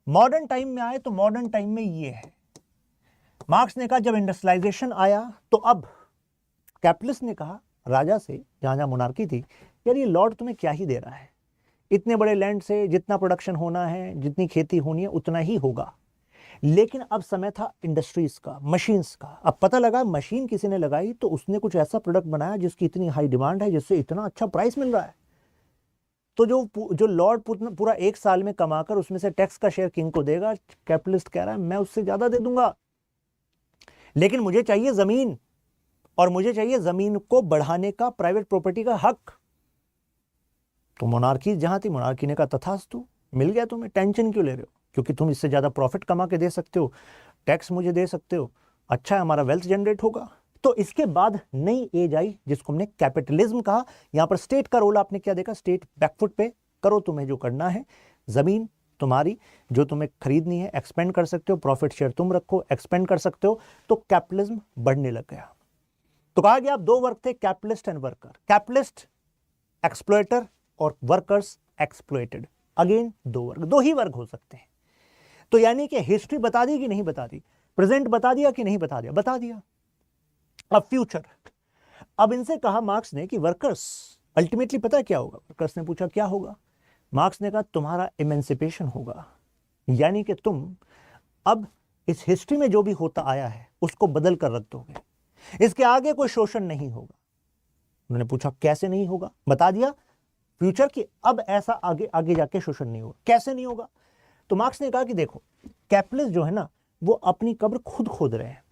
मॉडर्न टाइम में आए तो मॉडर्न टाइम में ये है। मार्क्स ने कहा जब इंडस्ट्रियलाइजेशन आया तो अब कैपिटलिस्ट ने कहा राजा से, जहां जहां मोनार्की थी, यार ये लॉर्ड तुम्हें क्या ही दे रहा है, इतने बड़े लैंड से जितना प्रोडक्शन होना है, जितनी खेती होनी है उतना ही होगा। लेकिन अब समय था इंडस्ट्रीज का, मशीन्स का। अब पता लगा मशीन किसी ने लगाई तो उसने कुछ ऐसा प्रोडक्ट बनाया जिसकी इतनी हाई डिमांड है, जिससे इतना अच्छा प्राइस मिल रहा है। तो जो लॉर्ड पूरा 1 साल में कमाकर उसमें से टैक्स का शेयर किंग को देगा, कैपिटलिस्ट कह रहा है मैं उससे ज्यादा दे दूंगा, लेकिन मुझे चाहिए जमीन, और मुझे चाहिए जमीन को बढ़ाने का, प्राइवेट प्रॉपर्टी का हक। तो मोनार्की जहां थी, मोनार्की ने कहा तथास्तु, मिल गया तुम्हें, टेंशन क्यों ले रहे हो, क्योंकि तुम इससे ज्यादा प्रॉफिट कमा के दे सकते हो, टैक्स मुझे दे सकते हो, अच्छा है हमारा वेल्थ जनरेट होगा। तो इसके बाद नई एज आई जिसको हमने कैपिटलिज्म कहा। यहां पर स्टेट का रोल आपने क्या देखा, स्टेट बैकफुट पे, करो तुम्हें जो करना है, जमीन तुम्हारी, जो तुम्हें खरीदनी है एक्सपेंड कर सकते हो, प्रॉफिट शेयर तुम रखो, एक्सपेंड कर सकते हो। तो कैपिटलिज्म बढ़ने लग गया। तो कहा गया अब 2 वर्ग थे, कैपिटलिस्ट एंड वर्कर। कैपिटलिस्ट एक्सप्लॉयटर और वर्कर्स एक्सप्लॉयटेड। अगेन 2 वर्ग, 2 ही वर्ग हो सकते हैं। तो यानी कि हिस्ट्री बता दी कि नहीं बता दी, प्रेजेंट बता दिया कि नहीं बता दिया, बता दिया। अब फ्यूचर, अब इनसे कहा मार्क्स ने कि वर्कर्स अल्टीमेटली पता है क्या होगा। वर्कर्स ने पूछा क्या होगा, मार्क्स ने कहा तुम्हारा इमेंसिपेशन होगा, यानी कि तुम अब इस हिस्ट्री में जो भी होता आया है उसको बदल कर रख दोगे, इसके आगे कोई शोषण नहीं होगा। उन्होंने पूछा कैसे नहीं होगा, बता दिया फ्यूचर की अब ऐसा आगे आगे जाके शोषण नहीं होगा। कैसे नहीं होगा, तो मार्क्स ने कहा कि देखो कैपिटलिस्ट जो है ना वो अपनी कब्र खुद खोद रहे हैं।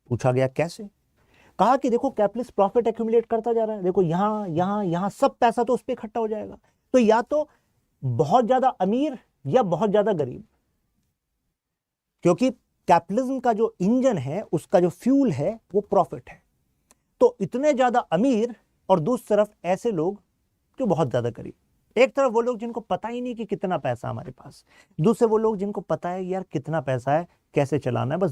पूछा गया कैसे, कहा कि देखो कैपिटलिस्ट प्रॉफिट एक्यूमुलेट करता जा रहा है, देखो यहाँ यहाँ यहाँ सब पैसा तो उस पर इकट्ठा हो जाएगा, तो या तो बहुत ज्यादा अमीर या बहुत ज्यादा गरीब, क्योंकि कैपिटलिज्म का जो इंजन है, उसका जो फ्यूल है वो प्रॉफिट है। तो इतने ज्यादा अमीर और दूसरी तरफ ऐसे लोग जो बहुत ज्यादा गरीब। एक तरफ वो लोग जिनको पता ही नहीं कि कितना पैसा हमारे पास, दूसरे वो लोग जिनको पता है यार कितना पैसा है, कैसे चलाना है, बस